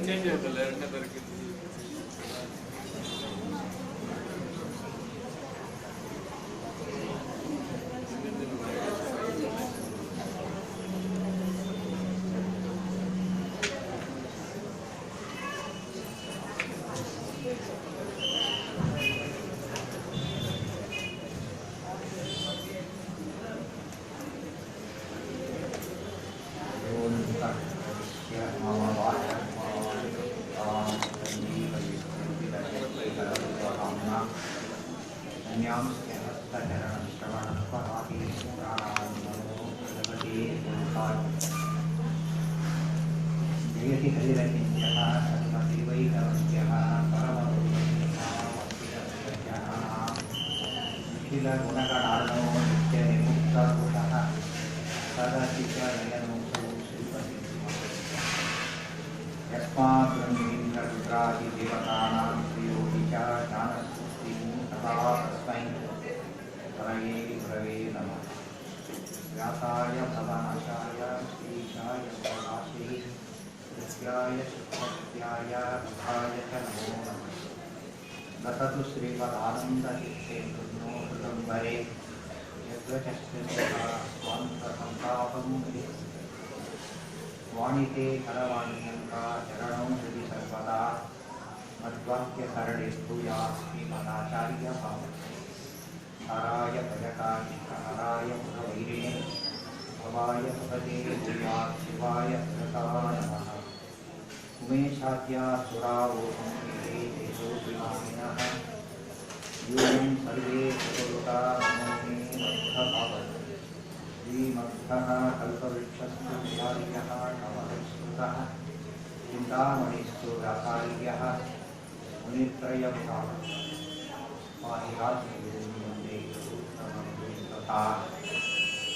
Change ಆಯ್ತಲ್ಲ ಎರಡನೇ ತಾರೀಕಿಂದ. वाणीते करवाण्यंका चरणों हृदि सर्वदा मद्वाक्य सरणे भूया श्रीमदाचार्य हराय भजकाय पुरवैरिणे भवाय भगते भूया शिवाय नमः उमेशाद्या सुरावोहं तेजो विमानिनः यूयं सर्वे सुरता नमोमे मध्वभावत् श्रीमद्धः कल्पवृक्षस्तु विहार्यः नवस्कृतः चिन्तामणिस्तु व्यासार्यः मुनित्रयं पाहिराजं वन्दे तथा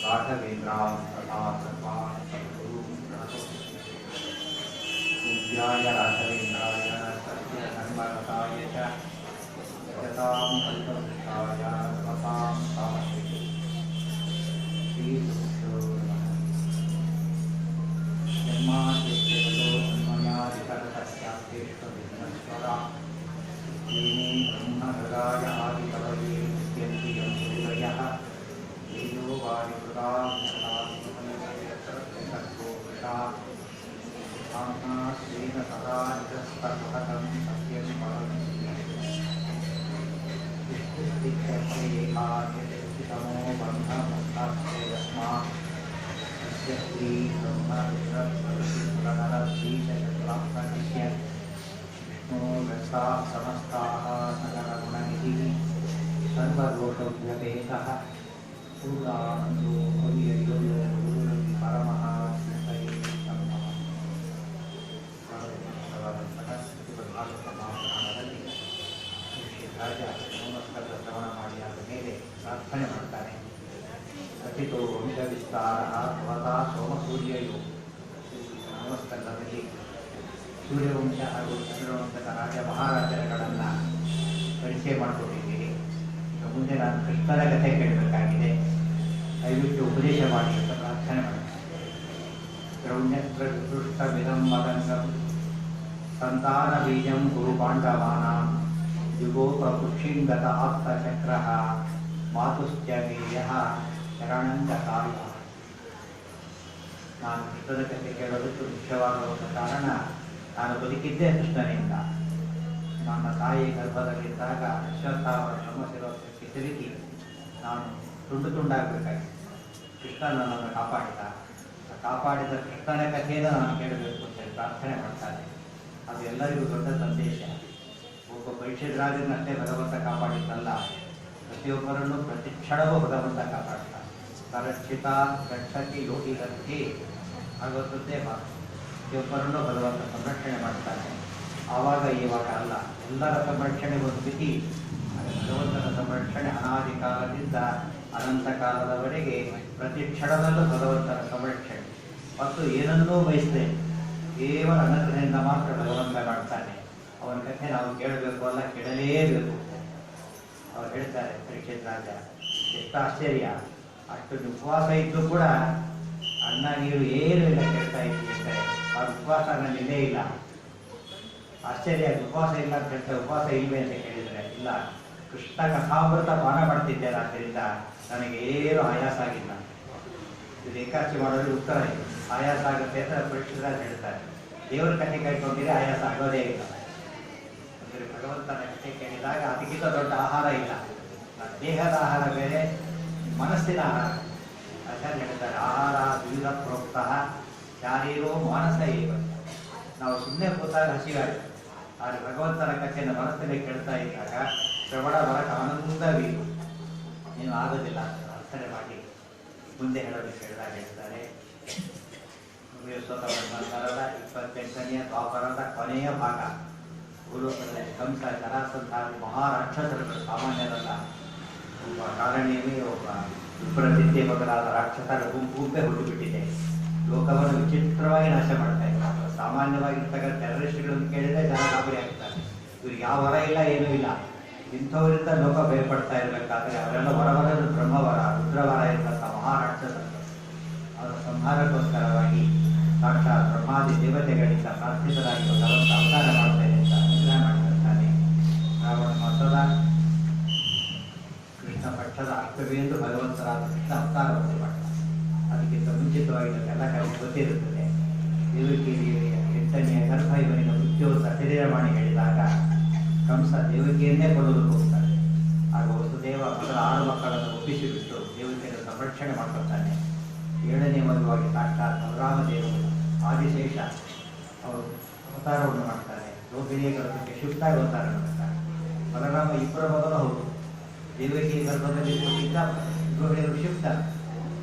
राघवेन्द्रां तथा सर्वान् सद्गुरून् पूज्याय राघवेन्द्राय सत्यधर्मरताय च जगतां कल्पवृक्षाय नमतां कामश्री ब्रह्महृदाय आदिकवये नित्यन्तियं सूरयः तेजो वायुपुराणा स्वेन सदा निरस्तर्हतं सत्यं परं विष्णुस्थित्यर्थेकार्यतमो बन्धमुक्तास्य यस्मात् तस्य श्रीब्रह्मरुद्रप्रभृतिसुरनरद्वीषशत्रात्मकस्य विष्णोर्व्यस्ताः समस्ताः सकलगुणनिधिः सर्वलोकव्यपेतः पूर्णानन्दो भव्ययो गुरुरपि परमः चिन्तये नमः ಪ್ರತಿಪದಾರ್ಥದಲ್ಲಿ ರಾಜ ನಮಸ್ಕಾರದ ಶ್ರವಣ ಮಾಡಿ ಆದ ಮೇಲೆ ಪ್ರಾರ್ಥನೆ ಮಾಡ್ತಾನೆ. ಕಥಿತೋ ವಂಶ ವಿಸ್ತಾರ ಭವತಾ ಸೋಮಸೂರ್ಯಯೋ. ನಮಸ್ಕಾರದಲ್ಲಿ ಸೂರ್ಯವಂಶ ಹಾಗೂ ಚಂದ್ರವಂಶದ ರಾಜ ಮಹಾರಾಜರುಗಳನ್ನು ಪರಿಚಯ ಮಾಡಿಕೊಟ್ಟಿದ್ದೀರಿ. ಮುಂದೆ ನಾನು ಕೃಷ್ಣನ ಕಥೆ ಕೇಳಬೇಕಾಗಿದೆ, ದಯವಿಟ್ಟು ಉಪದೇಶ ಮಾಡಿ ಅಂತ ಪ್ರಾರ್ಥನೆ ಮಾಡ್ತಾರೆ. ದ್ರೌಣ್ಯತ್ರ ವಿಪೃಷ್ಟವಿದಂ ಮದಂಗಂ ಸಂತಾನ ಬೀಜಂ ಗುರು ಪಾಂಡವಾನಾಂ ಯುಗೋಪಪುಕ್ಷಿಂಗತ ಆಪ್ತಚಕ್ರಃ ಮಾತುಶ್ಚ ಮೇಯಃ ಶರಣಂಚ ಕಾಯ. ನಾನು ಕೃಷ್ಣನ ಕಥೆ ಕೇಳೋದಕ್ಕೆ ಮುಖ್ಯವಾದ ಒಂದು ಕಾರಣ, ನಾನು ಬದುಕಿದ್ದೇ ಕೃಷ್ಣನಿಂದ. ನನ್ನ ತಾಯಿ ಗರ್ಭದಲ್ಲಿದ್ದಾಗ ಅಶ್ವತ್ಥಾವರ ಬ್ರಹ್ಮಶಿರೋಕ್ಕೆ ಸಿಲುಕಿ ನಾನು ತುಂಡು ತುಂಡಾಗಬೇಕಾಗಿತ್ತು. ಕೃಷ್ಣ ನನ್ನನ್ನು ಕಾಪಾಡಿದ. ಕಾಪಾಡಿದ ಕೃಷ್ಣನ ಕಥೆಯನ್ನು ನಾನು ಕೇಳಬೇಕು ಅಂತೇಳಿ ಪ್ರಾರ್ಥನೆ ಮಾಡ್ತಾರೆ. ಅದು ಎಲ್ಲರಿಗೂ ದೊಡ್ಡ ಸಂದೇಶ. ಒಬ್ಬ ಪರೀಕ್ಷೆರಾಜನಷ್ಟೇ ಭಗವಂತ ಕಾಪಾಡಿದ್ದಲ್ಲ, ಪ್ರತಿಯೊಬ್ಬರನ್ನು ಪ್ರತಿ ಕ್ಷಣವೂ ಭಗವಂತ ಕಾಪಾಡ್ತಾನೆ. ಸರಕ್ಷಿತ ರಕ್ಷಕಿ ಯೋಗಿಗಂತೆ ಆಗುತ್ತದೆ ಮಾತು. ಪ್ರತಿಯೊಬ್ಬರನ್ನು ಭಗವಂತ ಸಂರಕ್ಷಣೆ ಮಾಡ್ತಾನೆ. ಆವಾಗ ಇವಾಗ ಅಲ್ಲ, ಎಲ್ಲರ ಸಂರಕ್ಷಣೆ ಒಂದು ಮಿತಿ. ಭಗವಂತನ ಸಂರಕ್ಷಣೆ ಅನಾದಿ ಕಾಲದಿಂದ ಅನಂತ ಕಾಲದವರೆಗೆ ಪ್ರತಿ ಕ್ಷಣದಲ್ಲೂ ಭಗವಂತನ ಸಂರಕ್ಷಣೆ. ಮತ್ತು ಏನನ್ನೂ ಬಯಸದೆ ಕೇವಲ ಅನಂತದಿಂದ ಮಾತ್ರ ಭಗವಂತ ಮಾಡ್ತಾನೆ. ಅವನ ಕಥೆ ನಾವು ಕೇಳಬೇಕು ಅಲ್ಲ, ಕೇಳಲೇಬೇಕು. ಅವ್ರು ಹೇಳ್ತಾರೆ ಪರೀಕ್ಷಿತ ರಾಜ, ಎಷ್ಟು ಆಶ್ಚರ್ಯ, ಅಷ್ಟು ಉಪವಾಸ ಇದ್ದು ಕೂಡ ಅನ್ನ ನೀರು ಏನು ಇಲ್ಲ ಕೇಳ್ತಾ ಇದ್ದೀವಿ ಅಂದರೆ ಆ ಉಪವಾಸ ನನ್ನಲ್ಲೇ ಇಲ್ಲ. ಆಶ್ಚರ್ಯ, ಉಪವಾಸ ಇಲ್ಲ ಅಂತ ಹೇಳ್ತಾರೆ. ಉಪವಾಸ ಇಲ್ವೇ ಅಂತ ಕೇಳಿದರೆ ಇಲ್ಲ, ಕೃಷ್ಣ ಕಥಾಮೃತ ಪಾನ ಮಾಡ್ತಿದ್ದೇನೆ, ಆದ್ದರಿಂದ ನನಗೆ ಏನು ಆಯಾಸ ಆಗಿಲ್ಲ. ಇದು ಏಕಾದಶಿ ಮಾಡೋದು ಉತ್ತರ ಇದೆ. ಆಯಾಸ ಆಗುತ್ತೆ ಅಂತ ಪರೀಕ್ಷಿತ ಹೇಳ್ತಾರೆ. ದೇವರ ಕಥೆ ಕೈಕೊಂಡಿದ್ರೆ ಆಯಾಸ ಆಗೋದೇ ಇಲ್ಲ. ಅಂದರೆ ಭಗವಂತನ ಕಥೆ ಕೇಳಿದಾಗ ಅದಕ್ಕಿಂತ ದೊಡ್ಡ ಆಹಾರ ಇಲ್ಲ. ದೇಹದ ಆಹಾರ ಬೇರೆ, ಮನಸ್ಸಿನ ಆಹಾರ. ಆಚಾರ್ಯ ಹೇಳ್ತಾರೆ, ಆಹಾರ ದ್ವಿಧ ಪ್ರೋಕ್ತ ಶಾರೀರೋ ಮಾನಸ ಇವ. ನಾವು ಸುಮ್ಮನೆ ಕೂತಾಗ ಹಸಿವಾಗುತ್ತೆ, ಆದರೆ ಭಗವಂತನ ಕಥೆಯನ್ನು ಮನಸ್ಸಲ್ಲಿ ಕೇಳ್ತಾ ಇದ್ದಾಗ ಶ್ರವಣ ಬರಕ್ಕೆ ಆನಂದವೀರು. ನೀವು ಆಗೋದಿಲ್ಲ ಅಂತ ಅರ್ಥನೆ ಮಾಡಿ ಮುಂದೆ ಹೇಳೋದಕ್ಕೆ ಹೇಳಿದಾಗ ಹೇಳ್ತಾರೆ, ಸ್ತೋತ್ರವನ್ನರದ 28ನೇ ದ್ವಾಪರದ ಕೊನೆಯ ಭಾಗ. ಭೂಲೋಕದಲ್ಲಿ ಕಂಸ ಜರಾಸಂಧ ಮಹಾರಾಕ್ಷಸರುಗಳು ಸಾಮಾನ್ಯರಲ್ಲ. ಒಬ್ಬ ಕಾರಣಿಯಲ್ಲಿ ಒಬ್ಬ ವಿಪ್ರಸಿದ್ಧಿ ಮೊದಲಾದ ರಾಕ್ಷಸರ ಗುಂಪೇ ಹುಟ್ಟುಬಿಟ್ಟಿದೆ. ಲೋಕವನ್ನು ವಿಚಿತ್ರವಾಗಿ ನಾಶ ಮಾಡ್ತಾ ಇದ್ದಾರೆ. ಸಾಮಾನ್ಯವಾಗಿರ್ತಕ್ಕಂಥ ಟೆರರಿಸ್ಟ್ಗಳನ್ನು ಕೇಳಿದರೆ ಜನ ಗಾಬರಿ ಆಗ್ತಾರೆ. ಇವ್ರಿಗೆ ಯಾವ ವರ ಇಲ್ಲ, ಏನೂ ಇಲ್ಲ. ಇಂಥವರಿಂದ ಲೋಕ ಭಯಪಡ್ತಾ ಇರಬೇಕಾದ್ರೆ ಅವರೆಲ್ಲ ವರವರದು ಬ್ರಹ್ಮವರ, ರುದ್ರವರ ಇರತಕ್ಕ ಮಹಾರಾಕ್ಷಸರು. ಅವರ ಸಂಹಾರಕ್ಕೋಸ್ಕರವಾಗಿ ಸಾಕ್ಷಾತ್ ಬ್ರಹ್ಮಾದಿ ದೇವತೆಗಳಿಂದ ಪ್ರಾರ್ಥಿಸಲಾಗಿ ಭಗವಂತ ಅವತಾರ ಮಾಡ್ತೇನೆ ಅಂತ ಅನುಗ್ರಹ ಮಾಡಿರ್ತಾನೆ. ರಾವಣ ಮಾಸದ ಕೃಷ್ಣ ಪಕ್ಷದ ಅರ್ಥವೇಂದು ಭಗವಂತರಾದ ಕೃಷ್ಣ ಅವತಾರವನ್ನು ಮಾಡ್ತಾರೆ. ಅದಕ್ಕಿಂತ ಮುಂಚಿತವಾಗಿ ನಮಗೆಲ್ಲ ಕಡೆ ಗೊತ್ತಿರುತ್ತದೆ. ದೇವಕಿ ದೇವಿಯ 8ನೇ ಗರ್ಭ ಇವನಿಗೆ ಮೃತ್ಯುವಂತ ಶರೀರವಾಣಿ ಹೇಳಿದಾಗ ಕಂಸ ದೇವಕಿಯನ್ನೇ ಕೊಡೋದಕ್ಕೆ ಹೋಗ್ತಾನೆ. ಆಗ ವಸುದೇವ ಮೊದಲ 6 ಮಕ್ಕಳನ್ನು ಒಪ್ಪಿಸಿಬಿಟ್ಟು ದೇವಕಿಯನ್ನು ಸಂರಕ್ಷಣೆ ಮಾಡ್ಕೊತಾನೆ. 7ನೇ ಮಗುವಾಗಿ ಸಾಕ್ಷಾತ್ ಬಲರಾಮದೇವರು ಆದಿಶೇಷ ಅವರು ಅವತಾರವನ್ನು ಮಾಡ್ತಾರೆ. ರೋಹಿಣಿಯ ಗರ್ಭಕ್ಕೆ ಶುಕ್ತ ಅವತಾರ ಮಾಡ್ತಾರೆ. ಬಲರಾಮ ಇಬ್ಬರ ಮೊದಲು ಹೌದು. ದೇವಕಿ ಗರ್ಭದಲ್ಲಿ ಕೂತಿದ್ದ ರೋಹಿಣಿಯರು ಶುಕ್ತ.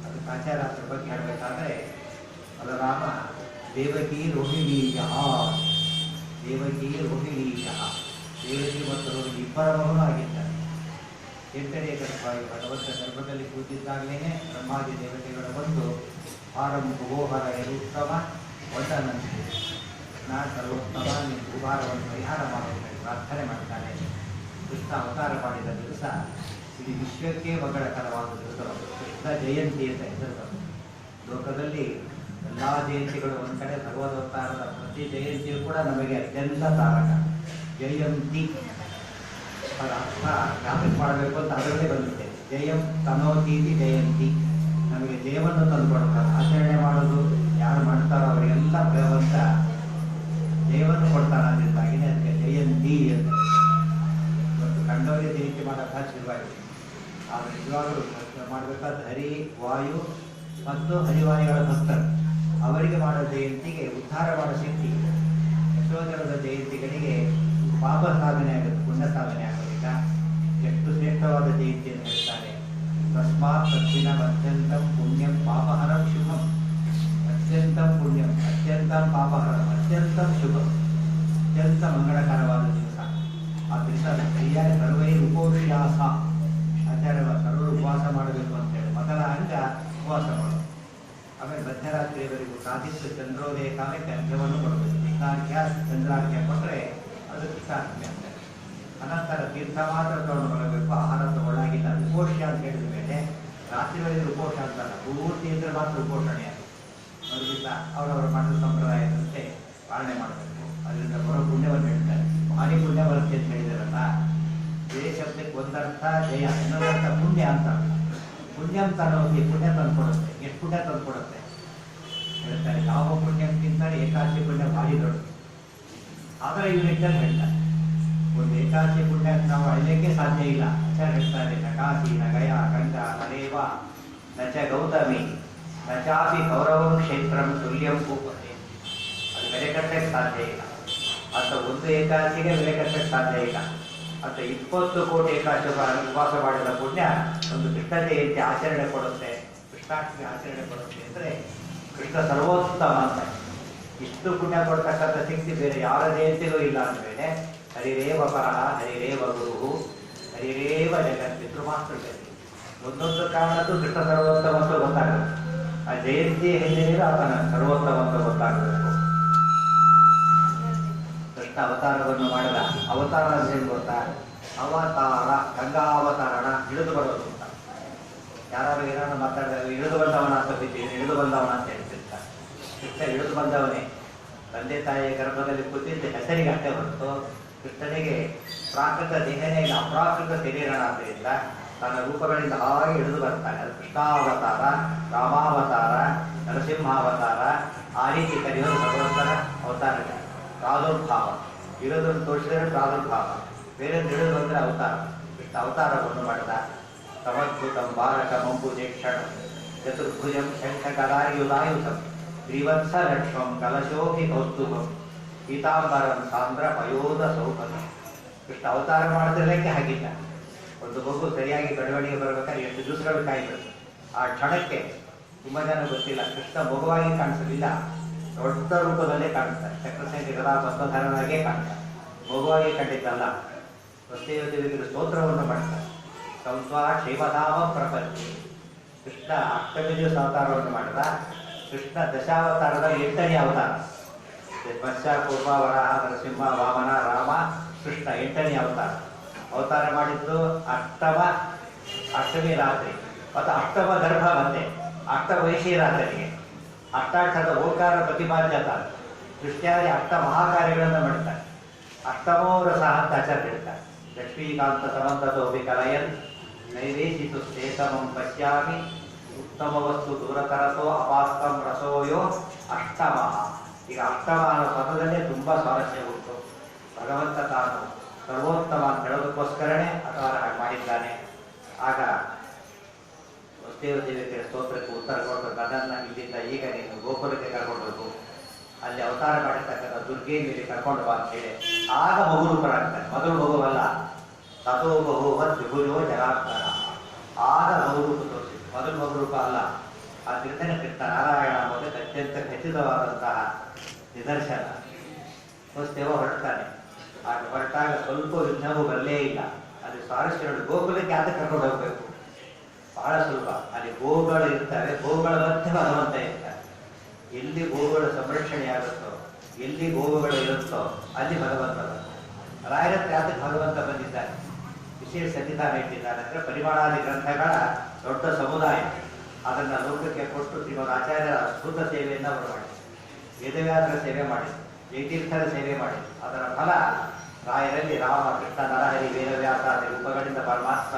ಅದಕ್ಕೆ ಆಚಾರ್ಯರ ಬಗ್ಗೆ ಹೇಳಬೇಕಾದ್ರೆ ಬಲರಾಮ ದೇವಕಿ ರೋಹಿಣೀಯ, ದೇವಕಿ ರೋಹಿಣೀಯ, ದೇವಕಿ ಮತ್ತು ರೋಹಿಣಿ ಇಬ್ಬರ ಮಗನೂ ಆಗಿದ್ದಾರೆ. 8ನೇ ಗರ್ಭವಾಗಿ ಭಗವಂತ ಗರ್ಭದಲ್ಲಿ ಕೂತಿದ್ದಾಗಲೇ ಬ್ರಹ್ಮಾದಿ ದೇವತೆಗಳು ಬಂದು ಭಾರಂ ಭುಗೋಹರ ಯರುತ್ತಮ ವಚನಂತೆ ನಾ ಸರ್ವೋತ್ತಮ ನೀವು ಭೂಭಾರವನ್ನು ಪರಿಹಾರ ಮಾಡುವುದಕ್ಕೆ ಪ್ರಾರ್ಥನೆ ಮಾಡ್ತಾನೆ. ಕೃಷ್ಣ ಅವತಾರ ಮಾಡಿದ ದಿವಸ ಇಡೀ ವಿಶ್ವಕ್ಕೆ ಮಗಳಕರವಾದ ದಿವಸವನ್ನು ಕೃಷ್ಣ ಜಯಂತಿ ಅಂತ ಹೆಸರು ಬಂತು. ಲೋಕದಲ್ಲಿ ಎಲ್ಲ ಜಯಂತಿಗಳು ಒಂದು ಕಡೆ, ಭಗವದವತಾರದ ಪ್ರತಿ ಜಯಂತಿಯೂ ಕೂಡ ನಮಗೆ ಅತ್ಯಂತ ತಾರಕ. ಜಯಂತಿ ಅದರ ಅರ್ಥ ಜ್ಞಾಪಕ ಮಾಡಬೇಕು ಅಂತ ಅದರಲ್ಲೇ ಬಂದಿದೆ. ಜಯಂ ತನೋತೀತಿ ಜಯಂತಿ, ನಮಗೆ ಜಯವನ್ನು ತಂದುಕೊಡ್ತಾರೆ. ಆಚರಣೆ ಮಾಡೋದು ಯಾರು ಮಾಡ್ತಾರೋ ಅವರಿಗೆಲ್ಲ ಭಗವಂತ ಜಯವನ್ನು ಕೊಡ್ತಾರೆ. ಅದರಿಂದಾಗಿನೇ ಅದಕ್ಕೆ ಜಯಂತಿ ಅಂತ. ಇವತ್ತು ಕಂಡವರಿಗೆ ಜಯಂತಿ ಮಾಡೋಕ್ಕೆ ಶುರುವಾಗಿದೆ. ಆದರೆ ನಿಜವಾಗಲೂ ಮಾಡಬೇಕಾದ ಹರಿ, ವಾಯು ಮತ್ತು ಹರಿವಾಯುಗಳ ಭಕ್ತರು ಅವರಿಗೆ ಮಾಡೋ ಜಯಂತಿಗೆ ಉದ್ಧಾರ ಮಾಡೋ ಶಕ್ತಿ. ಎಷ್ಟೋ ಜನದ ಜಯಂತಿಗಳಿಗೆ ಪಾಪ ಸಾಧನೆ ಆಗುತ್ತೆ, ಪುಣ್ಯ ಸಾಧನೆ ಆಗೋದಿಲ್ಲ. ಎಷ್ಟು ಶ್ರೇಷ್ಠವಾದ ಜಯಂತಿ ಅಂತ ಹೇಳ್ತಾರೆ. ತಸ್ಮಾತ್ ತದ್ದಿನಂ ಅತ್ಯಂತಂ ಪುಣ್ಯಂ ಪಾಪಹರಂ ಶುಭಂ. ಅತ್ಯಂತಂ ಪುಣ್ಯಂ, ಅತ್ಯಂತಂ ಪಾಪಹರಂ, ಅತ್ಯಂತಂ ಶುಭಂ, ಅತ್ಯಂತ ಮಂಗಳಕರವಾದ ದಿವಸ. ಆದ್ದರಿಂದ ಸರಿಯಾಗಿ ಸರ್ವೈ ಉಪೋಷ್ಯಾಸ, ಆಚಾರ್ಯ ಸರ್ವರು ಉಪವಾಸ ಮಾಡಬೇಕು ಅಂತೇಳಿ ಮೊದಲ ಅಂಗ ಉಪವಾಸ ಮಾಡೋದು. ಆಮೇಲೆ ಮಧ್ಯರಾತ್ರಿಯವರೆಗೂ ಕಾದಿತ್ತು ಚಂದ್ರೋದಯ ಕಾಲಕ್ಕೆ ಅರ್ಘ್ಯವನ್ನು ಕೊಡಬೇಕು. ಕೃಷ್ಣಾರ್ಘ್ಯ ಚಂದ್ರಾರ್ಘ್ಯ ಕೊಟ್ಟರೆ ಅದು ಕೃಷ್ಣಾರ್ಘ್ಯ ಅಂತ. ಅನಂತರ ತೀರ್ಥ ಮಾತ್ರ ತಗೊಂಡು ಬರಬೇಕು, ಆಹಾರ ತಗೊಳ್ಳಾಗಿಲ್ಲ. ಉಪೋಷ್ಯ ಅಂತ ಹೇಳಿದ ಮೇಲೆ ರಾತ್ರಿವರೆಗೆ ಉಪೋಷ ಅಂತಲ್ಲ, ಪೂರ್ತಿ ಇದ್ರೆ ಮಾತ್ರ ಉಪೋಷಣೆ ಅದು. ಮರುದಿಲ್ಲ ಅವರವರ ಮಠದ ಸಂಪ್ರದಾಯದಂತೆ ಪಾಲನೆ ಮಾಡಬೇಕು. ಅದರಿಂದ ಬರೋ ಪುಣ್ಯವನ್ನು ಹೇಳ್ತಾರೆ. ಭಾರಿ ಪುಣ್ಯ ಬರುತ್ತೆ ಅಂತ ಹೇಳಿದಾರಲ್ಲ. ಜಯ ಶಬ್ದಕ್ಕೆ ಒಂದರ್ಥ ಜಯ, ಇನ್ನೊಂದರ್ಥ ಪುಣ್ಯ ಅಂತ. ಪುಣ್ಯ ಅಂತ ಅನ್ನೋದು ಪುಣ್ಯ ತಂದುಕೊಡುತ್ತೆ. ಎಷ್ಟು ಪುಣ್ಯ ತಂದುಕೊಡುತ್ತೆ ಹೇಳ್ತಾರೆ. ಯಾವ ಪುಣ್ಯಕ್ಕಿಂತಲೇ ಏಕಾದಶಿ ಪುಣ್ಯ ಭಾರಿ ದೊಡ್ಡದು. ಆದರೆ ಯೂನಿಟ್ಟಲ್ಲಿ ಹೇಳ್ತಾರೆ, ಒಂದು ಏಕಾದಶಿ ಪುಣ್ಯ ನಾವು ಅಳಿಲಿಕ್ಕೆ ಸಾಧ್ಯ ಇಲ್ಲ. ಆಚಾರ್ಯ ಹೇಳ್ತಾರೆ, ನಕಾಸಿ ನಗಯ ಗಂಗಾ ನರೇವ ನಚ ಗೌತಮಿ ನಚಾಪಿ ಕೌರವಂ ಕ್ಷೇತ್ರಂ ತುಲ್ಯಂ ಕೂಪತೆ. ಅದು ಬೆಲೆ ಕಟ್ಟಕ್ಕೆ ಸಾಧ್ಯ ಇಲ್ಲ. ಅಂತ ಒಂದು ಏಕಾದಶಿಗೆ ಬೆಲೆ ಕಟ್ಟಕ್ಕೆ ಸಾಧ್ಯ ಇಲ್ಲ. ಅಂತ 20 ಕೋಟಿ ಏಕಾದಶಿ ಉಪವಾಸ ಮಾಡಿದ ಪುಣ್ಯ ಒಂದು ಕೃಷ್ಣ ಜಯಂತಿ ಆಚರಣೆ ಕೊಡುತ್ತೆ, ಕೃಷ್ಣಾಷ್ಟಮಿ ಆಚರಣೆ ಕೊಡುತ್ತೆ. ಅಂದರೆ ಕೃಷ್ಣ ಸರ್ವೋತ್ತಮ ಅಂತ. ಇಷ್ಟು ಪುಣ್ಯ ಕೊಡ್ತಕ್ಕಂಥ ಶಕ್ತಿ ಬೇರೆ ಯಾರ ಜಯಂತಿಗೂ ಇಲ್ಲ ಅಂದಮೇಲೆ ಹರಿರೇವ ಪರಹ ಹರಿರೇವ ಗುರು ಹರಿರೇವ ಜಗತ್ ಪಿತೃಮಾತೃಗತಿ. ಒಂದೊಂದು ಕಾರಣಕ್ಕೂ ಕೃಷ್ಣ ಸರ್ವೋತ್ತಮ ಅಂತ ಗೊತ್ತಾಗುತ್ತೆ. ಆ ಜಯಂತಿ ಹಿಂದಿನ ಆತನ ಸರ್ವೋತ್ತಮ ಅಂತ ಗೊತ್ತಾಗಬೇಕು. ಕೃಷ್ಣ ಅವತಾರವನ್ನು ಮಾಡಿದ ಅವತಾರ ಏನು ಗೊತ್ತಾ? ಅವತಾರ, ಗಂಗಾವತರಣ, ಇಳಿದು ಬರೋದು ಅಂತ. ಯಾರು ಏನಾದ್ರು ಮಾತಾಡಿದಾಗ ಇಳಿದು ಬಂದವನ ಅಂತ ಬಿದ್ದೀವಿ, ಇಳಿದು ಬಂದವನ ಅಂತ ಹೇಳ್ತಿರ್ತಾರೆ. ಕೃಷ್ಣ ಇಳಿದು ಬಂದವನೇ, ತಂದೆ ತಾಯಿಯ ಗರ್ಭದಲ್ಲಿ ಕೂತಿದ್ದ ಹೆಸರಿಗೆ ಅಷ್ಟೇ ಹೊರತು ಕೃಷ್ಣನಿಗೆ ಪ್ರಾಕೃತ ದೇಹನೇ ಇಲ್ಲ, ಅಪ್ರಾಕೃತ ಶರೀರಣ ಆದ್ದರಿಂದ ತನ್ನ ರೂಪಗಳಿಂದ ಹಾಗೆ ಇಳಿದು ಬರ್ತಾನೆ. ಅದು ಕೃಷ್ಣಾವತಾರ, ರಾಮಾವತಾರ, ನರಸಿಂಹಾವತಾರ, ಆ ರೀತಿ ಕರೆಯೋದು ಭಗವಂತನ ಅವತಾರಗಳು. ಪ್ರಾದುರ್ಭಾವ ಇರೋದನ್ನು ತೋರಿಸಿದರೆ ಪ್ರಾದುರ್ಭಾವ, ಬೇರೆ ಇಳಿದು ಬಂದರೆ ಅವತಾರ. ಕೃಷ್ಣ ಅವತಾರವನ್ನು ಮಾಡಿದ. ಸಮದ್ಭುತಂ ಬಾಲಕ ಮಂಬುಜೇಕ್ಷಣ ಚತುರ್ಭುಜಂ ಶಂಖಕರಾಯುಧಾಯುಧಂ ಶ್ರೀವತ್ಸ ಲಕ್ಷ್ಮಂ ಕಲಶೋಭಿ ಕೌಸ್ತುಭಂ ಪೀತಾಂಬರಂ ಸಾಂದ್ರ ಪಯೋಧ ಸೌಭಗಂ. ಕೃಷ್ಣ ಅವತಾರ ಮಾಡಿದ್ರಕ್ಕೆ ಹಾಗಿಲ್ಲ. ಒಂದು ಮಗು ಸರಿಯಾಗಿ ಬೆಳವಣಿಗೆ ಬರ್ಬೇಕಾದ್ರೆ ಎಷ್ಟು ದಿವಸಗಳು ಕಾಯ್ಬೇಕು. ಆ ಕ್ಷಣಕ್ಕೆ ತುಂಬ ಜನ ಗೊತ್ತಿಲ್ಲ, ಕೃಷ್ಣ ಮಗುವಾಗಿ ಕಾಣಿಸಲಿಲ್ಲ, ದೊಡ್ಡ ರೂಪದಲ್ಲೇ ಕಾಣಿಸ್ತಾರೆ. ಚಕ್ರಸೇನ ಗದಾ ಬದ್ಧಧರನಾಗೇ ಕಾಣ್ತಾರೆ, ಮಗುವಾಗಿ ಕಂಡಿದ್ದಲ್ಲ. ವಸುದೇವದೇವಿಗೆ ಸ್ತೋತ್ರವನ್ನು ಮಾಡ್ತಾರೆ. ಸಂಸ್ವಾ ಕ್ಷೇಮಧಾಮ ಪ್ರಪಂಚಿ. ಕೃಷ್ಣ ಅಷ್ಟಮಿ ದಿವಸ ಅವತಾರವನ್ನು ಮಾಡಿದ. ಕೃಷ್ಣ ದಶಾವತಾರದ 8ನೇ ಅವತಾರ. ಮತ್ಸ್ಯ, ಕೂರ್ಮ, ವರಾಹ, ನರಸಿಂಹ, ವಾಮನ, ರಾಮ, ಕೃಷ್ಣ 8ನೇ ಅವತಾರ. ಅವತಾರ ಮಾಡಿದ್ದು ಅಷ್ಟಮಿ ರಾತ್ರಿ ಮತ್ತು ಅಷ್ಟಮ ಗರ್ಭ ಬಂದೆ ಅಷ್ಟವೈಶಿ ರಾತ್ರಿಗೆ. ಅಷ್ಟಾಕ್ಷರದ ಓಂಕಾರ ಪ್ರತಿಪಾದ್ಯತ ಸೃಷ್ಟಿಯಾಗಿ ಅಷ್ಟ ಮಹಾಕಾರ್ಯಗಳನ್ನು ಮಾಡ್ತಾರೆ. ಅಷ್ಟಮೋರ ಸಹ ಅಂತ ಆಚಾರ್ಯ ಹೇಳ್ತಾರೆ. ಲಕ್ಷ್ಮೀಕಾಂತ ಸಮಂತತೋಪಿ ಕಲಯನ್ ನೈವೇಶಿತು ಶ್ರೇತಮಂ ಪಶ್ಯಾಮಿ ಉತ್ತಮ ವಸ್ತು ದೂರತರಸೋ ಅಪಾಸ್ತಂ ರಸೋಯೋ ಅಷ್ಟಮ. ಈಗ ಅಷ್ಟಮ ಅನ್ನೋ ಪದದಲ್ಲೇ ತುಂಬ ಸ್ವಾರಸ್ಯ ಉಂಟು. ಭಗವಂತ ತಾನು ಸರ್ವೋತ್ತಮ ಅಂತ ಹೇಳೋದಕ್ಕೋಸ್ಕರನೇ ಅಥವಾ ಹಾಗೆ ಮಾಡಿದ್ದಾನೆ. ಆಗ ವಸುದೇವದೇವಿಗೆ ಸ್ತೋತ್ರಕ್ಕೆ ಉತ್ತರ ಕೊಡಬೇಕು. ಅದನ್ನು ಇಲ್ಲಿಂದ ಈಗ ನೀನು ಗೋಪುರಕ್ಕೆ ಕರ್ಕೊಂಡೋಗು, ಅಲ್ಲಿ ಅವತಾರ ಮಾಡಿರ್ತಕ್ಕಂಥ ದುರ್ಗೆ ಮೇಲೆ ಕರ್ಕೊಂಡು ಬಾ ಅಂತ ಹೇಳಿ ಆಗ ಬಹುರೂಪರಾಗ್ತಾನೆ. ಮೊದಲು ಮಗುವಲ್ಲ, ತಥೋ ಬಹುವತ್ ವಿಭುಜೋ ಜನಾರ್ದನ. ಆಗ ಬಹುರೂಪ ತೋರಿಸಿ, ಮೊದಲು ಬಹುರೂಪ ಅಲ್ಲ. ಆದ್ರಿಂದನೇ ಕೃಷ್ಣ ನಾರಾಯಣ ಅನ್ನೋದಕ್ಕೆ ಅತ್ಯಂತ ಖಚಿತವಾದಂತಹ ನಿದರ್ಶನ. ವಸುದೇವ ಹೊರಡ್ತಾನೆ. ಆಗ ಹೊರಟಾಗ ಸ್ವಲ್ಪ ವಿಘ್ನವೂ ಬರಲೇ ಇಲ್ಲ. ಅಲ್ಲಿ ಸ್ವಾರಸ್ಯ ಗೋಕುಲಕ್ಕೆ ಅದಕ್ಕೆ ಕರ್ಕೊಂಡು ಹೋಗ್ಬೇಕು, ಬಹಳ ಸುಲಭ. ಅಲ್ಲಿ ಗೋಗಳು ಇರ್ತವೆ, ಗೋಗಳ ಮಧ್ಯೆ ಭಗವಂತ ಇರ್ತಾರೆ. ಎಲ್ಲಿ ಗೋವುಗಳ ಸಂರಕ್ಷಣೆ ಆಗುತ್ತೋ, ಎಲ್ಲಿ ಗೋವುಗಳು ಇರುತ್ತೋ ಅಲ್ಲಿ ಭಗವಂತ ರಾಯರತ್ರ ಅದಕ್ಕೆ ಭಗವಂತ ಬಂದಿದ್ದಾನೆ. ವಿಶೇಷ ಸನ್ನಿಧಾನ ಇಟ್ಟಿದ್ದಾರೆ. ಅಂದರೆ ಪರಿಮಾಣಾದಿ ಗ್ರಂಥಗಳ ದೊಡ್ಡ ಸಮುದಾಯ. ಅದನ್ನು ಲೋಕಕ್ಕೆ ಕೊಟ್ಟು ಶ್ರೀಮದ್ ಆಚಾರ್ಯರ ಅದ್ಭುತ ಸೇವೆಯನ್ನು ಅವರು ಮಾಡಿದರು. ವೇದವ್ಯಾಸರ ಸೇವೆ ಮಾಡಿದರು, ಜಯತೀರ್ಥರ ಸೇವೆ ಮಾಡಿದರು. ಅದರ ಫಲ ರಾಯರಲ್ಲಿ ರಾಮ, ಕೃಷ್ಣ, ನರಹರಿ, ವೇದವ್ಯಾಸ ರೂಪಗಳಿಂದ ಪರಮಾತ್ಮ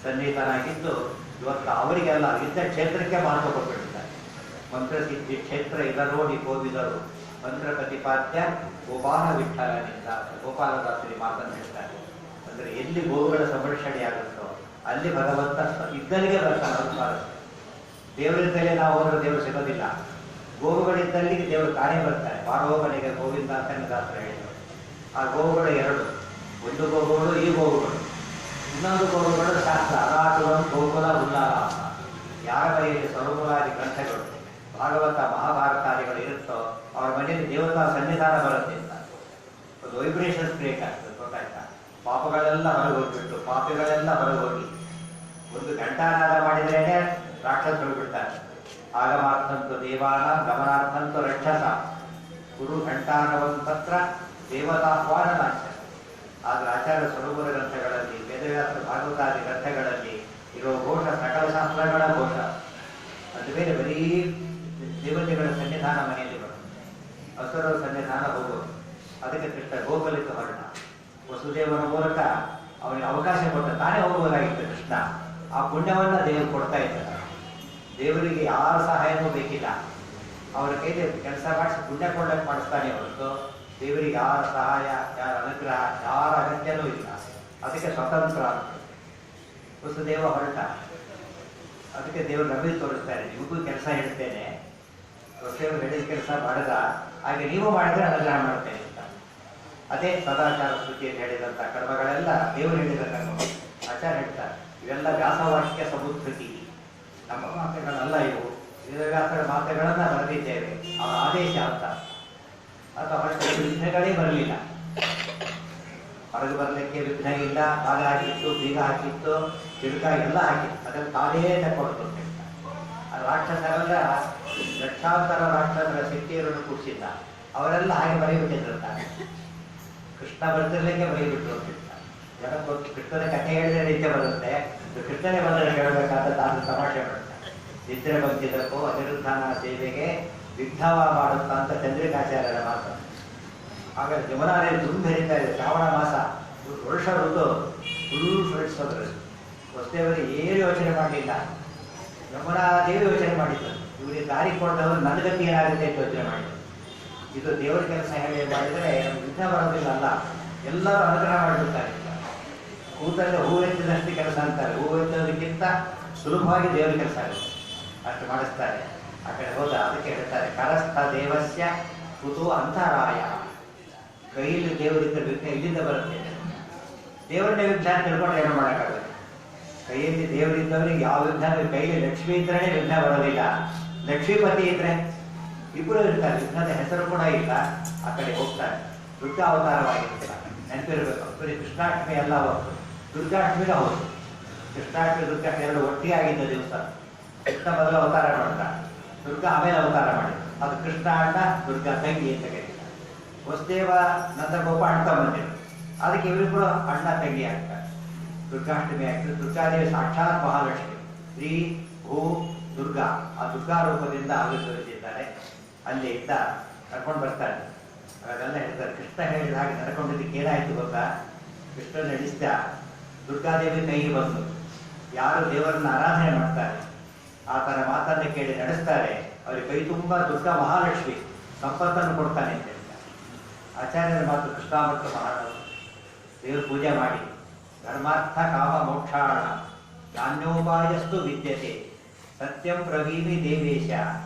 ಸನ್ನಿಹಿತನಾಗಿದ್ದು ಇವತ್ತು ಅವರಿಗೆಲ್ಲ ಇದ್ದ ಕ್ಷೇತ್ರಕ್ಕೆ ಮಹತ್ವ ಕೊಟ್ಬಿಟ್ಟಿದ್ದಾರೆ. ಮಂತ್ರಸಿದ್ಧಿ ಕ್ಷೇತ್ರ ಇದರೋಡಿ ಕೋವಿದರು ಮಂತ್ರ ಪ್ರತಿಪಾದ್ಯ ಗೋಪಾಲ ವಿಠಲನಿಂದ ಗೋಪಾಲದಾಸರಿ ಮಾತನ್ನು ಹೇಳ್ತಾರೆ. ಅಂದರೆ ಎಲ್ಲಿ ಗೋವುಗಳ ಸಂರಕ್ಷಣೆಯಾಗುತ್ತೋ ಅಲ್ಲಿ ಭಗವಂತ ಇದ್ದಲ್ಲಿಗೆ ಬರ್ತಾನೆ. ಅದು ದೇವರಿದ್ದಲೇ ನಾವು ಹೋದ್ರೆ ದೇವರು ಸಿಗೋದಿಲ್ಲ. ಗೋವುಗಳಿದ್ದಲ್ಲಿಗೆ ದೇವರು ತಾನೇ ಬರ್ತಾರೆ. ಬಾರೋಬನಿಗೆ ಗೋವಿಂದ ಅಂತ ದಾಸರು ಹೇಳಿದರು. ಆ ಗೋವುಗಳು ಎರಡು, ಒಂದು ಗೋವುಗಳು ಈ ಗೋವುಗಳು, ಇನ್ನೊಂದು ಗೋವುಗಳು ಶಾಸ್ತ್ರ ಅನಾಟುಗಳು ಗೋಕುಲ ಉಲ್ಲಾಲ. ಯಾರ ಮನೆಯಲ್ಲಿ ಸರ್ವಮೂಲಾದಿ ಗ್ರಂಥಗಳು ಭಾಗವತ ಮಹಾಭಾರತಾದಿಗಳು ಇರುತ್ತೋ ಅವ್ರ ಮನೆಯಲ್ಲಿ ದೇವತಾ ಸನ್ನಿಧಾನ ಬರುತ್ತೆ ಅಂತ ಒಂದು ವೈಬ್ರೇಷನ್ಸ್ ಕ್ರಿಯೇಟ್ ಆಗ್ತದೆ. ಗೊತ್ತಾಯ್ತಾ? ಪಾಪಗಳೆಲ್ಲ ಹೊರಗೆ ಹೋಗ್ಬಿಟ್ಟು ಪಾಪಿಗಳೆಲ್ಲ ಹೊರಗೆ ಹೋಗಿ ಒಂದು ಘಂಟಾನಾದ ಮಾಡಿದ್ರೇನೆ ರಾಕ್ಷಸರು ಬಿಡ್ತಾರೆ. ಆಗಮಾರ್ಥಂತು ದೇವಾನ ಗಮನಾರ್ಥಂತು ರಕ್ಷಸ ಗುರು ಘಂಟಾನವಂತತ್ರ ದೇವತಾಹ್ವಾನ ನಾಶ. ಆದರೆ ಆಚಾರ್ಯ ಸ್ವರೂಪದ ಗ್ರಂಥಗಳಲ್ಲಿ, ವೇದವ್ಯಾಸ ಭಾಗವತಾದಿ ಗ್ರಂಥಗಳಲ್ಲಿ ಇರೋ ಘೋಷ ಸಕಲ ಶಾಸ್ತ್ರಗಳ ಘೋಷ. ಅದು ಬೇರೆ ಬರೀ ದೇವತೆಗಳ ಸನ್ನಿಧಾನ ಮನೆಯಲ್ಲಿ ಬರುತ್ತೆ, ಹಸುರ ಸನ್ನಿಧಾನ ಹೋಗೋದು. ಅದಕ್ಕೆ ಕೃಷ್ಣ ಗೋಕುಲಕ್ಕೆ ಹೊರಟ. ವಸುದೇವನ ಮೂಲಕ ಅವನಿಗೆ ಅವಕಾಶ ಕೊಟ್ಟ. ತಾನೇ ಹೋಗಬಹುದಾಗಿತ್ತು ಕೃಷ್ಣ. ಆ ಪುಣ್ಯವನ್ನು ದೇವರು ಕೊಡ್ತಾ ಇದ್ದಾರೆ. ದೇವರಿಗೆ ಯಾರ ಸಹಾಯನೂ ಬೇಕಿಲ್ಲ. ಅವರ ಕೈಲಿ ಕೆಲಸ ಮಾಡಿಸಿ ಪುಣ್ಯ ಕೊಳ್ಳಕ್ಕೆ ಮಾಡಿಸ್ತಾನೆ ಹೊರತು ದೇವರಿಗೆ ಯಾರ ಸಹಾಯ, ಯಾರ ಅನುಗ್ರಹ, ಯಾರ ಅಗತ್ಯನೂ ಇಲ್ಲ. ಅದಕ್ಕೆ ಸ್ವತಂತ್ರ. ವಸುದೇವ ಹೊರಟ. ಅದಕ್ಕೆ ದೇವರು ನಮಗೆ ತೋರಿಸ್ತಾರೆ, ನಿಮಗೂ ಕೆಲಸ ಹೇಳ್ತೇನೆ, ವಸುದೇವರು ಹೇಳಿದ ಕೆಲಸ ಮಾಡಿದ ಹಾಗೆ ನೀವು ಮಾಡಿದ್ರೆ ಅನುಗ್ರಹ ಮಾಡ್ತೇನೆ ಅಂತ. ಅದೇ ಸದಾಚಾರ ಸ್ತುತಿಯಲ್ಲಿ ಹೇಳಿದಂಥ ಕರ್ಮಗಳೆಲ್ಲ ದೇವರು ಹೇಳಿದ ಕರ್ಮ. ಆಚಾರ್ಯ ಹೇಳ್ತಾರೆ ಇವೆಲ್ಲ ವ್ಯಾಸವಾಕ್ಯ ಸಮುದ್ಧತಿ, ನಮ್ಮ ಮಾತುಗಳಲ್ಲ ಇವು. ವೇದವ್ಯಾಸರ ಮಾತುಗಳನ್ನು ಬರೆದಿದ್ದೇವೆ, ಅವರ ಆದೇಶ ಅಂತ. ಅಥವಾ ಹೊರಟು ವಿಘ್ನಗಳೇ ಬರಲಿಲ್ಲ. ಹೊರಗೆ ಬರಲಿಕ್ಕೆ ವಿಘ್ನ ಇಲ್ಲ. ಬಾಗ ಹಾಕಿತ್ತು, ಬೀಗ ಹಾಕಿತ್ತು, ಚಿಡುಕ ಎಲ್ಲ ಹಾಕಿತ್ತು. ಅದನ್ನು ತಾನೇ ತಕ್ಕೊಡ್ತು. ಆ ರಾಕ್ಷಸರೆಲ್ಲ ಲಕ್ಷಾಂತರ ರಾಕ್ಷಸರ ಶಕ್ತಿಯರನ್ನು ಕೂಡಿಸಿದ್ದ. ಅವರೆಲ್ಲ ಹಾಗೆ ಬರೆಯಬಿಟ್ಟಿರ್ತಾರೆ. ಕೃಷ್ಣ ಬರ್ತಿರ್ಲಿಕ್ಕೆ ಬರೆಯಬಿಟ್ಟು ಹೋಗ್ತಿರ್ತಾರೆ. ಜನ ಕೃಷ್ಣನ ಕಥೆ ಹೇಳಿದ್ರೆ ನಿತ್ಯ ಬರುತ್ತೆ. ಕೃಷ್ಣನೇ ಬಂದರೆ ಹೇಳಬೇಕಾದ ತಾನು ತಮಾಷೆ ಮಾಡ್ತಾರೆ. ನಿದ್ರೆ ಬಂದಿದ್ದಕ್ಕೂ ಅನಿರುದ್ಧನ ಸೇವೆಗೆ ವಿಘ್ನವ ಮಾಡುತ್ತಾ ಅಂತ ಚಂದ್ರಿಕಾಚಾರ್ಯರ ಮಾತು. ಆಮೇಲೆ ಜಮುನಾ ನದಿ ತುಂಬ ಹರಿತಾ ಇದೆ, ಶ್ರಾವಣ ಮಾಸ, ವರ್ಷ ಋತು ಫುಲ್ ಫ್ರೆಂಡ್ಸ್ ಹೋದ್ರೆ ವಸುದೇವರಿಗೆ ಏನು ಯೋಚನೆ ಮಾಡಲಿಲ್ಲ. ಯಮುನಾ ದೇವಿ ಯೋಚನೆ ಮಾಡಿದ್ರು, ಇವರಿಗೆ ದಾರಿ ಕೊಡದವರು ನನ್ನ ಗತಿ ಏನಾಗುತ್ತೆ ಅಂತ ಯೋಚನೆ ಮಾಡಿದ್ರು. ಇದು ದೇವರ ಕೆಲಸ ಹೇಳಿ ಮಾಡಿದರೆ ವಿಘ್ನ ಬರೋದಿಲ್ಲ ಅಲ್ಲ, ಎಲ್ಲರೂ ಅನುಗ್ರಹ ಮಾಡಿಬಿಡ್ತಾರೆ. ಕೂತಲ್ಲಿ ಹೂವೆತ್ತಿದಷ್ಟು ಕೆಲಸ ಅಂತಾರೆ, ಹೂವೆತ್ತೋದಕ್ಕಿಂತ ಸುಲಭವಾಗಿ ದೇವರ ಕೆಲಸ ಆಗುತ್ತೆ, ಅಷ್ಟು ಮಾಡಿಸ್ತಾರೆ. ಆ ಕಡೆ ಹೋದ ಅದಕ್ಕೆ ಹೇಳ್ತಾರೆ ಕರಸ್ಥ ದೇವಸ್ಯ ಕುತು ಅಂತರಾಯ. ಕೈಯಲ್ಲಿ ದೇವರಿಂದ ವಿಘ್ನ ಇಲ್ಲಿಂದ ಬರುತ್ತೆ. ದೇವರನ್ನೇ ವಿಘ್ನ ತಿಳ್ಕೊಂಡ್ರೆ ಏನು ಮಾಡೋಕ್ಕಾಗುತ್ತೆ. ಕೈಯಲ್ಲಿ ದೇವರಿದ್ದವರಿಗೆ ಯಾವ ವಿಘ್ನ, ಕೈಯಲ್ಲಿ ಲಕ್ಷ್ಮೀ ಇದ್ರೆ ವಿಘ್ನ ಬರೋದಿಲ್ಲ, ಲಕ್ಷ್ಮೀಪತಿ ಇದ್ರೆ ಇಬ್ಬರು ಇರ್ತಾರೆ, ವಿಘ್ನದ ಹೆಸರು ಕೂಡ ಇಲ್ಲ. ಆ ಕಡೆ ಹೋಗ್ತಾರೆ. ದುರ್ಗಾ ಅವತಾರವಾಗಿರ್ತಾರೆ, ನೆನಪಿರ್ಬೇಕು. ಬರೀ ಕೃಷ್ಣಾಷ್ಟಮಿ ಎಲ್ಲ ಹೋಗ್ತು, ದುರ್ಗಾಷ್ಟಮಿನ ಹೌದು. ಕೃಷ್ಣಾಷ್ಟಮಿ ದುರ್ಗಾಷ್ಟಮಿ ಎರಡು ಒಟ್ಟಿಗೆ ಆಗಿದ್ದ ದಿವಸ. ಕೃಷ್ಣ ಮೊದಲು ಅವತಾರ ಮಾಡ್ತಾರೆ, ದುರ್ಗಾ ಆಮೇಲೆ ಅವತಾರ ಮಾಡಿದ್ರು. ಅದು ಕೃಷ್ಣ ಅಣ್ಣ, ದುರ್ಗಾ ತಂಗಿ ಅಂತ ಕರೀತಾರೆ. ವಸುದೇವ ನಂದಗೋಪ ಅಣ್ಣ ಬಂದಿರು, ಅದಕ್ಕೆ ಇವರಿಬ್ಬರು ಅಣ್ಣ ತಂಗಿ ಆಗ್ತಾರೆ. ದುರ್ಗಾಷ್ಟಮಿ ಆಗ್ತದೆ. ದುರ್ಗಾದೇವಿ ಸಾಕ್ಷಾತ್ ಮಹಾಲಕ್ಷ್ಮಿ, ಶ್ರೀ ಭೂ ದುರ್ಗಾ. ಆ ದುರ್ಗಾ ರೂಪದಿಂದ ಆವಿರ್ಭವಿಸಿದ್ದಾರೆ. ಅಲ್ಲಿ ಇದ್ದ ನಡ್ಕೊಂಡು ಬರ್ತಾರೆ. ಅದೆಲ್ಲ ಹೇಳ್ತಾರೆ. ಕೃಷ್ಣ ಹೇಳಿದ ಹಾಗೆ ನಡ್ಕೊಂಡಿದ್ದಕ್ಕೆ ಏನಾಯ್ತು ಗೊತ್ತಾ? ಕೃಷ್ಣ ನಡೆಸಿದ ದುರ್ಗಾದೇವಿ ಕೈಗೆ ಬಂದು ಯಾರು ದೇವರನ್ನ ಆರಾಧನೆ ಮಾಡ್ತಾರೆ ಆ ಥರ ಮಾತನ್ನು ಕೇಳಿ ನಡೆಸ್ತಾರೆ, ಅವ್ರಿಗೆ ಕೈ ತುಂಬ ದುರ್ಗಾ ಮಹಾಲಕ್ಷ್ಮಿ ಸಂಪತ್ತನ್ನು ಕೊಡ್ತಾನೆ ಅಂತ ಹೇಳ್ತಾರೆ. ಆಚಾರ್ಯರ ಮಾತು ಕೃಷ್ಣಾಮೃತ ಮಹಾರಾಜ. ದೇವ್ರ ಪೂಜೆ ಮಾಡಿ ಧರ್ಮಾರ್ಥ ಕಾಮ ಮೋಕ್ಷಾಣ ಧಾನ್ಯೋಪಾಯಸ್ತು ವಿದ್ಯತೆ ಸತ್ಯಂ ಪ್ರವೀಮಿ ದೇವೇಶ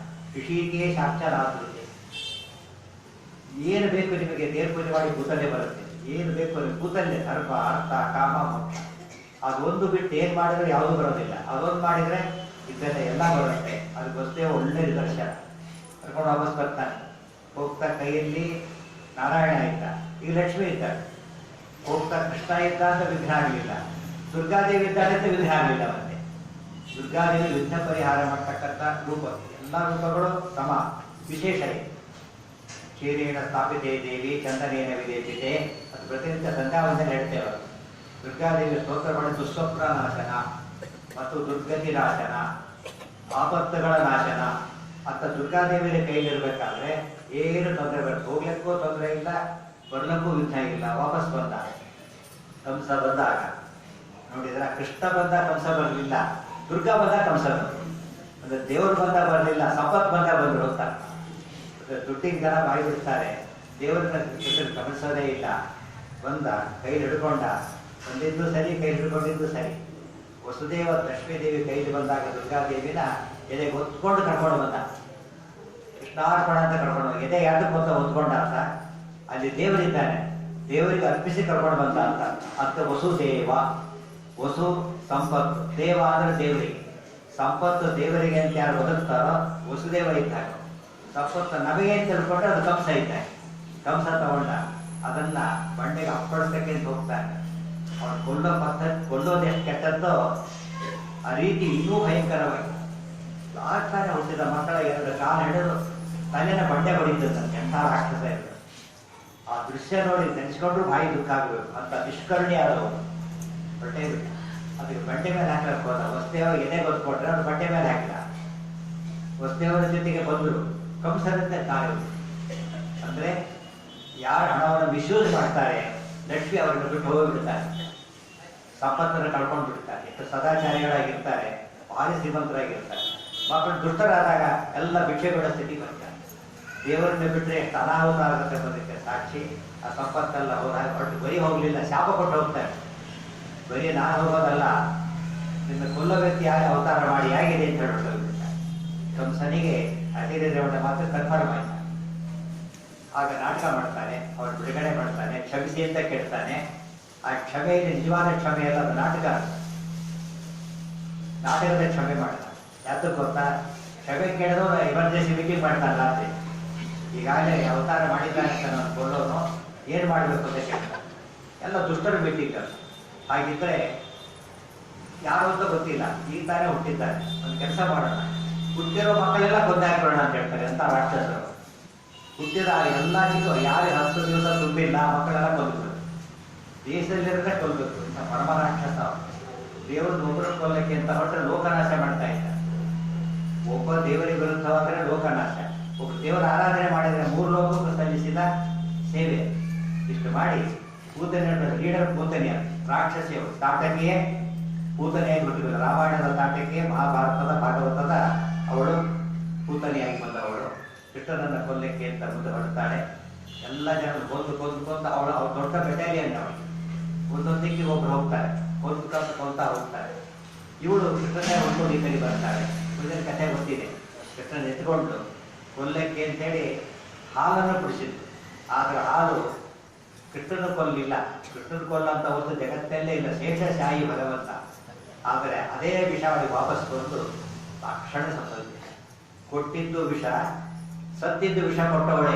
ಋಷಿಕೇಶಾಕ್ಷರಾದೃತೆ. ಏನು ಬೇಕು ನಿಮಗೆ ದೇವ್ರ ಪೂಜೆ ಮಾಡಿ ಕೂತಲ್ಲೇ ಬರುತ್ತೆ. ಏನು ಬೇಕು ನಿಮಗೆ ಕೂತಲ್ಲೇ, ಧರ್ಮ ಅರ್ಥ ಕಾಮ ಮೋಕ್ಷ. ಅದೊಂದು ಬಿಟ್ಟು ಏನು ಮಾಡಿದ್ರೆ ಯಾವುದೂ ಬರೋದಿಲ್ಲ. ಅದೊಂದು ಮಾಡಿದರೆ ಇದೆಲ್ಲ ಎಲ್ಲ ಬರುತ್ತೆ. ಅದಕ್ಕೋಸ್ಕರ ಒಳ್ಳೆ ನಿದರ್ಶನ. ಕರ್ಕೊಂಡು ವಾಪಸ್ ಬರ್ತಾನೆ. ಹೋಗ್ತಾ ಕೈಯಲ್ಲಿ ನಾರಾಯಣ ಇದ್ದ, ಈಗ ಲಕ್ಷ್ಮಿ ಇದ್ದಾರೆ. ಹೋಗ್ತಾ ಕೃಷ್ಣ ಇದ್ದ ಅಂತ ವಿಘ್ನ ಆಗಲಿಲ್ಲ, ದುರ್ಗಾದೇವಿ ಇದ್ದಾಳೆ ಅಂತ ವಿಘ್ನ ಆಗಲಿಲ್ಲ. ಮತ್ತೆ ದುರ್ಗಾದೇವಿ ವಿಘ್ನ ಪರಿಹಾರ ಮಾಡ್ತಕ್ಕಂಥ ರೂಪ. ಎಲ್ಲ ರೂಪಗಳು ಸಮ, ವಿಶೇಷ ಇದೆ. ಕ್ಷೀರೇಣ ಸ್ಥಾಪಿತೆ ದೇವಿ ಚಂದನೇನ ವಿದೇಶಿತೆ, ಅದು ಪ್ರತಿನಿತ್ಯ ಸಂಧ್ಯಾವಂದನೆ ಹೇಳ್ತೇವೆ. ದುರ್ಗಾದೇವಿ ಸ್ತೋತ್ರಗಳ ದುಸ್ವಪ್ನ ನಾಶನ ಮತ್ತು ದುರ್ಗತಿ ನಾಶನ, ಆಪತ್ತುಗಳ ನಾಶನ ಅಂತ ದುರ್ಗಾದೇವಿಯ ಕೈಲಿರ್ಬೇಕಾದ್ರೆ ಏನು ತೊಂದರೆ ಬರುತ್ತೆ. ಹೋಗ್ಲಿಕ್ಕೂ ತೊಂದರೆ ಇಲ್ಲ, ಬರ್ಲಿಕ್ಕೂ ವಿಘ್ನ ಇಲ್ಲ. ವಾಪಸ್ ಬಂದ ಕಂಸ ಬಂದಾಗ ನೋಡಿದ್ರ, ಕೃಷ್ಣ ಬಂದ ಕಂಸ ಬರಲಿಲ್ಲ, ದುರ್ಗಾ ಬಂದ ಕಂಸ ಬಂದರು. ಅಂದ್ರೆ ದೇವರು ಬಂದ ಬರಲಿಲ್ಲ, ಸಂಪತ್ ಬಂದ ಬಂದರು ಅಂತ. ದುಡ್ಡಿನ ಜನ ಬಾಯಿ ಬಿಡ್ತಾರೆ, ದೇವರನ್ನ ಗಮನಿಸೋದೇ ಇಲ್ಲ. ಬಂದ ಕೈ ಹಿಡ್ಕೊಂಡ, ಬಂದಿದ್ದು ಸರಿ, ಕೈ ಹಿಡ್ಕೊಂಡಿದ್ದು ಸರಿ. ವಸುದೇವ ಲಕ್ಷ್ಮೀದೇವಿ ಕೈಲಿ ಬಂದಾಗ ದುರ್ಗಾದೇವಿನ ಎದೆಗೆ ಹೊತ್ಕೊಂಡು ಕರ್ಕೊಂಡು ಬಂದ. ಕೃಷ್ಣಾರ್ಪಣ ಅಂತ ಕರ್ಕೊಂಡು, ಎದೆ ಯಾತಕ್ಕೆ ಬಂದ ಹೊತ್ಕೊಂಡ ಅಂತ. ಅಲ್ಲಿ ದೇವರಿದ್ದಾನೆ, ದೇವರಿಗೆ ಅರ್ಪಿಸಿ ಕರ್ಕೊಂಡು ಬಂದ ಅಂತ. ಅಂತ ವಸುದೇವ, ವಸು ಸಂಪತ್ತು, ದೇವ ಅಂದ್ರೆ ದೇವರಿಗೆ, ಸಂಪತ್ತು ದೇವರಿಗೆ ಅಂತ ಯಾರು ಒದಗ್ತಾರೋ ವಸುದೇವ ಇದ್ದಾಗ, ಸಂಪತ್ತು ನಮಗೆ ಅಂತ ತಿಳ್ಕೊಂಡ್ರೆ ಅದು ಕಂಸ ಇದ್ದಾಗ. ಕಂಸ ತಗೊಂಡ ಅದನ್ನ ಬಂಡೆಗೆ ಅಪ್ಪಳಿಸಕ್ಕೆ ಅಂತ ಹೋಗ್ತಾನೆ. ಅವನು ಕೊಲ್ಲೋ ಪದ್ಧತಿ, ಕೊಲ್ಲೋದು ಎಷ್ಟು ಕೆಟ್ಟದ್ದೋ ಆ ರೀತಿ ಇನ್ನೂ ಭಯಂಕರವಾಗಿ. ಆಗ್ತಾನೆ ಹುಟ್ಟಿದ ಮಕ್ಕಳ ಎರಡು ಕಾಲು ಹಿಡಿದು ತಲೆನ ಬಂಡೆ ಹೊಡಿತಂತೆ, ಎಂಥ ರಾಕ್ಷಸ ಇರೋದು. ಆ ದೃಶ್ಯ ನೋಡಿ ನೆನೆಸ್ಕೊಂಡ್ರು ಬಾಯಿ ದುಃಖ ಆಗಬೇಕು ಅಂತ ನಿಷ್ಕರುಣಿ ಆದವರು. ಹೊಟ್ಟೆ ಅದಕ್ಕೆ ಬಂಡೆ ಮೇಲೆ ಹಾಕಕ್ಕೆ ಹೋದ. ವಸುದೇವ ಎದೆ ಗೊತ್ಕೊಟ್ರೆ ಅವ್ರು ಬಂಡೆ ಮೇಲೆ ಹಾಕಿದ. ವಸುದೇವರ ಜೊತೆಗೆ ಬಂದರು ಕಂಸರಂತೆ ತಾಯಿ. ಅಂದ್ರೆ ಯಾರು ಹಣವನ್ನು ಮಿಸ್ಯೂಸ್ ಮಾಡ್ತಾರೆ, ಲಕ್ಷ್ಮಿ ಅವರನ್ನು ಬಿಟ್ಟು ಹೋಗಿಬಿಡ್ತಾರೆ, ಸಂಪತ್ತನ್ನು ಕಳ್ಕೊಂಡು ಬಿಡ್ತಾರೆ. ಎಷ್ಟು ಸದಾಚಾರಿಗಳಾಗಿರ್ತಾರೆ, ಭಾರಿ ಶ್ರೀಮಂತರಾಗಿರ್ತಾರೆ. ಮಕ್ಕಳು ದುಷ್ಟರಾದಾಗ ಎಲ್ಲ ಭಿಕ್ಷೆ ಬಿಡೋ ಸ್ಥಿತಿ ಬರ್ತಾರೆ. ದೇವರನ್ನ ಬಿಟ್ಟರೆ ಎಷ್ಟು ಅನಾಹುತ ಆಗುತ್ತೆ ಬಂದಕ್ಕೆ ಸಾಕ್ಷಿ. ಆ ಸಂಪತ್ತೆಲ್ಲ ಹೋದಾಗ ಹೊರಟು ಬರೀ ಹೋಗ್ಲಿಲ್ಲ, ಶಾಪ ಕೊಟ್ಟು ಹೋಗ್ತಾರೆ. ಬರೀ ನಾನು ಹೋಗೋದಲ್ಲ, ನಿನ್ನ ಕೊಲ್ಲೋ ವ್ಯಕ್ತಿ ಯಾರು ಅವತಾರ ಮಾಡಿ ಆಗಿದೆ ಅಂತ ಹೇಳ್ಬಿಟ್ಟು ಕಂಸನಿಗೆ ಅತಿರೇದ್ರ ಮಾತ್ರ ಕನ್ಫರ್ಮ್ ಆಯ್ತು. ಆಗ ನಾಟಕ ಮಾಡ್ತಾನೆ, ಅವನು ಬಿಡುಗಡೆ ಮಾಡ್ತಾನೆ, ಕ್ಷಮಿಸಿ ಅಂತ ಕೇಳ್ತಾನೆ. ಆ ಕ್ಷಮೆಯಲ್ಲಿ ನಿಜವಾದ ಕ್ಷಮೆ ಅಲ್ಲ, ಅದು ನಾಟಕ. ನಾಟಕದ ಕ್ಷಮೆ ಮಾಡ್ತಾನೆ. ಯಾತಕ್ಕೆ ಗೊತ್ತಾ? ಕ್ಷಮೆ ಕೇಳಿದವರು ಎಮರ್ಜೆನ್ಸಿ ಮೀಟಿಂಗ್ ಮಾಡ್ತಾನಲ್ಲ ಅಂತ. ಈಗಾಗಲೇ ಅವತಾರ ಮಾಡಿದ್ದಾನೆ ಅಂತ ನಾನು ಕೊಲ್ಲೋನು ಏನು ಮಾಡಬೇಕು ಅಂತ ಕೇಳ್ತಾನೆ. ಎಲ್ಲ ದುಷ್ಟರ ಮೀಟಿಂಗ್. ಹಾಗಿದ್ರೆ ಯಾರು ಅಂತ ಗೊತ್ತಿಲ್ಲ, ಈಗ ತಾನೇ ಹುಟ್ಟಿದ್ದಾರೆ, ಒಂದು ಕೆಲಸ ಮಾಡೋಣ, ಹುಟ್ಟಿರೋ ಮಕ್ಕಳೆಲ್ಲ ಕೊಂದಾಕಿರೋಣ ಅಂತ ಹೇಳ್ತಾರೆ. ಅಂತ ರಾಕ್ಷಸರು ಹುಟ್ಟಿದ ಎಲ್ಲರಿಗೂ ಯಾರು 10 ದಿವಸ ತುಂಬಿಲ್ಲ ಮಕ್ಕಳೆಲ್ಲ ಕೊಲ್ಬೇಕು, ದೇಶದಲ್ಲಿರೋದೇ ಕೊಲ್ಬೇಕು ಅಂತ ಪರಮ ರಾಕ್ಷಸ. ದೇವರನ್ನು ಒಬ್ಬರು ಕೊಲ್ಲಕ್ಕೆ ಅಂತ ಹೊರಟ್ರೆ ಲೋಕನಾಶ ಮಾಡ್ತಾ ಇದ್ದ. ಒಬ್ಬ ದೇವರಿಗೆ ವಿರುದ್ಧವಾದರೆ ಲೋಕನಾಶ, ಒಬ್ಬ ದೇವರ ಆರಾಧನೆ ಮಾಡಿದರೆ 3 ಲೋಕಕ್ಕೂ ಸಲ್ಲಿಸಿದ ಸೇವೆ. ಇಷ್ಟು ಮಾಡಿ ಪೂತನೆ ಲೀಡರ್ ಪೂತನೆಯ ರಾಕ್ಷಸಿಯವರು ತಾಟಕಿಯೇ ಪೂತನೆಯಾಗಿ ಬಿಟ್ಟಿಲ್ಲ. ರಾಮಾಯಣದ ತಾಟಕ್ಕೆ ಮಹಾಭಾರತದ ಭಾಗವತದ ಅವಳು ಪೂತನೆಯಾಗಿ ಬಂದವಳು. ಕೃಷ್ಣನನ್ನ ಕೊಲ್ಲಕ್ಕೆ ಅಂತ ಮುಂದೆ ಹೊರಡ್ತಾಳೆ. ಎಲ್ಲ ಜನ ಕೊಂದು ಅವಳು ದೊಡ್ಡ ಬೆಟಾಲಿಯನ್ ಅವಳು. ಒಂದೊಂದು ದಿಕ್ಕಿಗೆ ಒಬ್ರು ಹೋಗ್ತಾರೆ, ಕೊಂತ ಹೋಗ್ತಾರೆ. ಇವಳು ಕೃಷ್ಣನೇ ಹೊಂದ್ಕೊಂಡು ಈ ಕಡೆ ಬರ್ತಾಳೆ. ಇದರ ಕಥೆ ಗೊತ್ತಿದೆ. ಕೃಷ್ಣನ ಎತ್ಕೊಂಡು ಕೊಲ್ಲಕ್ಕೆ ಅಂತೇಳಿ ಹಾಲನ್ನು ಕುಡಿಸಿದ್ದು. ಆದ್ರೆ ಹಾಲು ಕೃಷ್ಣನ ಕೊಲ್ಲಿಲ್ಲ. ಕೃಷ್ಣನ ಕೊಲ್ಲ ಅಂತ ಒಂದು ಜಗತ್ತಲ್ಲೇ ಇಲ್ಲ, ಶೇಷಶಾಹಿ ಭಗವಂತ. ಆದರೆ ಅದೇ ವಿಷ ಅವಳಿಗೆ ವಾಪಸ್ ಬಂದು ತಕ್ಷಣ ಸತ್ತೋಗಿದೆ. ಕೊಟ್ಟಿದ್ದು ವಿಷ, ಸತ್ತಿದ್ದು ವಿಷ ಕೊಟ್ಟವಳೆ.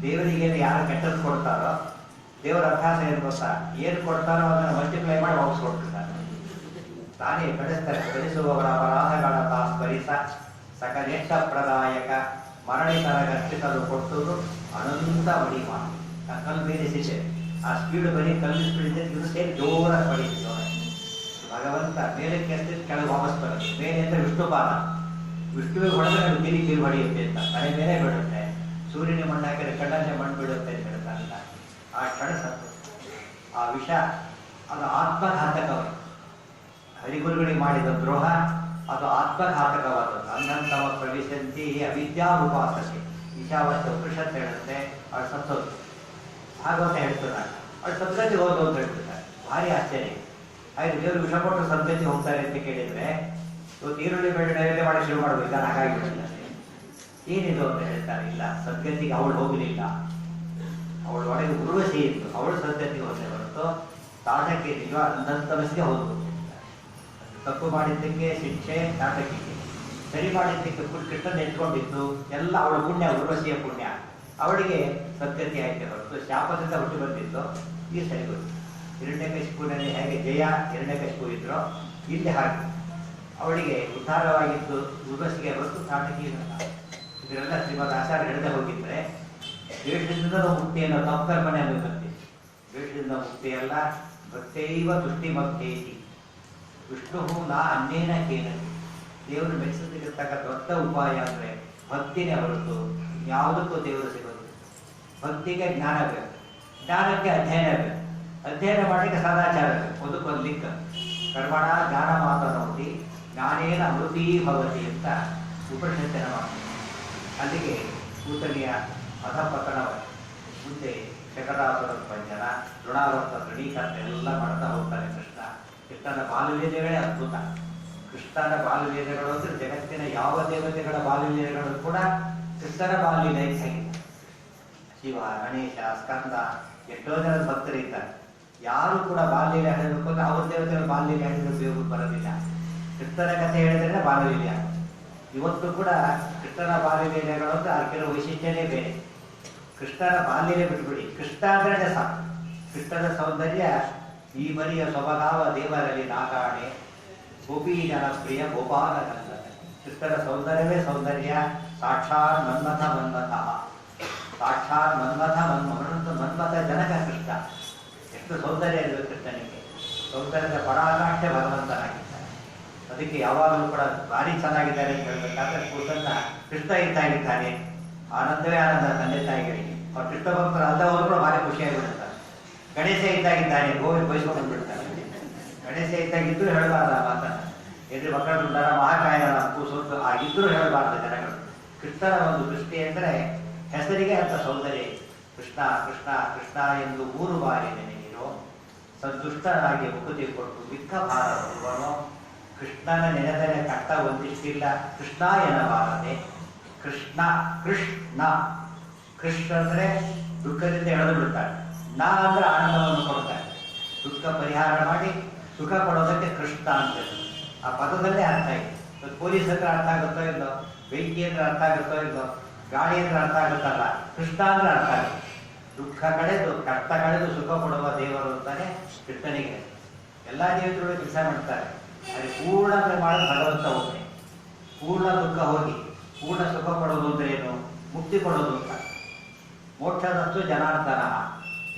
ದೇವರಿಗೆ ಯಾರು ಕೆಟ್ಟದ್ದು ಕೊಡ್ತಾರೋ, ದೇವರ ಅಭ್ಯಾಸ ಏನು ಗೊತ್ತಾ, ಏನು ಕೊಡ್ತಾರೋ ಅದನ್ನು ಮಲ್ಟಿಪ್ಲೈ ಮಾಡಿ ವಾಪಸ್ ಕೊಡ್ತಿರ್ತಾರೆ. ತಾನೇ ಬೆಳೆಸ್ತಾರೆ. ಬೆಳೆಸುವವರ ಅಪರಾಧಗಳ ಸ್ಮರಿಸ ಸಕಲೇಶ ಪ್ರದಾಯಕ ಮರಣಿತರ ಗರ್ಚಿಸಲು ಕೊಟ್ಟುದು ಅನಂತ ಮಡಿಮ. ಕಲ್ಲು ಬೇರಿಸಿದೆ, ಆ ಸ್ಪೀಡ್ ಬರೀ ಕಲ್ಲು ಸ್ಪೀಡ್ ಇದೆ, ಇದು ಸೇರಿ ಜೋರಾಗಿ ಪಡೀತು. ಭಗವಂತ ಮೇಲಕ್ಕೆ ಎತ್ತಿದ ಕೆಳಗೆ ವಾಪಸ್ ಬರುತ್ತೆ. ಮೇಲೆ ಅಂದರೆ ವಿಷ್ಣುಪಾದ, ವಿಷ್ಣುವಿಗೆ ಹೊಡೆದ್ರೆ ಅದು ಕಿರಿ ಹೊಡೆಯುತ್ತೆ ಅಂತ ತಲೆ ಮೇಲೆ ಬಿಡುತ್ತೆ. ಸೂರ್ಯನ ಮಣ್ಣು ಹಾಕಿದ್ರೆ ಕಣ್ಣಲ್ಲೇ ಮಣ್ಣು ಬಿಡುತ್ತೆ ಅಂತ ಹೇಳ್ತಾರಲ್ಲ, ಆ ಕ್ಷಣ ಸತ್ತು. ಆ ವಿಷ ಅದು ಆತ್ಮಘಾತಕವಾಗಿ ಹರಿಗುರುಗಳಿಗೆ ಮಾಡಿದ ದ್ರೋಹ, ಅದು ಆತ್ಮಘಾತಕವಾದದ್ದು. ಅನ್ನಂತವ ಪ್ರವೇಶಂತಿ ಅವಿದ್ಯಾ ಉಪಾಸನೆ ಈಶಾವಾಸ್ಯ ಉಪನಿಷತ್ ಹೇಳುತ್ತೆ. ಅವಳು ಸತ್ತೋದು. ಭಾಗವತ ಹೇಳ್ತಾನೆ ಅವಳು ಸದ್ಗತಿ ಹೋದು ಅಂತ ಹೇಳ್ತಿದ್ದಾರೆ. ಭಾರಿ ಆಶ್ಚರ್ಯ. ಹಾಗೆ ದೇವರು ವಿಷ ಕೊಟ್ಟು ಸದ್ಗತಿ ಹೋಗ್ತಾರೆ ಅಂತ ಕೇಳಿದ್ರೆ, ಇವತ್ತು ಈರುಳ್ಳಿ ಬೆಳೆ ನೈವೇದ್ಯ ಮಾಡಿ ಶುರು ಮಾಡಬೇಕು, ಇದನ್ನು ಹಾಗಾಗಿ ಬಿಡ್ತಾರೆ. ಏನಿದು ಅಂತ ಹೇಳ್ತಾರೆ. ಇಲ್ಲ, ಸದ್ಗತಿಗೆ ಅವಳು ಹೋಗಲಿಲ್ಲ. ಅವಳು ಒಳಗೆ ಉರ್ವಶಿ ಇತ್ತು, ಅವಳು ಸದ್ಗತಿಗೆ ಹೋದೆ ಹೊರತು ತಾಟಕ್ಕೆ ನಿಜ ಅಂಧಂತಮಸ್ಗೆ ಹೋದ್ರು. ತಪ್ಪು ಮಾಡಿದ್ದಕ್ಕೆ ಶಿಕ್ಷೆ ತಾಟಕಿಗೆ, ಸರಿ ಮಾಡಿದ್ದಕ್ಕೆ ಕೃಷ್ಣನ ಎತ್ಕೊಂಡಿದ್ದು ಎಲ್ಲ ಅವಳ ಪುಣ್ಯ, ಉರ್ವಶಿಯ ಪುಣ್ಯ. ಅವಳಿಗೆ ಸದ್ಗತಿ ಆಯ್ಕೆ ಹೊರತು ಶಾಪದಿಂದ ಹುಟ್ಟು ಬಂದಿದ್ದು ಈ ಸರಿ ಗೊತ್ತು. ಹಿರಣ್ಯಕಶಿಪುನಲ್ಲಿ ಹೇಗೆ ಜಯ ಹಿರಣ್ಯಕಶಿಪು ಇದ್ರು, ಇಲ್ಲಿ ಹಾಗೆ ಅವಳಿಗೆ ಉದ್ಧಾರವಾಗಿದ್ದು ಉರ್ವಶಿಗೆ ಹೊರತು ತಾಟಕಿ. ಇದರೆಲ್ಲ ಶ್ರೀಮದ್ ಆಚಾರ್ಯ ಹಿಡಿದೇ ಹೋಗಿದ್ರೆ ದ್ವೇಷದಿಂದ ಮುಕ್ತಿಯನ್ನು ತಪ್ಪರ್ಪಣೆ ಅನ್ನೋದು ಬರ್ತೀವಿ. ದ್ವೇಷದಿಂದ ಮುಕ್ತಿಯಲ್ಲ, ಭಕ್ತೈವ ತುಷ್ಟಿಮತ್ತೇತಿ ವಿಷ್ಣು ನಾ ಅನ್ನೇನ ಕೇನ. ದೇವರು ಮೆಚ್ಚಿರ್ತಕ್ಕ ದೊಡ್ಡ ಉಪಾಯ ಅಂದರೆ ಭಕ್ತಿನೇ ಹೊರತು ಯಾವುದಕ್ಕೂ ದೇವರು ಸಿಗೋದು. ಭಕ್ತಿಗೆ ಜ್ಞಾನ ಬೇಕು, ಜ್ಞಾನಕ್ಕೆ ಅಧ್ಯಯನ ಬೇಕು, ಅಧ್ಯಯನ ಮಾಡಲಿಕ್ಕೆ ಸದಾಚಾರ ಬೇಕು. ಒಂದಕ್ಕೊಂದು ಲಿಂಕ್. ಕರ್ಮಣ ಜ್ಞಾನ ಮಾತನೋತಿ ಜ್ಞಾನೇನ ಅಮೃತೀ ಭವತಿ ಅಂತ ಉಪನಿಷತ್ತಿನ ಮಾತು. ಅಲ್ಲಿಗೆ ಕೂತಲಿಯ ಅಧಪತನ ಮುಂದೆ ಶಕಟಾಸುರ ಭಂಜನ, ಋಣಾವರ್ತ ದೃಢೀಕರಣ ಎಲ್ಲ ಮಾಡ್ತಾ ಹೋಗ್ತಾನೆ ಕೃಷ್ಣ. ಕೃಷ್ಣನ ಬಾಲಲೀಲೆಗಳೇ ಅದ್ಭುತ. ಕೃಷ್ಣನ ಬಾಲಲೀಲೆಗಳು ಅಂದರೆ ಜಗತ್ತಿನ ಯಾವ ದೇವತೆಗಳ ಬಾಲಲೀಲೆಗಳು ಕೂಡ ಕೃಷ್ಣನ ಬಾಲಲೀಲೆ ಹೇಗಿದೆ. ಶಿವ, ಗಣೇಶ, ಸ್ಕಂದ, ಎಷ್ಟೋ ಜನದ ಭಕ್ತರಿದ್ದಾರೆ. ಯಾರು ಕೂಡ ಬಾಲಲೀಲೆ ಹೇಳಬೇಕು ಅಂದ್ರೆ ಅವ್ರ ದೇವತೆಗಳ ಬಾಲಲೀಲೆ ಹೇಳಿದ್ರೆ ಉಪಯೋಗ ಬರೋದಿಲ್ಲ. ಕೃಷ್ಣನ ಕಥೆ ಹೇಳಿದ್ರೆ ಬಾಲಲೀಲೆ. ಇವತ್ತು ಕೂಡ ಕೃಷ್ಣನ ಬಾಲಲೀಲೆಗಳು ಅಂದ್ರೆ ಅದಕ್ಕಿರೋ ವೈಶಿಷ್ಟ್ಯನೇ ಬೇರೆ. ಕೃಷ್ಣನ ಬಾಲ್ಯಲೇ ಬಿಟ್ಬಿಡಿ, ಕೃಷ್ಣ ಅಂದ್ರೆ ಸಾಕು. ಕೃಷ್ಣನ ಸೌಂದರ್ಯ ಈ ಮರಿಯ ಸೊಬಗಾವ ದೇವರಲ್ಲಿ ನಾಕಾಣೆ ಗೋಪಿ ಜನಪ್ರಿಯ ಗೋಪಾಲ ಗಂಧ. ಕೃಷ್ಣನ ಸೌಂದರ್ಯವೇ ಸೌಂದರ್ಯ. ಸಾಕ್ಷಾತ್ ಮನ್ಮಥ ಮನ್ಮಥ, ಸಾಕ್ಷಾತ್ ಮನ್ಮಥ ಮನ್ಮಥ ಜನಕ ಕೃಷ್ಣ. ಎಷ್ಟು ಸೌಂದರ್ಯ ಇರಬೇಕು ಕೃಷ್ಣನಿಗೆ. ಸೌಂದರ್ಯದ ಪರಾಕಾಷ್ಠೆ ಭಗವಂತನಾಗಿದ್ದಾನೆ. ಅದಕ್ಕೆ ಯಾವಾಗಲೂ ಕೂಡ ಭಾರಿ ಚೆನ್ನಾಗಿದ್ದಾರೆ ಅಂತ ಹೇಳ್ಬೇಕಾದ್ರೆ ಕೂತನ್ನ ಕೃಷ್ಣ ಇದ್ದಾಗಿದ್ದಾನೆ. ಆನಂದವೇ ಆನಂದ ತಂದೆ ತಾಯಿಗಳಿಗೆ. ಅವ್ರು ಕೃಷ್ಣ ಭಕ್ತರು ಅಲ್ಲವರು ಕೂಡ ಭಾರಿ ಖುಷಿಯಾಗಿಬಿಡುತ್ತಾರೆ. ಗಣೇಶ ಇದ್ದಾಗಿದ್ದಾನೆ ಗೋವಿ ಬಯಸ್ಕೊಂಡು ಬಂದ್ಬಿಡ್ತಾರೆ. ಗಣೇಶ ಇದ್ದಾಗಿದ್ರು ಹೇಳಬಾರ್ದು ಆ ಮಾತನ್ನ. ಎದುರು ಮಕ್ಕಳು ಉಂಟಾರ ಮಹಾಕಾಯನ ಕೂಸೋದು ಆಗಿದ್ರೂ ಹೇಳಬಾರ್ದು ಜನಗಳು. ಕೃಷ್ಣನ ಒಂದು ದೃಷ್ಟಿ ಅಂದರೆ ಹೆಸರಿಗೆ ಅಂತ ಸೌಂದರ್ಯ. ಕೃಷ್ಣ ಕೃಷ್ಣ ಕೃಷ್ಣ ಎಂದು 3 ಬಾರಿ ನೆನೆಯಿರೋ ಸದ್ದುಷ್ಟನಾಗಿ ಮುಕುತಿ ಕೊಟ್ಟು ಮಿಕ್ಕ ಭಾರತವನು. ಕೃಷ್ಣನ ನೆನೆದರೆ ಕಟ್ಟ ಒಂದಿಷ್ಟಿಲ್ಲ ಕೃಷ್ಣ ಎನ್ನಬಾರದೆ. ಕೃಷ್ಣ ಕೃಷ್ಣ ಕೃಷ್ಣ ಅಂದರೆ ದುಃಖದಿಂದ ಎಳೆದು ಬಿಡ್ತಾನೆ. ನಾ ಅಂದ್ರೆ ಆನಂದವನ್ನು ಕೊಡ್ತಾನೆ. ದುಃಖ ಪರಿಹಾರ ಮಾಡಿ ಸುಖ ಕೊಡೋದಕ್ಕೆ ಕೃಷ್ಣ ಅಂತ. ಆ ಪದದಲ್ಲೇ ಅರ್ಥ ಇದೆ. ಪೊಲೀಸ್ ಹತ್ರ ಅರ್ಥ ಆಗುತ್ತೋ ಇಲ್ಲೋ, ಬೆಂಕಿ ಅಂದ್ರೆ ಅರ್ಥ ಆಗುತ್ತೋ ಇಲ್ಲೋ, ಗಾಳಿ ಅಂದ್ರೆ ಅರ್ಥ ಆಗುತ್ತಲ್ಲ, ಕೃಷ್ಣ ಅಂದ್ರೆ ಅರ್ಥ ಆಗುತ್ತೆ. ದುಃಖ ಕಳೆದು ಕಷ್ಟ ಕಳೆದು ಸುಖ ಕೊಡುವ ದೇವರು ಅಂತಾನೆ ಕೃಷ್ಣನಿಗೆ. ಎಲ್ಲ ದೇವತೆಗಳು ಕೆಲಸ ಮಾಡ್ತಾರೆ. ಆದರೆ ಪೂರ್ಣ ಮಾಡೋದು ಭಗವಂತ ಒಬ್ಬನೇ. ಪೂರ್ಣ ದುಃಖ ಹೋಗಿ ಪೂರ್ಣ ಸುಖ ಕೊಡೋದು ಅಂದ್ರೆ ಏನು? ಮುಕ್ತಿ ಕೊಡೋದು ಅಂತ. ಮೋಕ್ಷದಷ್ಟು ಜನಾರ್ದನ.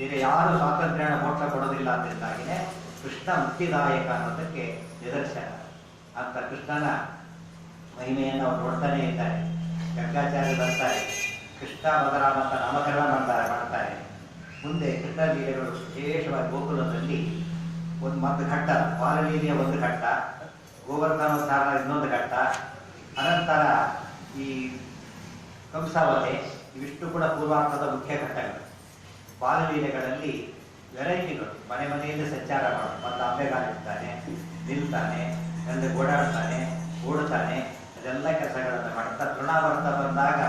ಈಗ ಯಾರು ಸ್ವಾತಂತ್ರ್ಯ ಮೋಕ್ಷ ಕೊಡೋದಿಲ್ಲ ಅಂತಿದ್ದಾಗಿದೆ ಕೃಷ್ಣ ಮುಕ್ತಿದಾಯಕ ಅನ್ನೋದಕ್ಕೆ ನಿದರ್ಶನ. ಅಂತ ಕೃಷ್ಣನ ಮಹಿಮೆಯನ್ನು ಅವರು ನೋಡ್ತಾನೆ ಇದ್ದಾರೆ. ಗಂಗಾಚಾರ್ಯ ಬರ್ತಾರೆ, ಕೃಷ್ಣ ಬಲರಾಮ ಅಂತ ನಾಮಕರಣ ಮಾಡ್ತಾರೆ. ಮುಂದೆ ಕೃಷ್ಣ ಲೀಲೆಗಳು ವಿಶೇಷವಾಗಿ ಗೋಕುಲದಲ್ಲಿ ಒಂದು ಘಟ್ಟ, ಬಾಲಲೀಲೆಯ ಒಂದು ಘಟ್ಟ, ಗೋವರ್ಧನೋದ್ಧಾರ ಇನ್ನೊಂದು ಘಟ್ಟ, ಅನಂತರ ಈ ಕಂಸಾವಧೆ, ಇವಿಷ್ಟು ಕೂಡ ಪೂರ್ವಾರ್ಥದ ಮುಖ್ಯ ಘಟ್ಟಗಳು. ಬಾಲಲೀಲೆಗಳಲ್ಲಿ ವೆರೈಟಿಗಳು, ಮನೆ ಮನೆಯಲ್ಲಿ ಸಂಚಾರ ಮಾಡೋದು, ಮತ್ತು ಅಂಬೆಗಾಲಿರ್ತಾನೆ, ನಿಲ್ತಾನೆ, ಎಲ್ಲ ಓಡಾಡ್ತಾನೆ, ಓಡುತ್ತಾನೆ, ಅದೆಲ್ಲ ಕೆಲಸಗಳನ್ನು ಮಾಡ್ತಾ ತೃಣಾವರ್ತ ಬಂದಾಗ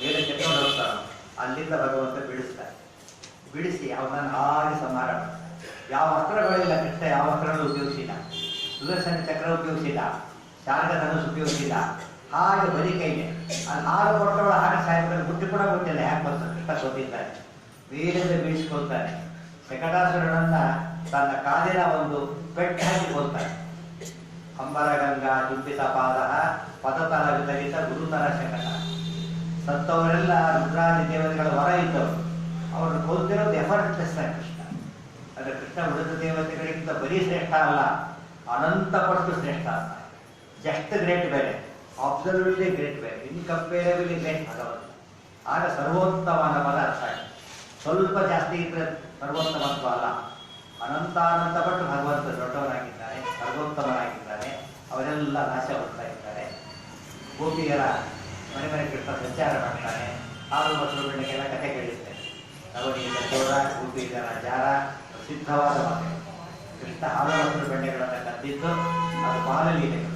ಮೇಲೆ ಕೆತ್ಕೊಂಡು ಹೋಗ್ತಾನೆ. ಅಲ್ಲಿಂದ ಭಗವಂತ ಬಿಡಿಸಿ ಅವನನ್ನು ಹಾಗೆ ಸಂಹಾರ ಮಾಡ್ತಾನೆ. ಯಾವ ಅಸ್ತ್ರಗಳಿಲ್ಲ ಕೃಷ್ಣ, ಯಾವ ಅಸ್ತ್ರಗಳು ಉಪಯೋಗಿಸಿಲ್ಲ, ಸುದರ್ಶನ ಚಕ್ರ ಉಪಯೋಗಿಸಿಲ್ಲ, ಶಾರ್ಗಧನುಸ್ ಉಪಯೋಗಿಸಿಲ್ಲ. ಹಾಗೆ ಬರೀ ಕೈಗೆ ಅಲ್ಲಿ ಹಾಲು ಕೊಟ್ಟವಳ ಹಾಗೆ ಸಾಯಂಕಾಲ ಬುಟ್ಟಿ ಕೂಡ ಗೊತ್ತಿಲ್ಲ ಯಾಕೆ ಬರ್ತಾರೆ. ಕೃಷ್ಣ ಸೋತಿದ್ದಾನೆ, ಬೇರೆ ಬೀಳಿಸ್ಕೊಳ್ತಾನೆ. ಶಕಟಾಸುರನನ್ನ ತನ್ನ ಕಾಲಿನ ಒಂದು ಪೆಟ್ಟು ಹಾಕಿ ಕೊಲ್ತಾನೆ. ಅಂಬರಗಂಗಾ ದುಂಬಿತ ಪಾದ ಪದತಲ ವಿತರಿತ ಗುರುತರ ಶಕಟ. ಸತ್ತವರೆಲ್ಲ ರುದ್ರಾದಿ ದೇವತೆಗಳ ವರ ಇದ್ದವರು, ಅವ್ರನ್ನ ಕೊಲ್ತಿರೋದು ಎಫರ್ಟ್ಲೆಸ್ ಆಗಿ ಕೃಷ್ಣ. ಆದರೆ ಕೃಷ್ಣ ಉಳಿದ ದೇವತೆಗಳಿಗಿಂತ ಬರೀ ಶ್ರೇಷ್ಠ ಅಲ್ಲ, ಅನಂತ ಪಟ್ಟು ಶ್ರೇಷ್ಠ ಅಂತ. ಜಸ್ಟ್ ಗ್ರೇಟ್ ಬೇರೆ, ಅಬ್ಸಲ್ಯೂಟ್ಲಿ ಗ್ರೇಟ್ ಬೇರೆ, ಇನ್ಕಂಪೇರಬಲಿ ಗ್ರೇಟ್ ಭಗವಂತ. ಆಗ ಸರ್ವೋತ್ತಮನ ಪದ ಅರ್ಥ ಆಗಿದೆ. ಸ್ವಲ್ಪ ಜಾಸ್ತಿ ಇದ್ರೆ ಸರ್ವೋತ್ತಮತ್ವ ಅಲ್ಲ, ಅನಂತಾನಂತ ಪಟ್ಟು ಭಗವಂತ ದೊಡ್ಡವನಾಗಿದ್ದಾನೆ, ಸರ್ವೋತ್ತಮನಾಗಿದ್ದಾನೆ. ಅವರೆಲ್ಲ ನಾಶ ಹೊಡ್ತಾ ಇದ್ದಾರೆ. ಗೋಪಿಯರ ಮನೆ ಮನೆ ಕೃಷ್ಣ ಸಂಚಾರ ಮಾಡ್ತಾನೆ. ಹಾಲು ಮೊಸರು ಬೆಣ್ಣೆಗೆಲ್ಲ ಕಥೆ ಕೇಳಿರ್ತೇನೆ. ನವನೀತ ಚೋರ, ಗೋಪಿಯರ ಜಾರ, ಪ್ರಸಿದ್ಧವಾದ ಮಾತು. ಕೃಷ್ಣ ಹಾಲು ಮೊಸರು ಬೆಣ್ಣೆಗಳನ್ನು ಕದ್ದಿದ್ದು ಅದು ಬಾಲಲೀಲೆಗಳು.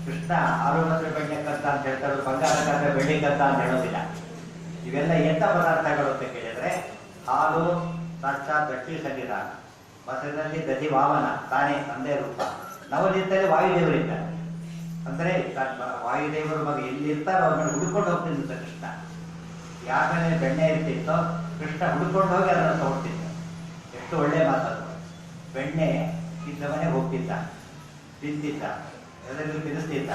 ಕೃಷ್ಣ ಹಾಲು ಮೊಸರು ಬೆಣ್ಣೆ ಕದ್ದ ಅಂತ ಹೇಳ್ತಾರೆ, ಬಂಗಾರ ಕದ್ದ ಬೆಳ್ಳಿ ಕದ್ದ ಅಂತ ಹೇಳೋದಿಲ್ಲ. ಇವೆಲ್ಲ ಎಂಥ ಪದಾರ್ಥಗಳು ಅಂತ ಕೇಳಿದ್ರೆ, ಹಾಲು ಸಾಕ್ಷಾತ್ ಲಕ್ಷ್ಮೀ ಸನ್ನಿಧಾನ, ಮೊಸರಿನಲ್ಲಿ ದಧಿ ವಾಮನ ತಾನೇ ತಂದೆ ರೂಪ, ನವನೀತಲ್ಲಿ ವಾಯುದೇವರಿದ್ದಾರೆ. ಅಂದರೆ ವಾಯುದೇವರು ಮಗ ಎಲ್ಲಿರ್ತಾರೋ ಅವ್ರ ಮೇಲೆ ಹುಡ್ಕೊಂಡು ಹೋಗ್ತಿದ್ದ ಕೃಷ್ಣ. ಯಾರ ಮೇಲೆ ಬೆಣ್ಣೆ ಇರ್ತಿತ್ತೋ ಕೃಷ್ಣ ಹುಡ್ಕೊಂಡು ಹೋಗಿ ಅದನ್ನು ತಗೊಳ್ತಿದ್ದ. ಎಷ್ಟು ಒಳ್ಳೆ ಮಾತದು. ಬೆಣ್ಣೆ ಇದ್ದ ಮನೆಗೆ ಹೋಗ್ತಿದ್ದ, ತಿಂತಿದ್ದ, ಎಲ್ಲರಿಗೂ ತಿನ್ನಿಸ್ತಿದ್ದ.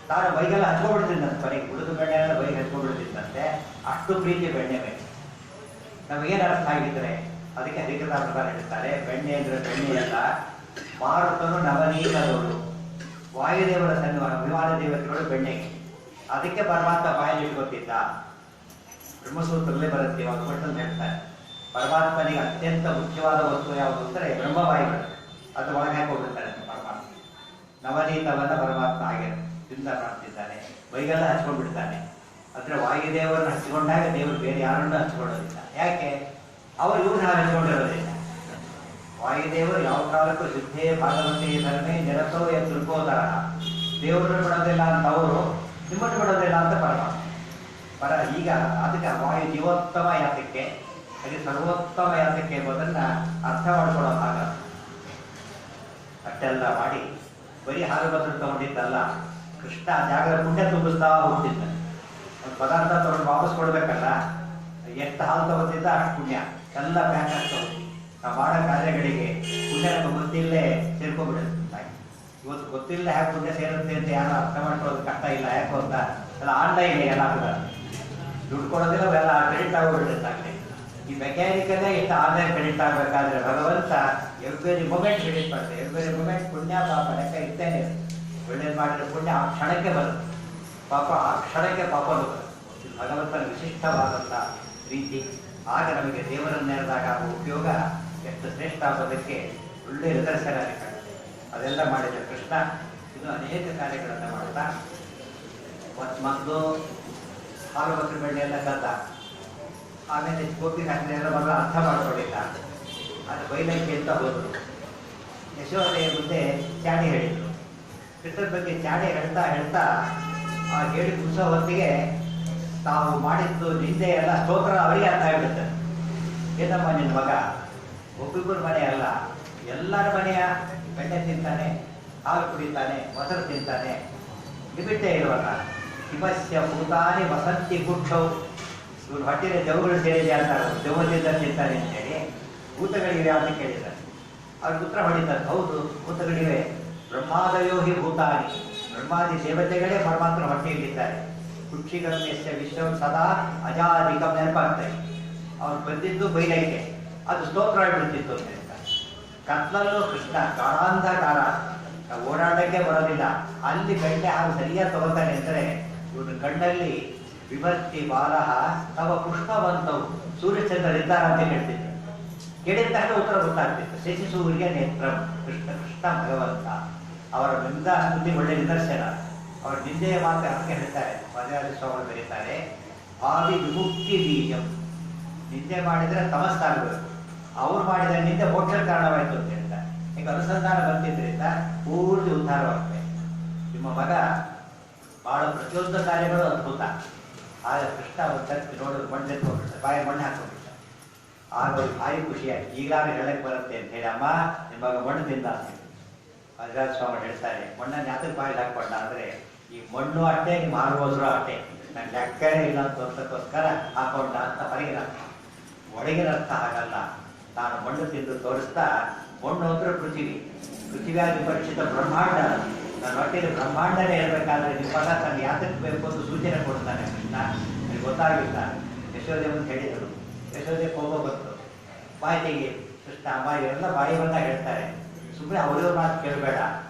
ತಾನು ಬೈಗೆಲ್ಲ ಹಚ್ಕೊಂಡ್ಬಿಡ್ತಿದ್ದಂತೆ, ಕೊನೆಗೆ ಹುಡುಗ ಬೆಣ್ಣೆ ಎಲ್ಲ ಬೈಗೆ ಹಚ್ಕೊಂಡ್ಬಿಡ್ತಿದ್ದಂತೆ. ಅಷ್ಟು ಪ್ರೀತಿ ಬೆಣ್ಣೆ ಮೇಲೆ. ನಮಗೇನು ಅರ್ಥ ಆಗಿದ್ರೆ ಅದಕ್ಕೆ ಅಧಿಕೃತ ಪ್ರಕಾರ ಹೇಳ್ತಾರೆ, ಬೆಣ್ಣೆ ಅಂದ್ರೆ ಬೆಣ್ಣೆಯಲ್ಲ, ಮಾರುತನು ನವನೀತದೋಳು. ವಾಯುದೇವರ ಸನ್ನಿವಾರ ಅಭಿಮಾನ ದೇವತೆಗಳು ಬೆಣ್ಣೆಗೆ. ಅದಕ್ಕೆ ಪರಮಾತ್ಮ ಬಾಯಲ್ಲಿ ಇಟ್ಕೊತಿದ್ದ. ಬ್ರಹ್ಮಸೂತ್ರದಲ್ಲೇ ಬರುತ್ತೆ, ಇವಾಗ ಕೊಟ್ಟಂತ ಹೇಳ್ತಾರೆ. ಪರಮಾತ್ಮನಿಗೆ ಅತ್ಯಂತ ಮುಖ್ಯವಾದ ವಸ್ತು ಯಾವುದು ಅಂದರೆ ಬ್ರಹ್ಮವಾಯುಗಳು. ಅದು ಒಳಗೆ ಹಾಕೋಬಿಡ್ತಾರೆ ಪರಮಾತ್ಮ. ನವನೀತವನ್ನ ಪರಮಾತ್ಮ ಹಾಗೆ ಚಿಂತ ಮಾಡ್ತಿದ್ದಾನೆ, ಬೈಗೆಲ್ಲ ಹಚ್ಕೊಂಡ್ಬಿಡ್ತಾನೆ. ಅಂದ್ರೆ ವಾಯುದೇವರನ್ನು ಹಚ್ಕೊಂಡಾಗ ದೇವರು ಬೇರೆ ಯಾರನ್ನೂ ಹಚ್ಕೊಳ್ಳೋದಿಲ್ಲ. ಯಾಕೆ? ಅವರು ಇವ್ರನ್ನ ಹಚ್ಕೊಂಡಿರೋದಿಲ್ಲ. ವಾಯುದೇವರು ಯಾವ ಕಾಲಕ್ಕೂ ಶುದ್ಧೇ ಭಾಗವತೆ ಧರ್ಮೇ ನಿರತೋ ತಿಳ್ಕೋತಾರ. ದೇವರನ್ನು ಬಿಡೋದಿಲ್ಲ ಅಂತ ಅವರು, ನಿಮ್ಮನ್ನು ಬಿಡೋದಿಲ್ಲ ಅಂತ ಪರಮಾತ್ಮ. ಈಗ ಅದಕ್ಕೆ ವಾಯು ಜೀವೋತ್ತಮ ಯಾತಕ್ಕೆ, ಅದು ಸರ್ವೋತ್ತಮ ಯಾತಕ್ಕೆ ಎಂಬುದನ್ನ ಅರ್ಥ ಮಾಡ್ಕೊಳ್ಳೋ ಭಾಗ. ಅಷ್ಟೆಲ್ಲ ಮಾಡಿ ಬರೀ ಹಾಲು ಮೊಸರು ತಗೊಂಡಿದ್ದಲ್ಲ, ಕೃಷ್ಣ ಜಾಗದ ಪುಣ್ಯ ತುಂಬಿಸ್ತಾ ಹೋಗ್ತಿದ್ದ. ಒಂದು ಪದಾರ್ಥ ತಗೊಂಡು ವಾಪಸ್ ಕೊಡ್ಬೇಕಲ್ಲ, ಎಷ್ಟು ಹಾಲು ತಗೋತಿದ್ದ ಅಷ್ಟು ಪುಣ್ಯ ಎಲ್ಲ ಪ್ಯಾಕ್ ಆಗ್ತಾ ಹೋಗಿ ನಾವು ಮಾಡೋ ಕಾರ್ಯಗಳಿಗೆ ಪುಣ್ಯ ಗೊತ್ತಿಲ್ಲೇ ಸೇರ್ಕೊಂಡ್ಬಿಡುತ್ತೆ. ಇವತ್ತು ಗೊತ್ತಿಲ್ಲ ಯಾಕೆ ಪುಣ್ಯ ಸೇರುತ್ತೆ ಅಂತ ಯಾರು ಅರ್ಥ ಮಾಡ್ಕೊಳ್ಳೋದು ಕಷ್ಟ ಇಲ್ಲ. ಯಾಕೆ ಅಂತ ಎಲ್ಲ ಆನ್ಲೈನ್ ಎಲ್ಲ ದುಡ್ಡು ಕೊಡೋದಿಲ್ಲ, ಅವೆಲ್ಲ ಕ್ರೆಡಿಟ್ ಆಗೋಗ್ಬಿಡುತ್ತೆ. ಈ ಮೆಕ್ಯಾನಿಕಲ್ಲೇ ಎಷ್ಟು ಆನ್ಲೈನ್ ಕ್ರೆಡಿಟ್ ಆಗಬೇಕಾದ್ರೆ ಭಗವಂತ ಎವ್ರಿ ಮೂಮೆಂಟ್ ಕ್ರೆಡಿಟ್ ಮಾಡ್ತಾರೆ. ಎವ್ರಿ ಮೂಮೆಂಟ್ ಪುಣ್ಯ ಪಾಪ ಲೆಕ್ಕ ಇರ್ತೇನೆ. ಒಳ್ಳೇದು ಮಾಡಿದ್ರೆ ಪುಣ್ಯ ಆ ಕ್ಷಣಕ್ಕೆ ಬರುತ್ತೆ, ಪಾಪ ಆ ಕ್ಷಣಕ್ಕೆ ಪಾಪ ಬರುತ್ತೆ. ಭಗವಂತನ ವಿಶಿಷ್ಟವಾದಂಥ ರೀತಿ. ಆಗ ನಮಗೆ ದೇವರನ್ನು ನೆರೆದಾಗ ಆಗುವ ಉಪಯೋಗ ಎಷ್ಟು ಶ್ರೇಷ್ಠ ಆಗೋದಕ್ಕೆ ಒಳ್ಳೆಯ ನಿದರ್ಶನ ಕಾಣುತ್ತೆ. ಅದೆಲ್ಲ ಮಾಡಿದ ಕೃಷ್ಣ ಇನ್ನು ಅನೇಕ ಕಾರ್ಯಗಳನ್ನು ಮಾಡ್ತಾ ಮೊದಲು ಹಾಲು ಮೊಸರು ಬೆಣ್ಣೆ ಎಲ್ಲ ಕದ್ದ. ಆಮೇಲೆ ಗೋಪಿ ಹಾಕಿದೆಲ್ಲ ಮೊದಲು ಅರ್ಥ ಮಾಡ್ಕೊಳ್ಳಿಲ್ಲ, ಅದು ಬೈಲಕ್ಕೆ ಅಂತ ಹೋದ್ರು. ಯಶೋದೆಯ ಮುಂದೆ ಚಾಡಿ ಹೇಳಿದ್ರು. ಕೃಷ್ಣನ ಬಗ್ಗೆ ಚಾಡಿ ಹೇಳ್ತಾ ಆ ಹೇಳಿ ಮುಗಿಸೋ ಹೊತ್ತಿಗೆ ತಾವು ಮಾಡಿದ್ದು ನಿಂದೆ ಎಲ್ಲ ಸ್ತೋತ್ರ ಅವರಿಗೆ ಅರ್ಥ ಆಗಿಬಿಡುತ್ತೆ. ಏನಮ್ಮ ನಿನ್ನ ಮಗ ಒಬ್ಬೊಬ್ಬರ ಮನೆ ಅಲ್ಲ, ಎಲ್ಲರ ಮನೆಯ ಬೆಣ್ಣೆ ತಿಂತಾನೆ, ಹಾಲು ಕುಡಿತಾನೆ, ಮೊಸರು ತಿಂತಾನೆ, ಲಿಮಿಟೇ ಇರುವಲ್ಲ. ಹಿಮಸ್ಯ ಭೂತಾನಿ ವಸಂತಿ ಗುಡ್ಡವು, ಇವ್ರು ಹೊಟ್ಟಿನ ಜವುಗಳು ಸೇರಿದೆ ಅಂತಾರೆ. ಜವದಿಂದ ತಿಂತಾನೆ ಅಂತೇಳಿ ಭೂತಗಳಿವೆ ಅಂತ ಕೇಳಿದ್ದಾರೆ. ಅವ್ರಿಗೆ ಉತ್ತರ ಹೊಡಿತಾರೆ, ಹೌದು ಭೂತಗಳಿವೆ. ಬ್ರಹ್ಮಾದಯೋ ಹಿ ಭೂತಾನಿ, ಬ್ರಹ್ಮಾದಿ ದೇವತೆಗಳೇ ಪರಮಾತ್ಮ ಹೊಟ್ಟೆಯಲ್ಲಿದ್ದಾರೆ. ಕುಕ್ಷಿಗಮ್ಯಸ್ಯ ವಿಶ್ವಂ ಸದಾ ಅಜಾಧಿಕಂ ನೆನಪಾಗ್ತಾರೆ. ಅವ್ರು ಬಂದಿದ್ದು ಬೈಲೈಕೆ, ಅದು ಸ್ತೋತ್ರ ಆಗಿಬಿಡ್ತಿತ್ತು ಅಂತ ಹೇಳ್ತಾರೆ. ಕತ್ಲಲ್ಲೂ ಕೃಷ್ಣ ಗಾಢಾಂಧಕಾರ, ಓಡಾಟಕ್ಕೆ ಬರೋದಿಲ್ಲ. ಅಲ್ಲಿ ಬೆಣ್ಣೆ ಹಾಲು ಸರಿಯಾಗಿ ತಗೋತಾನೆ ಅಂದರೆ ಇವನು ಕಣ್ಣಲ್ಲಿ ವಿಭಕ್ತಿ ಬಾಲಹ ತವ ಪುಷ್ಪವಂತವು ಸೂರ್ಯಚಂದ್ರರಿದ್ದಾರ ಅಂತ ಹೇಳ್ತಿದ್ರು. ಕೇಳಿದ ತಕ್ಷಣ ಉತ್ತರ ಗೊತ್ತಾಗ್ತಿತ್ತು. ಶಶಿ ಸೂರ್ಯ ನೇತ್ರ ಕೃಷ್ಣ ಕೃಷ್ಣ ಭಗವಂತ ಅವರ ಬುದ್ಧಿ ಒಳ್ಳೆ ನಿದರ್ಶನ. ಅವರ ನಿಂದೆಯ ಮಾತು ಅದಕ್ಕೆ ಹೇಳ್ತಾರೆ. ಮಧ್ಯಾಹ್ನ ಸ್ವಾಮಿ ಬರೀತಾರೆ, ಭಾವಿ ವಿಮುಕ್ತಿ ಬೀಜಂ. ನಿಂದೆ ಮಾಡಿದರೆ ತಮಸ್ಸಾಗಬೇಕು, ಅವ್ರು ಮಾಡಿದರೆ ನಿಂದೆ ಮೋಕ್ಷ ಕಾರಣವಾಯಿತು ಅಂತ ಹೇಳ್ತಾರೆ. ಈಗ ಅನುಸಂಧಾನ ಬಂದಿದ್ದರಿಂದ ಪೂರ್ತಿ ಉದ್ಧಾರವಾಗ್ತದೆ. ನಿಮ್ಮ ಮಗ ಬಹಳ ಪ್ರತಿಯೊಂದು ಕಾರ್ಯಗಳು ಅದ್ಭುತ. ಆಗ ಕೃಷ್ಣ ಒಂದು ನೋಡೋದು ಮಣ್ಣು ಹೋಗ್ಬಿಡ್ತಾರೆ, ಬಾಯಿ ಮಣ್ಣು ಹಾಕೊಂಡ್ಬಿಡ್ತಾರೆ. ಆಗ ಭಾರಿ ಖುಷಿಯಾಗಿ ಈಗಾಗಲೇ ಹೇಳಕ್ಕೆ ಬರುತ್ತೆ ಅಂತ ಹೇಳಿ, ಅಮ್ಮ ನಿಮ್ಮ ಮಗ ಮಣ್ಣು ತಿಂದ ಅಂತ ಹೇಳಿ ಮಧ್ರಾಜ ಸ್ವಾಮಿ ಹೇಳ್ತಾರೆ. ಮಣ್ಣನ್ನು ಯಾತಕ್ಕೆ ಬಾಯಿಗೆ ಹಾಕೊಂಡ ಅಂದರೆ ಈ ಮಣ್ಣು ಅಟ್ಟೆ ನಿಮ್ಮ ಹಾರುವಸರು ಅಟ್ಟೆ, ನನ್ನ ಲೆಕ್ಕನೇ ಇಲ್ಲ ಅಂತೋಸ್ಕರ ಹಾಕೊಂಡ ಅಂತ ಹೊರಗಿನ ಅರ್ಥ. ಒಳಗಿನ ಅರ್ಥ ಹಾಗಲ್ಲ. ನಾನು ಮಣ್ಣು ತಿಂದು ತೋರಿಸ್ತಾ, ಮಣ್ಣು ಅಂದ್ರೆ ಪೃಥ್ವಿ, ಪೃಥ್ವಿಯಾಗಿ ಪರಿಚಿತ ಬ್ರಹ್ಮಾಂಡ, ನನ್ನ ಹೊಟ್ಟೆಯಲ್ಲಿ ಬ್ರಹ್ಮಾಂಡನೇ ಇರಬೇಕಾದ್ರೆ ನಿಮ್ಮ ಮಗ ತನ್ನ ಯಾತಕ್ಕೆ ಬೇಕು ಅಂತ ಸೂಚನೆ ಕೊಡ್ತಾನೆ ಕೃಷ್ಣ. ನನಗೆ ಗೊತ್ತಾಗಿಲ್ಲ. ಯಶೋದೆ ಅಂತ ಹೇಳಿದರು. ಯಶೋದೆ ಕೋಪ ಬಂತು, ಬಾಯಿ ತೆಗಿ ಕೃಷ್ಣ. ಅಮ್ಮ ಇವರೆಲ್ಲ ಬಾಯಿ ಬಂದಾಗ ಹೇಳ್ತಾರೆ, ಸುಮ್ಮನೆ ಅವರವ್ರ ಮಾತು ಕೇಳಬೇಡ.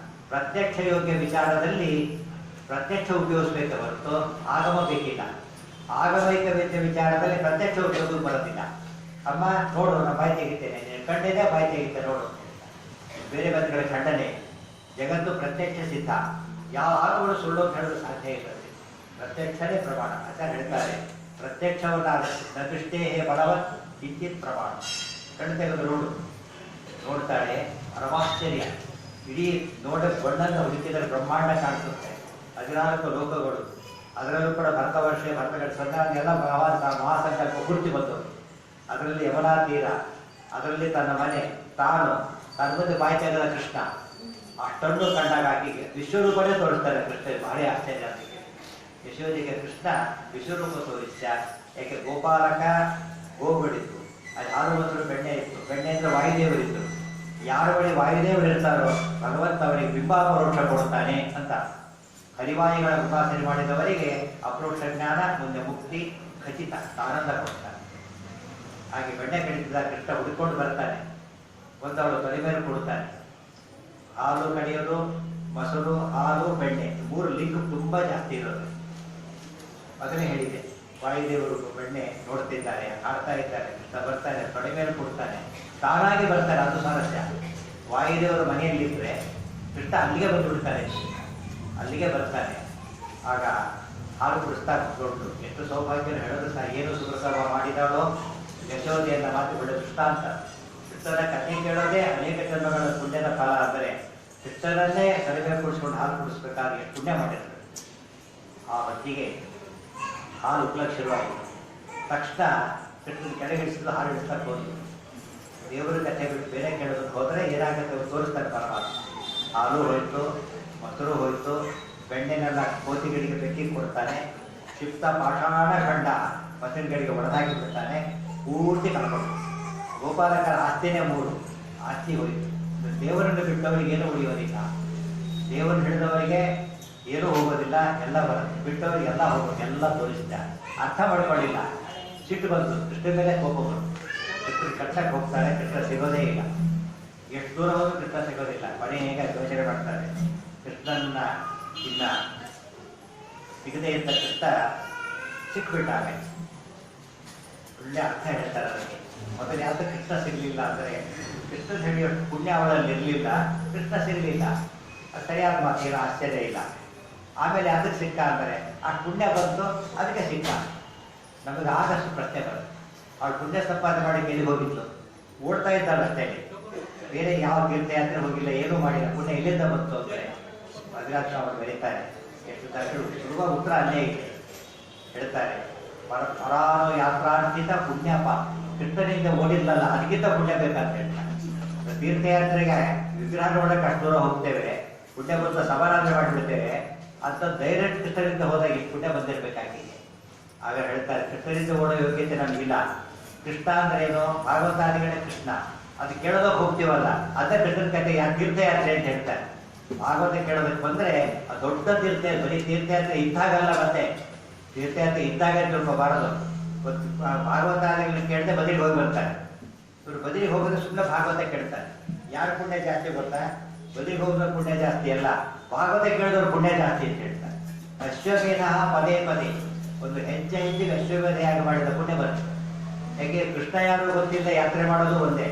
ಪ್ರತ್ಯಕ್ಷ ಯೋಗ್ಯ ವಿಚಾರದಲ್ಲಿ ಪ್ರತ್ಯಕ್ಷ ಉಪಯೋಗಿಸ್ಬೇಕೆ ಹೊರತು ಆಗಮ ಬೇಕಿಲ್ಲ. ಆಗಮೈಕ ವೇದ್ಯ ವಿಚಾರದಲ್ಲಿ ಪ್ರತ್ಯಕ್ಷ ಉಪಯೋಗ ಬರೋದಿಲ್ಲ. ಅಮ್ಮ ನೋಡು, ನಾನು ಬಾಯಿ ತೆಗಿತೇನೆ, ಕಂಡಿದೆ ಬಾಯಿ ತೆಗಿತೆ ನೋಡು. ಬೇರೆ ಬದಿಗಳ ಖಂಡನೆ. ಜಗತ್ತು ಪ್ರತ್ಯಕ್ಷ ಸಿದ್ಧ. ಯಾವ ಆಗಗಳು ಸುಳ್ಳು ಅಂತ ಹೇಳಲು ಸಾಧ್ಯ ಇಲ್ಲದೆ ಪ್ರತ್ಯಕ್ಷನೇ ಪ್ರಮಾಣ. ಅಂತ ಹೇಳ್ತಾರೆ, ಪ್ರತ್ಯಕ್ಷವನ್ನ ನದೃಷ್ಟೇ ಬಲವತ್ ಕಿಂಚಿತ್ ಪ್ರಮಾಣ. ಕಣ್ಣು ತೆಗೆದು ನೋಡ್ತಾಳೆ, ಪರಮಾಶ್ಚರ್ಯ. ಇಡೀ ಬಣ್ಣನ್ನು ಹುಡುಕಿದರೆ ಬ್ರಹ್ಮಾಂಡ ಕಾಣಿಸುತ್ತೆ. 14 ಲೋಕಗಳು, ಅದರಲ್ಲೂ ಕೂಡ ಭರತವರ್ಷ ಭರತಗಳ ಸಂಕ್ರಾಂತಿ ಎಲ್ಲ ಮಹಾಸಂಕಲ್ಪ ಪೂರ್ತಿ ಬಂತು. ಅದರಲ್ಲಿ ಯಮುನಾ ತೀರ, ಅದರಲ್ಲಿ ತನ್ನ ಮನೆ, ತಾನು ತನ್ನ ಮುಂದೆ ಬಾಯಿ ತೆಗೆದ ಕೃಷ್ಣ. ಅಷ್ಟೊಂದು ಕಂಡಾಗ ಆಕೆಗೆ ವಿಶ್ವರೂಪನೇ ತೋರಿಸ್ತಾರೆ ಕೃಷ್ಣ. ಭಾರಿ ಆಶ್ಚರ್ಯ ಅದಕ್ಕೆ. ಯಶೋದಿಗೆ ಕೃಷ್ಣ ವಿಶ್ವರೂಪ ತೋರಿಸ. ಯಾಕೆ ಗೋಪಾಲಕ ಗೋಬಿಡಿತ್ತು, ಅಲ್ಲಿ ಹಾಲು ಮೊಸರು ಬೆಣ್ಣೆ ಇತ್ತು. ಬೆಣ್ಣೆ ಅಂದ್ರೆ ವಾಯುದೇವರಿದ್ದರು. ಯಾರ ಬಳಿ ವಾಯುದೇವರು ಇರ್ತಾರೋ ಭಗವಂತ ಅವರಿಗೆ ಬಿಂಬಾಪರೋಕ್ಷ ಕೊಡ್ತಾನೆ ಅಂತ. ಹರಿವಾಯುಗಳ ಉಪಾಸನೆ ಮಾಡಿದವರಿಗೆ ಅಪರೋಕ್ಷ ಜ್ಞಾನ, ಮುಂದೆ ಮುಕ್ತಿ ಖಚಿತ, ಆನಂದ ಕೊಡ್ತಾನೆ. ಹಾಗೆ ಬೆಣ್ಣೆ ಕಡಿತಿದ್ದ ಕೃಷ್ಣ ಹುಡುಕೊಂಡು ಬರ್ತಾನೆ. ಒಂದವಳು ತೊಲೆ ಮೇಲೆ ಕೊಡ್ತಾನೆ. ಹಾಲು ಕಡಿಯೋದು, ಮೊಸರು, ಹಾಲು, ಬೆಣ್ಣೆ 3 ಲಿಂಕ್ ತುಂಬಾ ಜಾಸ್ತಿ ಇರೋದು. ಅದನ್ನೇ ಹೇಳಿದೆ. ವಾಯುದೇವರು ಬೆಣ್ಣೆ ನೋಡ್ತಿದ್ದಾರೆ, ಹಾಡ್ತಾ ಇದ್ದಾರೆ. ಕೃಷ್ಣ ಬರ್ತಾನೆ, ತೊಡೆ ಮೇಲೆ ಕೊಡ್ತಾನೆ, ತಾನಾಗಿ ಬರ್ತಾರೆ. ಅದು ಸಮಸ್ಯೆ. ವಾಯುದೇವರು ಮನೆಯಲ್ಲಿದ್ದರೆ ಕೃಷ್ಣ ಅಲ್ಲಿಗೆ ಬಂದುಬಿಡ್ತಾನೆ, ಅಲ್ಲಿಗೆ ಬರ್ತಾನೆ. ಆಗ ಹಾಲು ಕುಡಿಸ್ತಾ ದೊಡ್ಡ ಎಷ್ಟು ಸೌಭಾಗ್ಯ ಹೇಳೋದು ಸಹ. ಏನು ಸುಖಕರ್ಮ ಮಾಡಿದಾಳೋ ಯಶೋದೆಯನ್ನ ಮಾತು ಬಿಡ ದೃಷ್ಟಾಂತ. ಕೃಷ್ಣನ ಕಥೆ ಕೇಳೋದೇ ಅನೇಕ ಜನ್ಮಗಳ ಪುಣ್ಯದ ಫಲ. ಅಂದರೆ ಕೃಷ್ಣನನ್ನೇ ಕಡಿಮೆ ಕುಡಿಸ್ಕೊಂಡು ಹಾಲು ಕುಡಿಸ್ಬೇಕಾದ್ರೆ ಎಷ್ಟು ಪುಣ್ಯ ಮಾಡಿರ್ತಾರೆ. ಆ ಹೊತ್ತಿಗೆ ಹಾಲು ಉಪ್ಲಕ್ಕೆ ಶುರುವಾಯಿತು. ತಕ್ಷಣ ಕೃಷ್ಣನ ಕೆಳಗಿಳಿಸಿದ್ದು ಹಾಲು ಇಳಿಸ್ಲಕ್ಕೆ ಹೋದ್ರು. ದೇವರ ಕಥೆ ಬಿಟ್ಟು ಬೇರೆ ಕೇಳೋದಕ್ಕೆ ಹೋದರೆ ಏನಾಗುತ್ತೆ ತೋರಿಸ್ತಾರೆ ಪರಮಾತ್ಮ. ಹಾಲು ಹೋಯ್ತು, ಮೊಸರು ಹೋಯ್ತು, ಬೆಣ್ಣೆನೆಲ್ಲ ಕೋತಿಗಳಿಗೆ ಬೆಕ್ಕಿಗೆ ಕೊಡ್ತಾನೆ. ಕ್ಷಿಪ್ತ ಪಾಷಾಣ ಖಂಡ ಮೊಸರಿಗಳಿಗೆ ಒಡೆದಾಕಿ ಬಿಡ್ತಾನೆ. ಪೂರ್ತಿ ಕಳ್ಕೊಂಡು ಗೋಪಾಲಕರ ಆಸ್ತಿನೇ 3 ಆಸ್ತಿ ಹೋಯಿತು. ದೇವರನ್ನು ಬಿಟ್ಟವರಿಗೆ ಏನೂ ಉಳಿಯೋದಿಲ್ಲ, ದೇವರನ್ನು ಹಿಡಿದವರಿಗೆ ಏನೂ ಹೋಗೋದಿಲ್ಲ, ಎಲ್ಲ ಬರುತ್ತೆ. ಬಿಟ್ಟವರಿಗೆ ಎಲ್ಲ ಹೋಗೋದು, ಎಲ್ಲ ತೋರಿಸಿದ. ಅರ್ಥ ಮಾಡ್ಕೊಳ್ಳಿಲ್ಲ. ಸಿಟ್ಟು ಬಂತು, ಕೃಷ್ಣ ಮೇಲೆ ಕೋಪ ಬಂತು. ಕೃಷ್ಣ ಕಟ್ಟಕ್ಕೆ ಹೋಗ್ತಾರೆ, ಕೃಷ್ಣ ಸಿಗೋದೇ ಇಲ್ಲ. ಎಷ್ಟು ದೂರ ಹೋದ್ರೂ ಕೃಷ್ಣ ಸಿಗೋದಿಲ್ಲ. ಕೊನೆಗೆ ಯೋಚನೆ ಮಾಡ್ತಾರೆ. ಕೃಷ್ಣನ ಇನ್ನ ಸಿಗದೆ ಇದ್ದ ಕೃಷ್ಣ ಸಿಕ್ಬಿಟ್ಟಾಗ ಒಳ್ಳೆ ಅರ್ಥ ಹೇಳ್ತಾರೆ ಅದಕ್ಕೆ. ಮೊದಲು ಯಾವ್ದು ಕೃಷ್ಣ ಸಿಗಲಿಲ್ಲ ಅಂದರೆ ಕೃಷ್ಣನ ಹೇಳಿಯಷ್ಟು ಪುಣ್ಯ ಅವಳಲ್ಲಿ ಇರಲಿಲ್ಲ, ಕೃಷ್ಣ ಸಿಗಲಿಲ್ಲ. ಅದು ಸರಿಯಾದ ಮಾತೇನು ಆಶ್ಚರ್ಯ ಇಲ್ಲ. ಆಮೇಲೆ ಅದಕ್ಕೆ ಸಿಕ್ಕ ಅಂದರೆ ಆ ಪುಣ್ಯ ಬಂತು, ಅದಕ್ಕೆ ಸಿಕ್ಕ. ನಮಗೆ ಆದಷ್ಟು ಪ್ರಶ್ನೆ ಬರುತ್ತೆ, ಅವಳು ಪುಣ್ಯ ಸಂಪಾದನೆ ಮಾಡಿ ಎಲ್ಲಿ ಹೋಗಿದ್ಲು? ಓಡ್ತಾ ಇದ್ದಾಳೆ ಅಷ್ಟೇ, ಬೇರೆ ಯಾವ ತೀರ್ಥಯಾತ್ರೆ ಹೋಗಿಲ್ಲ, ಏನೂ ಮಾಡಿಲ್ಲ. ಪುಣ್ಯ ಎಲ್ಲಿಂದ ಬಂತು ಅಂದರೆ ಮಧ್ರಾಜ ಅವರು ಬೆರೀತಾರೆ. ಎಷ್ಟು ತಕ್ಷಣ ಸುಲಭ ಉತ್ತರ ಅಲ್ಲೇ ಇದೆ. ಹೇಳ್ತಾರೆ, ಪರಾನು ಯಾತ್ರಾಂತಿತ ಪುಣ್ಯಪ. ಕೃಷ್ಣನಿಂದ ಓಡಿಲ್ಲಲ್ಲ, ಅದಕ್ಕಿಂತ ಪುಣ್ಯ ಬೇಕಂತ ಹೇಳ್ತಾರೆ. ತೀರ್ಥಯಾತ್ರೆಗೆ ವಿಗ್ರಹ ನೋಡಕ್ಕೆ ಅಷ್ಟು ದೂರ ಹೋಗ್ತೇವೆ, ಪುಣ್ಯ ಬಂದ ಸಮಾರಾಧನೆ ಮಾಡಿಬಿಡ್ತೇವೆ ಅಂತ ಡೈರೆಕ್ಟ್ ಕೃಷ್ಣನಿಂದ ಹೋದಾಗ ಈ ಪುಣ್ಯ ಬಂದಿರಬೇಕಾಗಿದೆ. ಆಗ ಹೇಳ್ತಾರೆ, ಕೃಷ್ಣನಿಂದ ಓಡೋ ಯೋಗ್ಯತೆ ನಮಗಿಲ್ಲ. ಕೃಷ್ಣ ಅಂದ್ರೆ ಏನು? ಭಾಗವತಾದಿಗಳೇ ಕೃಷ್ಣ. ಅದು ಕೇಳೋದಕ್ಕೆ ಹೋಗ್ತೀವಲ್ಲ, ಅದೇ ಕೃಷ್ಣನ ಕಥೆ ತೀರ್ಥಯಾತ್ರೆ ಅಂತ ಹೇಳ್ತಾರೆ. ಭಾಗವತ ಕೇಳೋದಕ್ಕೆ ಬಂದ್ರೆ ಅದು ದೊಡ್ಡ ತೀರ್ಥಯಾತ್ರೆ. ಬರೀ ತೀರ್ಥಯಾತ್ರೆ ಇದ್ದಾಗಲ್ಲ, ಮತ್ತೆ ತೀರ್ಥಯಾತ್ರೆ ಇದ್ದಾಗ ತಿಳ್ಕೊಬಾರದು. ಭಾಗವತಾದಿಗಳನ್ನ ಕೇಳದೆ ಬದಿಗೆ ಹೋಗಿ ಬರ್ತಾರೆ. ಇವರು ಬದಿಗೆ ಹೋಗೋದು ಸುಮ್ಮನೆ ಭಾಗವತ ಕೇಳ್ತಾರೆ. ಯಾರ ಪುಣ್ಯ ಜಾಸ್ತಿ ಗೊತ್ತಾ? ಬದಿಗೆ ಹೋಗೋದ್ರ ಪುಣ್ಯ ಜಾಸ್ತಿ ಅಲ್ಲ, ಭಾಗವತ ಕೇಳಿದವ್ರ ಪುಣ್ಯ ಜಾಸ್ತಿ ಅಂತ ಹೇಳ್ತಾರೆ. ಅಶ್ವಮೇಧ ಪದೇ ಪದೇ, ಒಂದು ಹೆಜ್ಜೆ ಹೆಜ್ಜೆಗೆ ಅಶ್ವಮೇಧ ಯಾಗ ಮಾಡಿದ ಪುಣ್ಯ ಬರುತ್ತೆ. ಯಾಕೆ ಕೃಷ್ಣ ಯಾರು ಗೊತ್ತಿಲ್ಲ, ಯಾತ್ರೆ ಮಾಡೋದು ಒಂದೇ.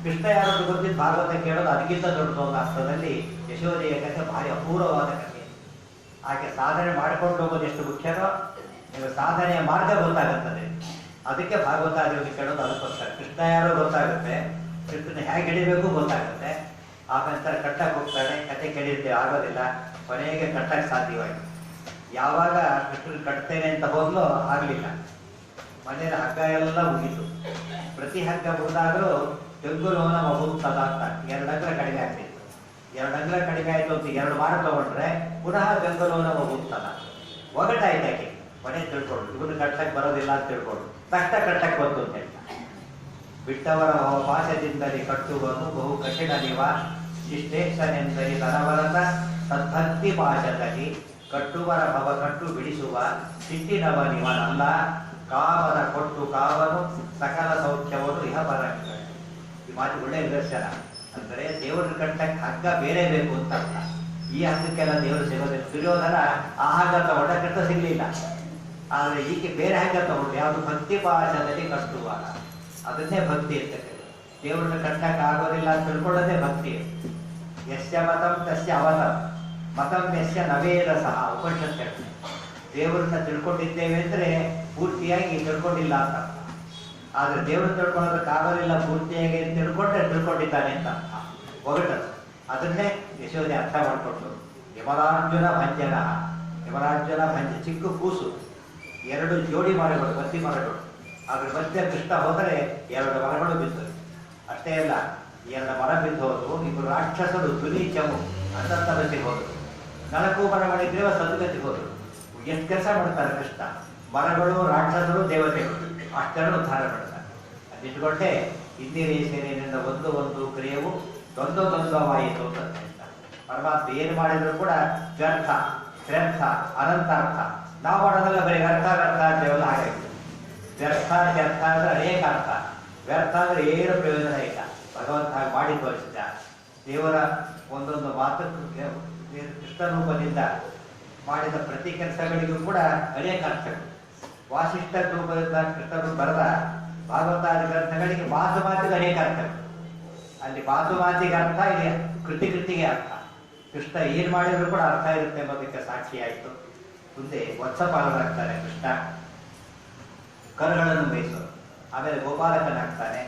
ಕೃಷ್ಣ ಯಾರು ಗೊತ್ತಿದ್ದು ಭಾಗವತ ಕೇಳೋದು ಅದಕ್ಕಿಂತ ದೊಡ್ಡದು ಒಂದು ಅರ್ಥದಲ್ಲಿ ಯಶೋದೆಯ ಕಥೆ ಭಾರಿ ಅಪೂರ್ವವಾದ ಕಥೆ. ಆಕೆ ಸಾಧನೆ ಮಾಡ್ಕೊಂಡು ಹೋಗೋದು ಎಷ್ಟು ಮುಖ್ಯನೋ ನಿಮಗೆ ಸಾಧನೆಯ ಮಾರ್ಗ ಗೊತ್ತಾಗುತ್ತದೆ. ಅದಕ್ಕೆ ಭಾಗವತ ಆದಿಗಳು ಕೇಳೋದು ಅದಕ್ಕೋಸ್ಕರ. ಕೃಷ್ಣ ಯಾರೋ ಗೊತ್ತಾಗುತ್ತೆ, ಕೃಷ್ಣನ ಹೇಗೆ ಹಿಡಿಬೇಕು ಗೊತ್ತಾಗುತ್ತೆ. ಆನಂತರ ಕಟ್ಟಕ್ಕೆ ಹೋಗ್ತಾಳೆ, ಕತೆ ಕೇಳಿರ್ತೇವೆ ಆಗೋದಿಲ್ಲ, ಕೊನೆಗೆ ಕಟ್ಟಕ್ಕೆ ಸಾಧ್ಯವಾಯಿತು. ಯಾವಾಗ ಕೃಷ್ಣನ ಕಟ್ತೇನೆ ಅಂತ ಹೋದ್ಲೋ ಆಗಲಿಲ್ಲ, ಮನೆಯಲ್ಲಿ ಹಗ್ಗ ಎಲ್ಲ ಮುಗಿತು. ಪ್ರತಿ ಹಗ್ಗ ಮುಗಿದಾಗಲೂ ಜಗ್ಗುಲೋನ ಮಗುತ್ತದ ಅಂತ 2 ಅಂಗ್ಲ ಕಡಿಮೆ ಆಗ್ತಿತ್ತು. 2 ಅಂಗ್ಲ ಕಡಿಮೆ ಆಯ್ತು ಅಂತ 2 ವಾರ ತಗೊಂಡ್ರೆ ಪುನಃ ಗಂಗಲೋನ ಮಗುತ್ತದ ಒಗಟಾಯ್ತು. ಆಕೆ ಮನೆ ತಿಳ್ಕೊಂಡು ಇವನು ಕಟ್ಟಕ್ಕೆ ಬರೋದಿಲ್ಲ ಅಂತ ತಿಳ್ಕೊಂಡು ತಕ್ಷಣ ಕಟ್ಟಕ್ಕೆ ಬಂತು ಅಂತ ಹೇಳ್ತಾ. ಬಿಟ್ಟವರ ಪಾಶದಿಂದಲೇ ಕಟ್ಟುವನು ಬಹು ಕಠಿಣ ನಿವ ಇಷ್ಟೇಷ್ಟನೆಂದರೆ ಧನವರತ ಸದ್ಭಕ್ತಿ ಪಾಶದಲ್ಲಿ ಕಟ್ಟುವರ ಭವ ಕಟ್ಟು ಬಿಡಿಸುವ ಸಿಟ್ಟಿನವ ನಿವನಲ್ಲ ಕಾಮದ ಕೊಟ್ಟು ಕಾವನು ಸಕಲ ಸೌಖ್ಯವನ್ನು ಇಹ ಪರಂಗ. ಈ ಮಾತು ಒಳ್ಳೆಯ ನಿದರ್ಶನ. ಅಂದರೆ ದೇವರ ಕಟ್ಟಕ್ಕೆ ಹಗ್ಗ ಬೇರೆ ಬೇಕು ಅಂತ ಅರ್ಥ. ಈ ಹಗ್ಗಕ್ಕೆಲ್ಲ ದೇವರು ಸಿಗೋದಿಲ್ಲ. ದುರ್ಯೋಧನ ಆ ಹಗ್ಗ ತಗೊಂಡ ಕಟ್ಟ ಸಿಗ್ಲಿಲ್ಲ, ಆದರೆ ಈಕೆ ಬೇರೆ ಹಗ್ಗ ತಗೊಂಡು ಯಾವುದು ಭಕ್ತಿ ಪಾಶದಲ್ಲಿ ಕಟ್ಟುವಾಗ ಅದನ್ನೇ ಭಕ್ತಿ ಅಂತ ಕರೀತಾರೆ. ದೇವರನ್ನ ಕಟ್ಟಕ್ಕೆ ಆಗೋದಿಲ್ಲ ಅಂತ ತಿಳ್ಕೊಳ್ಳೋದೇ ಭಕ್ತಿ. ಯಸ್ಯ ಮತಂ ತಸ್ಯ ಅವತಂ ಮತಂ ಯಸ್ಯ ನವೇದ ಸಹ ಉಪನಿಷತ್ ಹೇಳ್ತಾರೆ. ದೇವರನ್ನ ತಿಳ್ಕೊಂಡಿದ್ದೇವೆ ಅಂದರೆ ಪೂರ್ತಿಯಾಗಿ ತಿಳ್ಕೊಂಡಿಲ್ಲ ಅಂತ ಅರ್ಥ. ಆದರೆ ದೇವರನ್ನ ತಿಳ್ಕೊಳ್ಳೋದಕ್ಕಾಗೋದಿಲ್ಲ ಪೂರ್ತಿಯಾಗಿ ತಿಳ್ಕೊಂಡ್ರೆ ತಿಳ್ಕೊಂಡಿದ್ದಾನೆ ಅಂತ ಅರ್ಥ. ಒಗಟದು ಅದನ್ನೇ ಯಶೋದೆ ಅರ್ಥ ಮಾಡಿಕೊಂಡು ಯಮರಾರ್ಜುನ ಭಂಜನ, ಯಮರಾರ್ಜುನ ಭಂಜ ಚಿಕ್ಕ ಕೂಸು, 2 ಜೋಡಿ ಮರಗಳು, ಬತ್ತಿ ಮರಗಳು. ಅದ್ರ ಮಧ್ಯೆ ಕೃಷ್ಣ ಹೋದರೆ 2 ಮರಗಳು ಬಿದ್ದವು. ಅಷ್ಟೇ ಅಲ್ಲ, 2 ಮರ ಬಿದ್ದು ಹೋದವು. 2 ರಾಕ್ಷಸರು ಧ್ವನಿ ಚಮು ಅಂತ ಬಸ್ಸಿಗೆ ಹೋದರು. 4 ಮರಗಳಿದ್ರೆ ಸದ್ಗತಿಗೆ ಹೋದರು. ಎಷ್ಟು ಕೆಲಸ ಮಾಡ್ತಾರೆ ಕೃಷ್ಣ. ಮರಗಳು, ರಾಕ್ಷಸರು, ದೇವತೆಗಳು ಅಷ್ಟನ್ನು ಉದ್ಧಾರ ಮಾಡ್ತಾರೆ. ಅದಿಟ್ಕೊಂಡೆ ಇಂದಿರೇ ಸೇನೆಯಿಂದ ಒಂದು ಕ್ರಿಯೆವು ದ್ವಂದ್ವವಾಯಿತು ಅಂತ ಹೇಳ್ತಾರೆ. ಪರಮಾತ್ಮ ಏನು ಮಾಡಿದ್ರು ಕೂಡ ವ್ಯರ್ಥ, ಶ್ರೇಷ್ಠ, ಅನಂತಾರ್ಥ. ನಾವು ಮಾಡೋದೆಲ್ಲ ಬರೀ ವ್ಯರ್ಥ ಅಂತೇವಲ್ಲ. ಹಾಗಾಗಿ ವ್ಯರ್ಥ ವ್ಯರ್ಥ ಅಂದ್ರೆ ಅನೇಕ ಅರ್ಥ, ವ್ಯರ್ಥ ಅಂದ್ರೆ ಏನು ಪ್ರಯೋಜನ ಇಲ್ಲ. ಭಗವಂತ ಹಾಗೆ ಮಾಡಿ ತೋರಿಸಿದ. ದೇವರ ಒಂದೊಂದು ಮಾತು ಕೃಷ್ಣ ರೂಪದಿಂದ ಮಾಡಿದ ಪ್ರತಿ ಕೆಲಸಗಳಿಗೂ ಕೂಡ ಅನೇಕ ಅರ್ಥಗಳು. ವಾಸಿಷ್ಠ ರೂಪದಿಂದ ಕೃಷ್ಣರು ಬರೆದ ಭಾಗವತಾದಿ ಗ್ರಂಥಗಳಿಗೆ ಮಾತಿಗೆ ಅನೇಕ ಅರ್ಥಗಳು. ಅಲ್ಲಿ ಮಾತಿಗೆ ಅರ್ಥ, ಇಲ್ಲಿ ಕೃತಿಗೆ ಅರ್ಥ. ಕೃಷ್ಣ ಏನ್ ಮಾಡಿದ್ರು ಕೂಡ ಅರ್ಥ ಇರುತ್ತೆ ಎಂಬುದಕ್ಕೆ ಸಾಕ್ಷಿಯಾಯಿತು. ಮುಂದೆ ವತ್ಸಪಾಲನಾಗ್ತಾನೆ ಕೃಷ್ಣ, ಕರುಗಳನ್ನು ಮೇಯಿಸೋರು. ಆಮೇಲೆ ಗೋಪಾಲಕನಾಗ್ತಾನೆ,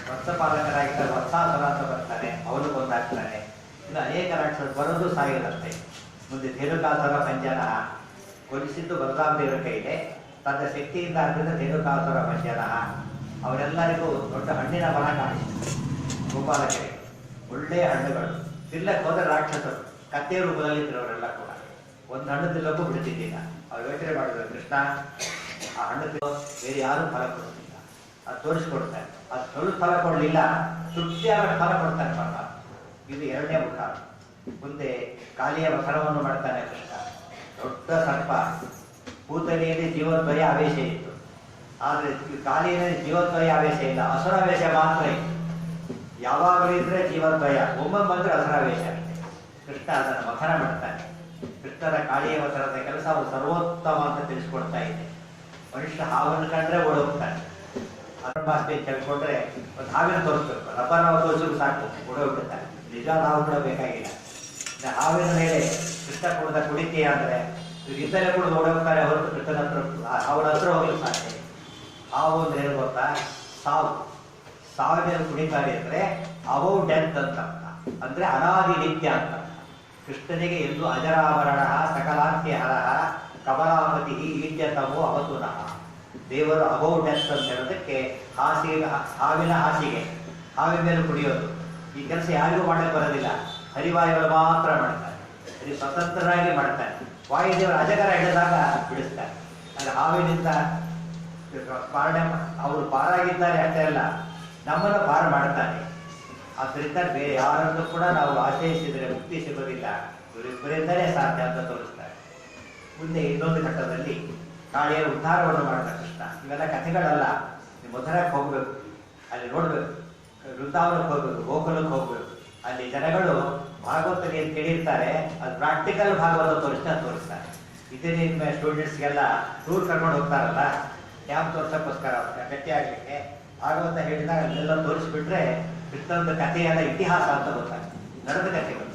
ವತ್ಸಪಾಲಕನಾಗಿದ್ದ ವತ್ಸಾಸುರ ಅಂತ ಬರ್ತಾನೆ, ಅವನು ಕೊಂದಾಗ್ತಾನೆ. ಇನ್ನು ಅನೇಕ ರಾಕ್ಷಸರು ಬರೋದು ಸಾಯೋದಷ್ಟೇ. ಮುಂದೆ ಧೇನುಕಾಸುರ ಭಂಜನ ಕೊಲಿಸಿದ್ದು ಬಲರಾಮದೇವರ ಕೈಗೆ ತನ್ನ ಶಕ್ತಿಯಿಂದ ಆದ್ದರಿಂದ ಧೇನುಕಾಸುರ ಭಂಜನ. ಅವರೆಲ್ಲರಿಗೂ ದೊಡ್ಡ ಹಣ್ಣಿನ ಮರ ಕಾಣಿಸಿತು ಗೋಪಾಲಕರಿಗೆ. ಒಳ್ಳೆಯ ಹಣ್ಣುಗಳು ತಿನ್ನಕ್ಕೆ ಹೋದರೆ ರಾಕ್ಷಸರು ಕತ್ತೆ ರೂಪದಲ್ಲಿ ಇದ್ದವರೆಲ್ಲ ಕೂಡ ಒಂದು ಹಣ್ಣು ತಿನ್ನಕ್ಕೂ ಬಿಡ್ತಿದ್ದಿಲ್ಲ. ಅವ್ರು ಯೋಚನೆ ಮಾಡಿದ್ರು, ಕೃಷ್ಣ ಆ ಹಣ್ಣು ಬೇರೆ ಯಾರೂ ಫಲ ಕೊಡೋದಿಲ್ಲ, ಅದು ತೋರಿಸ್ಕೊಡ್ತಾರೆ. ಅದು ಸ್ವಲ್ಪ ಫಲ ಕೊಡಲಿಲ್ಲ, ತೃಪ್ತಿಯಾದ ಫಲ ಕೊಡ್ತಾನೆ ಪರಮಾತ್ಮ. ಇದು 2ನೇ ಮುಖ. ಮುಂದೆ ಕಾಲಿಯ ವಸನವನ್ನು ಮಾಡ್ತಾನೆ ಕೃಷ್ಣ. ದೊಡ್ಡ ಸರ್ಪ, ಪೂತನಿಯಲ್ಲಿ ಜೀವದ್ವಯ ಆವೇಶ ಇತ್ತು, ಆದರೆ ಕಾಲಿಯಲ್ಲಿ ಜೀವದ್ವಯ ಆವೇಶ ಇಲ್ಲ, ಅಸುರಾವೇಶ ಮಾತ್ರ ಇತ್ತು. ಯಾವಾಗಲೂ ಇದ್ರೆ ಜೀವದ್ವಯ, ಒಮ್ಮೆ ಬಂದ್ರೆ ಅಸುರಾವೇಶ ಅಷ್ಟೇ. ಕೃಷ್ಣ ಅದನ್ನು ಮಥನ ಮಾಡ್ತಾನೆ. ಕೃಷ್ಣನ ಕಾಳಿಯ ವಸನದ ಕೆಲಸ ಅವರು ಸರ್ವೋತ್ತಮ ಅಂತ ತಿಳಿಸ್ಕೊಡ್ತಾ ಇದೆ. ಮನುಷ್ಯ ಹಾವನ್ನು ಕಂಡ್ರೆ ಓಡೋಗ್ತಾನೆ. ಅದನ್ನ ಕೇಳ್ಕೊಂಡ್ರೆ ಒಂದು ಹಾವಿನ ತೋರಿಸ್ಬೇಕು, ರಬ್ಬರ್ ಹಾವು ತೋರಿಸಿದ್ರು ಸಾಕು, ಓಡೋಗ್ಬಿಡ್ತಾನೆ. ನಿಜವಾದ ಹಾವು ಕೂಡ ಬೇಕಾಗಿಲ್ಲ. ಹಾವಿನ ಮೇಲೆ ಕೃಷ್ಣ ಕುಡಿದ ಕುಡಿತೀಯ ಅಂದ್ರೆ ಇದ್ದಲ್ಲೇ ಕೂಡ ಓಡೋಗ್ತಾರೆ ಹೊರತು ಕೃಷ್ಣನ ಹತ್ರ ಅವರ ಹತ್ರ ಹೋಗ್ಲಿಕ್ಕೆ ಸಾಧ್ಯ. ಹಾವು ಅಂದ್ರೆ ಏನು ಗೊತ್ತಾ? ಸಾವು. ಸಾವಿನ ಕುಡಿತಾರೆ ಅಂದ್ರೆ ಅವೋ ಡೆತ್ ಅಂತ ಅರ್ಥ, ಅಂದ್ರೆ ಅನಾದಿ ನಿತ್ಯ ಅಂತ. ಕೃಷ್ಣನಿಗೆ ಎಂದು ಅಜರಾಭರಣ ಸಕಲಾಂತ್ಯ ಹರಹ ಕಮಲಾಪತಿ ಈಡ್ಯತಮೋ ಅವತುನಃ. ದೇವರು ಅಬೌ ಡೆತ್ ಅಂತ ಹೇಳೋದಕ್ಕೆ ಹಾವಿನ ಹಾಸಿಗೆ, ಹಾವಿನ ಮೇಲೆ ಕುಡಿಯೋದು. ಈ ಕೆಲಸ ಯಾರಿಗೂ ಮಾಡಕ್ಕೆ ಬರೋದಿಲ್ಲ, ಹರಿವಾಯುಗಳು ಮಾತ್ರ ಮಾಡ್ತಾರೆ. ಹರಿ ಸ್ವತಂತ್ರರಾಗಿ ಮಾಡ್ತಾರೆ. ವಾಯುದೇವರು ಅಜಗರ ಹಿಡಿದಾಗ ಬಿಡಿಸ್ತಾರೆ. ಆದರೆ ಹಾವಿನಿಂದ ಪಾಲನೆ ಅವರು ಪಾರಾಗಿದ್ದಾರೆ ಅಷ್ಟೇ ಅಲ್ಲ, ನಮ್ಮನ್ನು ಪಾರ ಮಾಡ್ತಾನೆ. ಆದ್ದರಿಂದ ಬೇರೆ ಯಾರನ್ನು ಕೂಡ ನಾವು ಆಶ್ರಯಿಸಿದರೆ ಮುಕ್ತಿ ಸಿಗೋದಿಲ್ಲ, ಇವರಿಬ್ಬರಿಂದಲೇ ಸಾಧ್ಯ ಅಂತ ತೋರಿಸ್ತಾರೆ. ಮುಂದೆ ಇನ್ನೊಂದು ಘಟ್ಟದಲ್ಲಿ ಕಾಳಿಯ ಉದ್ಧಾರವನ್ನು ಮಾಡಿದ ಕೃಷ್ಣ. ಇವೆಲ್ಲ ಕಥೆಗಳಲ್ಲ, ನೀವು ಮಧುರಕ್ಕೆ ಹೋಗ್ಬೇಕು, ಅಲ್ಲಿ ನೋಡ್ಬೇಕು, ವೃಂದಾವನಕ್ಕೆ ಹೋಗ್ಬೇಕು, ಗೋಕುಲಕ್ಕೆ ಹೋಗ್ಬೇಕು. ಅಲ್ಲಿ ಜನಗಳು ಭಾಗವತರಿಗೆ ಅಂತ ಕೇಳಿರ್ತಾರೆ, ಅದು ಪ್ರಾಕ್ಟಿಕಲ್ ಭಾಗವತ ತೋರಿಸ್ತಾರೆ. ಇಂಜಿನಿಯರಿಂಗ್ ಸ್ಟೂಡೆಂಟ್ಸ್ಗೆಲ್ಲ ಟೂರ್ ಕರ್ಕೊಂಡು ಹೋಗ್ತಾರಲ್ಲ, ಕ್ಯಾಂಪ್ ತೋರ್ಸೋಕ್ಕೋಸ್ಕರ ಗಟ್ಟಿ ಆಗಲಿಕ್ಕೆ ಭಾಗವತ ಹೇಳಿದಾಗ ಅಲ್ಲೆಲ್ಲ ತೋರಿಸ್ಬಿಟ್ರೆ ಕೃಷ್ಣನ ಕಥೆಯಲ್ಲ ಇತಿಹಾಸ ಅಂತ ಗೊತ್ತಾಗ್ತದೆ, ನಡೆದ ಕಥೆಗಳು.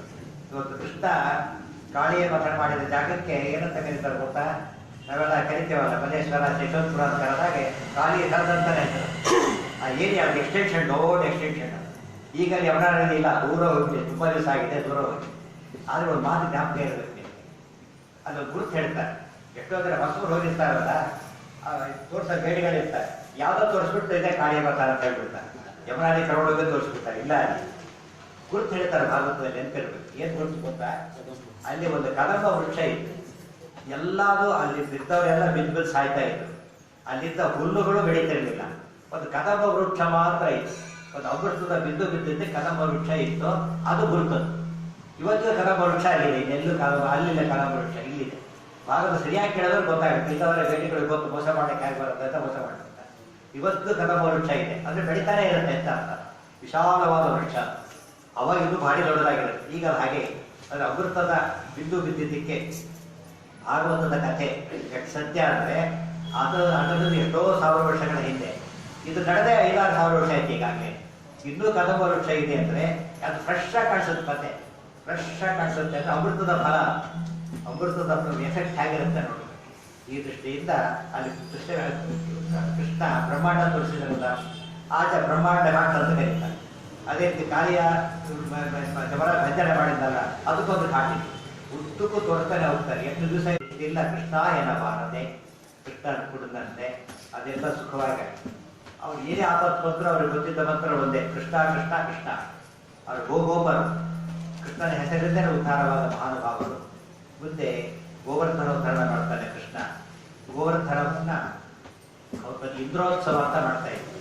ಇವತ್ತು ಕೃಷ್ಣ ಕಾಳಿಯ ಮಠ ಮಾಡಿದ ಜಾಗಕ್ಕೆ ಏನಂತ ಕರೀತಾರೆ ಗೊತ್ತಾ? ನಾವೆಲ್ಲ ಕರಿತೇವಲ್ಲ ಮಲ್ಲೇಶ್ವರ, ಯಶವಂತಪುರ ಅಂತ ಕರೆದಾಗೆ ಕಾಳಿ ಕರೆದಂತಾನೆ ಆ ಏರಿಯಾ ಎಕ್ಸ್ಟೆನ್ಷನ್, ದೊಡ್ಡ ಎಕ್ಸ್ಟೆನ್ಷನ್. ಈಗ ಯಮುನಾನದಿ ಇಲ್ಲ, ದೂರ ಹೋಗಿದೆ, ತುಂಬ ದಿವಸ ಆಗಿದೆ, ದೂರ ಹೋಗಿದೆ. ಆದರೆ ಒಂದು ಮಾತು ಜ್ಞಾಪಕ ಇರಬೇಕು, ಅದು ಗುರುತು ಹೇಳ್ತಾರೆ. ಎಷ್ಟೋ ಜನ ಹೊಸರು ಹೋಗಿರ್ತಾರಲ್ಲ, ತೋರ್ಸೋ ಗೈಡ್ಗಳಿರ್ತಾರೆ, ಯಾವುದೋ ತೋರಿಸ್ಬಿಟ್ಟು ಇದೆ ಕಾಳಿಯ ಮಠ ಅಂತ ಹೇಳ್ಬಿಡ್ತಾರೆ. ಯಮುನಾದಿ ಕರ್ಕೊಂಡೋಗಿ ತೋರಿಸ್ಬಿಡ್ತಾರೆ. ಇಲ್ಲ, ಅಲ್ಲಿ ಗುರುತು ಹೇಳ್ತಾರೆ ಭಾಗವತದಲ್ಲಿ, ನೆನಪಿರ್ಬೇಕು. ಏನು ಗುರುತು ಗೊತ್ತಾ? ಅಲ್ಲಿ ಒಂದು ಕದಂಬ ವೃಕ್ಷ ಇತ್ತು. ಎಲ್ಲಾರು ಅಲ್ಲಿ ಬಿದ್ದವರೆಲ್ಲ ಬಿದ್ದು ಸಾಯ್ತಾ ಇದ್ರು. ಅಲ್ಲಿದ್ದ ಹುಲ್ಲುಗಳು ಬೆಳೀತಿರ್ಲಿಲ್ಲ. ಒಂದು ಕದಂಬ ವೃಕ್ಷ ಮಾತ್ರ ಇತ್ತು. ಒಂದು ಅಮೃತದ ಬಿದ್ದಿದ್ದೆ ಕದಂಬ ವೃಕ್ಷ ಇತ್ತು, ಅದು ಗುರುತದ್ದು. ಇವತ್ತು ಕದಂಬ ವೃಕ್ಷ ಅಲ್ಲಿದೆ, ಇನ್ನೆಲ್ಲೂ ಕದಂಬ, ಅಲ್ಲಿಲ್ಲ ಕದಂಬ ವೃಕ್ಷ, ಇಲ್ಲಿದೆ. ಭಾಗದ ಸರಿಯಾಗಿ ಕೇಳಿದ್ರೆ ಗೊತ್ತಾಗುತ್ತೆ. ಇದ್ದವರ ಬೇಡಿಗಳು ಗೊತ್ತು, ಮೋಸ ಮಾಡಕ್ಕೆ ಆಗಿ ಬರುತ್ತೆ ಅಂತ ಮೋಸ ಮಾಡ್ತಾರೆ. ಇವತ್ತು ಕದಂಬ ವೃಕ್ಷ ಇದೆ, ಅಂದ್ರೆ ಬೆಳಿತಾನೆ ಇರುತ್ತೆ ಅಂತ ಅರ್ಥ. ವಿಶಾಲವಾದ ವೃಕ್ಷ. ಅವಾಗ ಇದು ಭಾರಿ ದೊಡ್ಡದಾಗಿರುತ್ತೆ. ಈಗ ಹಾಗೆ ಅದು ಅಮೃತದ ಬಿದ್ದಿದ್ದಕ್ಕೆ ಭಾಗವತದ ಕಥೆ ಎಷ್ಟು ಸತ್ಯ ಅಂದರೆ ಅದರಲ್ಲಿ ಎಷ್ಟೋ ಸಾವಿರ ವರ್ಷಗಳ ಹಿಂದೆ. ಇದು ನಡೆದೇ 5,000-6,000 ವರ್ಷ ಆಯ್ತು ಈಗಾಗಲೇ. ಇನ್ನೂ ಕದಂಬ ವೃಕ್ಷ ಇದೆ ಅಂದರೆ ಅದು ಫ್ರೆಶ್ ಆಗಿ ಕಾಣಿಸುತ್ತೆ. ಕತೆ ಫ್ರೆಶ್ ಆಗಿ ಕಾಣಿಸುತ್ತೆ ಅಂದರೆ ಅಮೃತದ ಫಲ, ಅಮೃತದ ಎಫೆಕ್ಟ್ ಹೇಗಿರುತ್ತೆ ನೋಡಿ. ಈ ದೃಷ್ಟಿಯಿಂದ ಅಲ್ಲಿ ಕೃಷ್ಣ ಬ್ರಹ್ಮಾಂಡ ತೋರಿಸಿದ್ರಲ್ಲ, ಆಚೆ ಬ್ರಹ್ಮಾಂಡ ಮಾತ್ರ ಅಂತ ಕರೀತಾರೆ. ಅದೇ ರೀತಿ ಕಾಳಿಯ ಭಜನೆ ಮಾಡಿದ್ದಲ್ಲ, ಅದಕ್ಕೊಂದು ಕಾಟಿದೆ. ಉದ್ದಕ್ಕೂ ತೋರಿಸ್ತಾನೆ ಹೋಗ್ತಾರೆ. ಎಷ್ಟು ದಿವಸ ಇಲ್ಲ ಕೃಷ್ಣ ಏನಬಾರದೆ, ಕೃಷ್ಣ ಕುಡಿದಂತೆ ಅದೆಲ್ಲ ಸುಖವಾಗಿ. ಅವ್ರು ಏನೇ ಆಪತ್ತು ಬಂದ್ರು ಅವ್ರಿಗೆ ಗೊತ್ತಿದ್ದ ಮಾತ್ರ ಒಂದೇ, ಕೃಷ್ಣ ಕೃಷ್ಣ ಕೃಷ್ಣ. ಅವ್ರು ಗೋಗೋಬರು, ಕೃಷ್ಣನ ಹೆಸರಿದ್ದೇ ಉದ್ಧಾರವಾದ ಮಹಾನುಭಾವರು. ಮುಂದೆ ಗೋವರ್ಧನೋದ್ಧಾರ ಮಾಡ್ತಾನೆ ಕೃಷ್ಣ. ಗೋವರ್ಧನವನ್ನ ಅವ್ರ ಇಂದ್ರೋತ್ಸವ ಅಂತ ಮಾಡ್ತಾ ಇದ್ರು.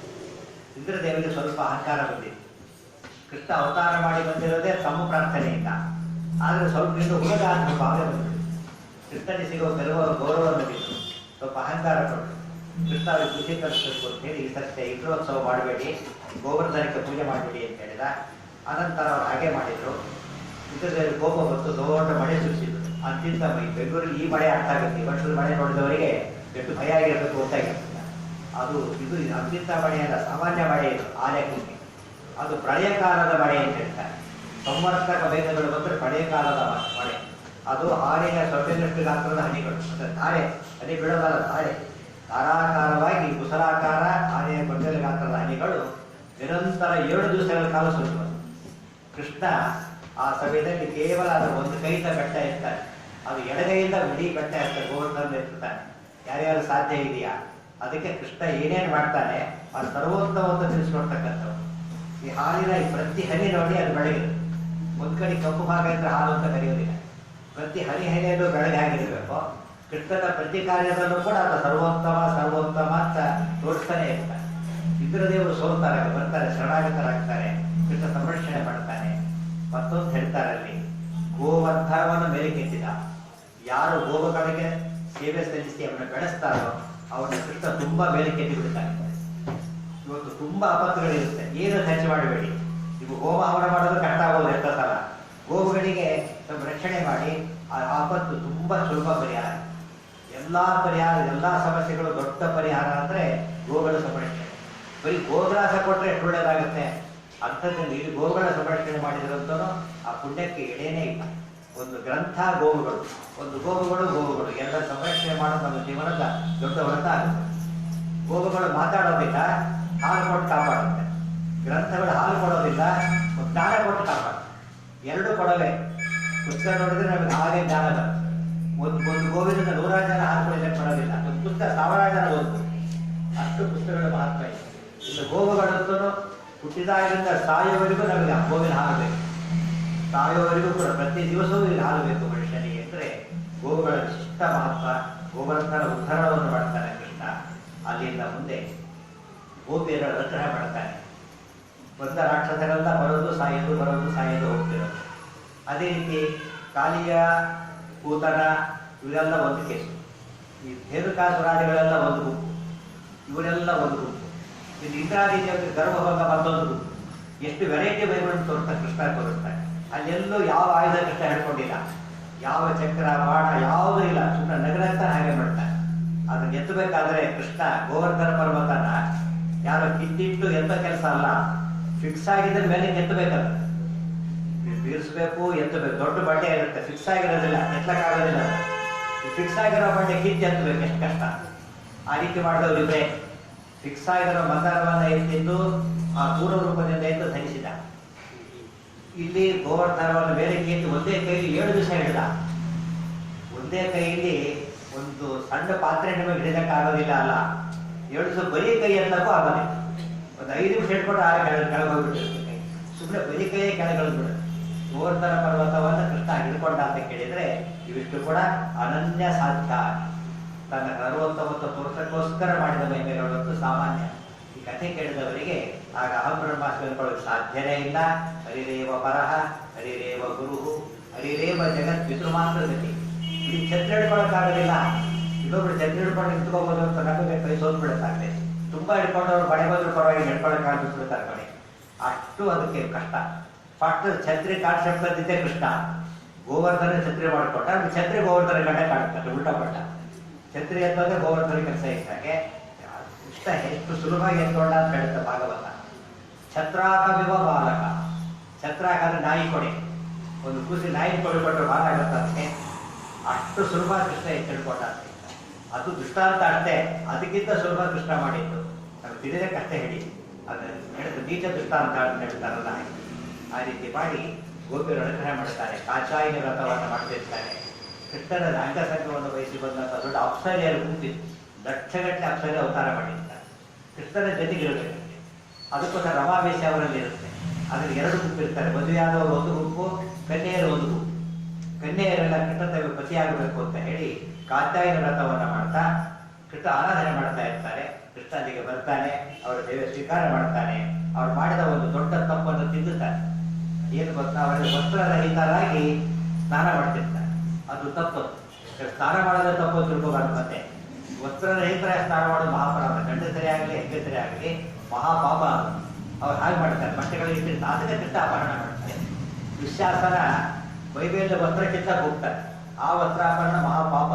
ಇಂದ್ರದೇವರಿಗೆ ಸ್ವಲ್ಪ ಅಹಂಕಾರ ಬಂದಿತ್ತು. ಕೃಷ್ಣ ಅವತಾರ ಮಾಡಿ ಬಂದಿರೋದೇ ತಮ್ಮ ಪ್ರಾರ್ಥನೆಯಿಂದ. ಆದರೆ ಸ್ವಲ್ಪ ಇನ್ನು ಹುಡುಗ ಅಂತ ಭಾವನೆ ಬಂದರು. ಕೃಷ್ಣನಿಗೆ ಸಿಗೋ ಗೌರವವನ್ನು ಬಿಟ್ಟು ಸ್ವಲ್ಪ ಅಹಂಕಾರ ಕೊಟ್ಟು ಕೃಷ್ಣ ಅವ್ರಿಗೆ ಖುಷಿ ತರಿಸಬೇಕು ಅಂತ ಹೇಳಿ, ಈ ಸತ್ಯ ಇಂದ್ರೋತ್ಸವ ಮಾಡಬೇಡಿ, ಗೋವರ್ಧನಕ್ಕೆ ಪೂಜೆ ಮಾಡಬೇಡಿ ಅಂತ ಹೇಳಿದ. ಅನಂತರ ಅವ್ರು ಹಾಗೆ ಮಾಡಿದ್ರು. ಇಂದ್ರದೇವರಿಗೆ ಕೋಪ ಬಂತು, ದೊಡ್ಡ ಮಳೆ ಸುರಿಸಿದ್ರು. ಅಂತಿಂತ ಬೆಂಗಳೂರಿಗೆ ಈ ಮಳೆ ಅರ್ಥ ಆಗುತ್ತೆ. ವರ್ಷದ ಮಳೆ ನೋಡಿದವರಿಗೆ ಎಷ್ಟು ಭಯ ಆಗಿರಬೇಕು ಗೊತ್ತಾಗಿರ್ತಿಲ್ಲ. ಇದು ಅಂತಿಂತ ಮಳೆ ಅಲ್ಲ, ಸಾಮಾನ್ಯ ಮಳೆ ಇದು. ಆಲೆಕುಂಟೆ ಅದು ಪ್ರಳಯ ಕಾಲದ ಮಳೆ ಅಂತ ಹೇಳ್ತಾರೆ. ಸಂವರ್ತಕ ಭೇದಗಳು ಬಂದರೆ ಪ್ರಳಯ ಕಾಲದ ಮಳೆ. ಅದು ಆನೆಯ ಸೊಳ್ಳೆನಷ್ಟು ಗಾತ್ರದ ಹನಿಗಳು, ಅಂದರೆ ತಾರೆ ಹನಿ ಬೀಳೋದಲ್ಲ, ತಾರೆ ಧಾರಾಕಾರವಾಗಿ ಕುಸಲಾಕಾರ ಆನೆಯ ಗೊಂದಲ ಗಾತ್ರದ ಹನಿಗಳು ನಿರಂತರ 7 ದಿವಸಗಳ ಕಾಲ ಸುರಿಯುವುದು. ಕೃಷ್ಣ ಆ ಸಮಯದಲ್ಲಿ ಕೇವಲ ಅದರ ಒಂದು ಕೈಯಿಂದ ಬೆಟ್ಟ ಇರ್ತಾರೆ. ಅದು ಎಡಗೈಯಿಂದ ಇಡೀ ಬೆಟ್ಟ ಇರ್ತಾರೆ, ಗೋವರ್ಧನ ಇರ್ತಾನೆ. ಯಾರ್ಯಾರು ಸಾಧ್ಯ ಇದೆಯಾ? ಅದಕ್ಕೆ ಕೃಷ್ಣ ಏನೇನು ಮಾಡ್ತಾನೆ ಅದು ಸರ್ವೋತ್ತಮವನ್ನು ತಿಳಿಸ್ಕೊಡ್ತಕ್ಕಂಥವ್ರು. ಈ ಹಾಲಿನ ಈ ಪ್ರತಿ ಹನಿ ನೋಡಿ ಅದು ಬೆಳಗಿದೆ. ಒಂದು ಕಡೆ ಕಪ್ಪು ಭಾಗ ಇದ್ರೆ ಹಾಲು ಅಂತ ಕರೆಯೋದಿಲ್ಲ. ಪ್ರತಿ ಹನಿಯಲ್ಲೂ ಬೆಳಗ್ಗೆ ಆಗಿರಬೇಕು. ಕೃಷ್ಣನ ಪ್ರತಿ ಕಾರ್ಯದಲ್ಲೂ ಕೂಡ ಅದು ಸರ್ವೋತ್ತಮ ಅಂತ ತೋರಿಸ್ತಾನೆ ಇರ್ತಾರೆ. ಇಂದ್ರದೇವರು ಸೋಲ್ತಾರೆ, ಬರ್ತಾರೆ, ಶರಣಾಗತರಾಗ್ತಾರೆ, ಕೃಷ್ಣ ಸಂರಕ್ಷಣೆ ಮಾಡ್ತಾನೆ. ಮತ್ತೊಂದು ಹೇಳ್ತಾರೆ ಅಲ್ಲಿ, ಗೋವರ್ಧನವನ್ನು ಮೇಲೆಕ್ಕೆತ್ತಿದ. ಯಾರು ಗೋವುಗಳಿಗೆ ಸೇವೆ ಸಲ್ಲಿಸಿ ಅವನ್ನ ಬೆಳೆಸ್ತಾರೋ ಅವನ್ನ ಕೃಷ್ಣ ತುಂಬಾ ಮೇಲೆಕ್ಕೆತ್ತಿ ಬಿಡ್ತಾನೆ. ಇವತ್ತು ತುಂಬಾ ಆಪತ್ತುಗಳಿರುತ್ತೆ, ಏನು ಖರ್ಚು ಮಾಡಬೇಡಿ. ನೀವು ಹೋಮ ಹವನ ಮಾಡೋದು ಕಷ್ಟ ಆಗೋದು ಎಷ್ಟೋ ಸಲ. ಗೋವುಗಳಿಗೆ ಸ್ವಲ್ಪ ರಕ್ಷಣೆ ಮಾಡಿ ಆ ಆಪತ್ತು ತುಂಬಾ ಸುಲಭ ಪರಿಹಾರ. ಎಲ್ಲ ಸಮಸ್ಯೆಗಳು ದೊಡ್ಡ ಪರಿಹಾರ ಅಂದ್ರೆ ಗೋಗಳ ಸಂರಕ್ಷಣೆ. ಬರೀ ಗೋಗ್ರಾಸ ಕೊಟ್ಟರೆ ಎಷ್ಟು ಒಳ್ಳೇದಾಗುತ್ತೆ. ಅಂಥದ್ದಲ್ಲಿ ಇಲ್ಲಿ ಗೋಗಳ ಸಂರಕ್ಷಣೆ ಮಾಡಿದ್ರಂತೂ ಆ ಪುಣ್ಯಕ್ಕೆ ಎಡೆನೇ ಇಲ್ಲ. ಒಂದು ಗ್ರಂಥ ಗೋವುಗಳು, ಒಂದು ಗೋವುಗಳು ಎಲ್ಲ ಸಂರಕ್ಷಣೆ ಮಾಡೋದು ನಮ್ಮ ಜೀವನದ ದೊಡ್ಡ ವ್ರತ ಆಗುತ್ತೆ. ಗೋವುಗಳು ಮಾತಾಡೋದಿಲ್ಲ, ಹಾಲು ಕೊಟ್ಟು ಕಾಪಾಡುತ್ತೆ. ಗ್ರಂಥಗಳು ಹಾಲು ಕೊಡೋದಿಲ್ಲ, ಜ್ಞಾನ ಕೊಟ್ಟು ಕಾಪಾಡುತ್ತೆ. ಎರಡು ಕೊಡವೆ. ಪುಸ್ತಕ ನೋಡಿದ್ರೆ ನಮಗೆ ಹಾಗೆ ಜ್ಞಾನ ಬರುತ್ತೆ. ಒಂದು ಗೋವಿಂದ 100 ಜನ ಹಾಲು ಕೊಡಲಿಕ್ಕೆ ಬರೋದಿಲ್ಲ. ಒಂದು ಪುಸ್ತಕ 1000 ಜನ ಓದ್ಬೋದು, ಅಷ್ಟು ಪುಸ್ತಕಗಳ ಮಹತ್ವ ಇದೆ. ಇನ್ನು ಗೋವುಗಳಂತೂ ಹುಟ್ಟಿದಾಗಿಂದ ಸಾಯೋವರೆಗೂ ನಮಗೆ ಗೋವಿನ ಹಾಲು ಬೇಕು. ಸಾಯೋವರೆಗೂ ಕೂಡ ಪ್ರತಿ ದಿವಸವೂ ಇಲ್ಲಿ ಹಾಲು ಬೇಕು ಮನುಷ್ಯನಿಗೆ. ಅಂದರೆ ಗೋವುಗಳ ವಿಶಿಷ್ಟ ಮಹತ್ವ. ಗೋವರ್ಧನ ಉದ್ಧಾರವನ್ನು ಮಾಡ್ತಾನೆ ಕೃಷ್ಣ. ಅಲ್ಲಿಂದ ಮುಂದೆ ಗೋಪಿಯರ ಅನುಗ್ರಹ ಮಾಡ್ತಾನೆ. ಬಂದ ರಾಕ್ಷಸರೆಲ್ಲ ಬರೋದು ಸಾಯೋದು ಹೋಗ್ತಿರೋದು. ಅದೇ ರೀತಿ ಕಾಳಿಯ, ಕೂತನ ಇವರೆಲ್ಲ ಒಂದು ಕೇಸು. ಈ ಧೇನುಕಾಸುರಾದಿಗಳೆಲ್ಲ ಒಂದು ಗುಂಪು, ಇವರೆಲ್ಲ ಒಂದು ಗುಂಪು. ಇದು ಇಂದ್ರಾದಿ ದೇವರಿಗೆ ಗರ್ಭಭಂಗ ಮತ್ತೊಂದು ಗುಂಪು. ಎಷ್ಟು ವೆರೈಟಿ ವೈಗಳನ್ನು ತೋರಿಸ್ತಾ ಕೃಷ್ಣ ತೋರಿಸ್ತಾರೆ. ಅಲ್ಲೆಲ್ಲೂ ಯಾವ ಆಯುಧ ಕೃಷ್ಣ ಹಿಡ್ಕೊಂಡಿಲ್ಲ, ಯಾವ ಚಕ್ರ ಬಾಣ ಯಾವುದೂ ಇಲ್ಲ, ಸುಮ್ಮನೆ ನಗರತ್ತ ಹಾಗೆ ಮಾಡ್ತಾರೆ. ಅದನ್ನ ಎತ್ತಬೇಕಾದ್ರೆ ಕೃಷ್ಣ ಗೋವರ್ಧನ ಪರ್ವತನ ಯಾರೋ ಕಿತ್ತಿಟ್ಟು ಎತ್ತ ಕೆಲಸ ಅಲ್ಲ, ಫಿಕ್ಸ್ ಆಗಿದ್ರ ಮೇಲೆ ಎತ್ತಬೇಕಲ್ಲ, ಬೀರಿಸ್ಬೇಕು ಎತ್ತಬೇಕು. ದೊಡ್ಡ ಬಂಡೆ ಇರುತ್ತೆ, ಫಿಕ್ಸ್ ಆಗಿರೋದಿಲ್ಲ, ಎತ್ತಕ್ಕಾಗೋದಿಲ್ಲ. ಫಿಕ್ಸ್ ಆಗಿರೋ ಬಂಡೆ ಕಿತ್ತಿ ಎತ್ತಬೇಕು, ಎಷ್ಟು ಕಷ್ಟ. ಆ ರೀತಿ ಮಾಡಿದವರು ಇದ್ರೆ ಫಿಕ್ಸ್ ಆಗಿರೋ ಮಂದಾರವನ್ನ ಎತ್ತಿದ್ದು ಆ ಪೂರ್ವ ರೂಪದಿಂದ ಎದ್ದು ಧರಿಸಿದ. ಇಲ್ಲಿ ಗೋವರ್ಧನವನ್ನು ಬೇರೆ ಕಿತ್ತು ಒಂದೇ ಕೈಲಿ 7 ದಿವಸ ಹಿಡಿದ. ಒಂದೇ ಕೈಯಲ್ಲಿ ಒಂದು ಸಣ್ಣ ಪಾತ್ರೆ ನಿಮಗೆ ಹಿಡಿದಕ್ಕಾಗೋದಿಲ್ಲ ಅಲ್ಲ, 7 ದಿವಸ ಬರೀ ಕೈ ಎತ್ತಕ್ಕೂ ಆಗೋದಿಲ್ಲ. ಒಂದು 5 ನಿಮಿಷ ಹಿಡ್ಕೊಂಡು ಆ ಕೆಳಗೋಗ್ಬಿಟ್ಟಿರುತ್ತೆ, ಸುಮ್ಮನೆ ಬರೀ ಕೈಯೇ ಕೆಳಗಿಳಿದ್ಬಿಡುತ್ತೆ. ಗೋವರ್ಧನ ಪರ್ವತವನ್ನು ಕೃಷ್ಣ ಹಿಡ್ಕೊಂಡ ಅಂತ ಕೇಳಿದ್ರೆ ಇವಿಷ್ಟು ಕೂಡ ಅನನ್ಯ ಸಾಧ್ಯ. ತನ್ನ 69 ವರ್ಷಕ್ಕೋಸ್ಕರ ಮಾಡಿದ ಮಹಿಮೆಗಳು ಸಾಮಾನ್ಯ. ಈ ಕಥೆ ಕೇಳಿದವರಿಗೆ ಆಗ ಅಹಂ ಬ್ರಹ್ಮಾಸ್ಮಿ ಅನ್ಕೊಳ್ಳೋಕೆ ಸಾಧ್ಯನೇ ಇಲ್ಲ. ಹರಿರೇವ ಪರಹ, ಹರಿರೇವ ಗುರು, ಹರಿರೇವ ಜಗತ್ ಪಿತೃಮಾತ್ರ ಗತಿ. ಇಲ್ಲಿ ಛತ್ರ ಹಿಡ್ಕೊಳ್ಳೋಕ್ಕಾಗೋದಿಲ್ಲ. ಇನ್ನೊಬ್ರು ಛತ್ರ ಹಿಡ್ಕೊಂಡು ನಿಂತ್ಕೋಬೋದು ಅಂತ ನಮಗೆ ಕೈ ಸೋತ್ಬಿಡುತ್ತಾಗ್ತದೆ. ತುಂಬಾ ಹಿಡ್ಕೊಂಡವ್ರು ಬಡೆ ಬಂದ್ರು ಪರವಾಗಿ ಹಿಡ್ಕೊಳ್ಳೋಕ್ಕಾಗ್ಬಿಡ್ತಾರೆ ಕಡೆ. ಅಷ್ಟು ಅದಕ್ಕೆ ಕಷ್ಟ. ಫಸ್ಟ್ ಛತ್ರಿ ಕಾನ್ಸೆಪ್ಟ್ ಅಂತಿದ್ದೆ ಕೃಷ್ಣ. ಗೋವರ್ಧನ ಛತ್ರಿ ಮಾಡಿಕೊಟ್ಟ, ಛತ್ರಿ ಗೋವರ್ಧನ ಗಂಟೆ ಕಾಣ್ತಾರೆ ಉಲ್ಟಾ ಪಟ್ಟ. ಛತ್ರಿ ಎತ್ತೋದೇ ಗೋವರ್ಧನ ಕೆಲಸ ಇದ್ದಾಗೆ ಇಷ್ಟ ಎಷ್ಟು ಸುಲಭವಾಗಿ ಎತ್ಕೊಂಡ ಅಂತ ಹೇಳುತ್ತೆ ಭಾಗವತ. ಛತ್ರಾಕವಿವ ಬಾಲಕ, ಛತ್ರಾಕಾದ್ರೆ ನಾಯಿ ಕೊಡೆ, ಒಂದು ಕೂಸಿ ನಾಯಿ ಕೊಡೆ ಕೊಟ್ಟರೆ ಬಾಲ ಆಗುತ್ತೆ ಅದಕ್ಕೆ. ಅಷ್ಟು ಸುಲಭ ಕೃಷ್ಣ ಎತ್ತಿಡ್ಕೊಂಡ ಅಂತ. ಅದು ದೃಷ್ಟಾಂತ ಅಷ್ಟೇ, ಅದಕ್ಕಿಂತ ಸುಲಭ ಕೃಷ್ಣ ಮಾಡಿದ್ದು ನಮ್ಗೆ ತಿಳಿದೇ ಕಷ್ಟ ಹೇಳಿ. ಅದನ್ನು ಹೇಳಿದ ನೀಚ ದೃಷ್ಟಾಂತ ಅಂತ ಹೇಳ್ತಾರಲ್ಲ, ಆ ರೀತಿ ಮಾಡಿ ಗೋಪಿಯರು ಅನುಗ್ರಹ ಮಾಡ್ತಾರೆ. ಕಾಚಾಯಿನ ವ್ರತವನ್ನು ಮಾಡ್ತಿರ್ತಾರೆ. ಕೃಷ್ಣನ ಅಂಗಸಂಗವನ್ನು ವಹಿಸಿ ಬಂದಂಥ ದೊಡ್ಡ ಅಪ್ಸರಿಯರು ಕೂತಿತ್ತು, ಲಕ್ಷಗಟ್ಟಲೆ ಅಪ್ಸರಿ ಅವತಾರ ಮಾಡಿರ್ತಾರೆ. ಕೃಷ್ಣನ ಜೊತೆಗಿರಬೇಕು. ಅದಕ್ಕೋಸ್ಕರ ರಮಾವೇಶ ಅವರಲ್ಲಿ ಇರುತ್ತೆ. ಅದರಲ್ಲಿ 2 ಗುಂಪು ಇರ್ತಾರೆ. ಮದುವೆಯಾದವರು ಒಂದು ಗುಂಪು, ಕನ್ಯೆಯರು ಒಂದು ಗುಂಪು. ಕನ್ಯೆಯರೆಲ್ಲ ಕೃಷ್ಣ ಪತಿಯಾಗಬೇಕು ಅಂತ ಹೇಳಿ ಕಾಚಾಯಿನ ವ್ರತವನ್ನು ಮಾಡ್ತಾ ಕೃಷ್ಣ ಆರಾಧನೆ ಮಾಡ್ತಾ ಇರ್ತಾರೆ. ಕೃಷ್ಣ ಅಲ್ಲಿಗೆ ಬರ್ತಾನೆ, ಅವರ ದೇವ ಸ್ವೀಕಾರ ಮಾಡ್ತಾನೆ. ಅವ್ರು ಮಾಡಿದ ಒಂದು ದೊಡ್ಡ ತಪ್ಪನ್ನು ತಿದ್ದುತ್ತಾರೆ. ಏನು ಗೊತ್ತಾ, ಅವರಿಗೆ ವಸ್ತ್ರರಹಿತರಾಗಿ ಸ್ನಾನ ಮಾಡ್ತಿರ್ತಾರೆ. ಅದು ತಪ್ಪು. ಸ್ನಾನ ಮಾಡೋದೇ ತಪ್ಪು ತಿಳ್ಕೋಬಾರ್ದು. ಮತ್ತೆ ವಸ್ತ್ರರಹಿತರ ಸ್ನಾನ ಮಾಡೋದು ಮಹಾಪರಾಧ. ಗಂಡಸರೇ ಆಗಲಿ ಹೆಂಗಸರೇ ಆಗಲಿ ಮಹಾಪಾಪ. ಅವ್ರು ಹಾಗೆ ಮಾಡ್ತಾರೆ, ಬಟ್ಟೆಗಳು ಇಟ್ಟಿರ್ತಾರೆ. ಅದಕ್ಕೆ ಕೃಷ್ಣ ಅಪಹರಣ ಮಾಡ್ತಾರೆ. ದುಶ್ಯಾಸನ ಮೈಮೇಲೆ ವಸ್ತ್ರಕ್ಕಿಂತ ಹೋಗ್ತಾರೆ. ಆ ವಸ್ತ್ರಾಪರಣ ಮಹಾಪಾಪ.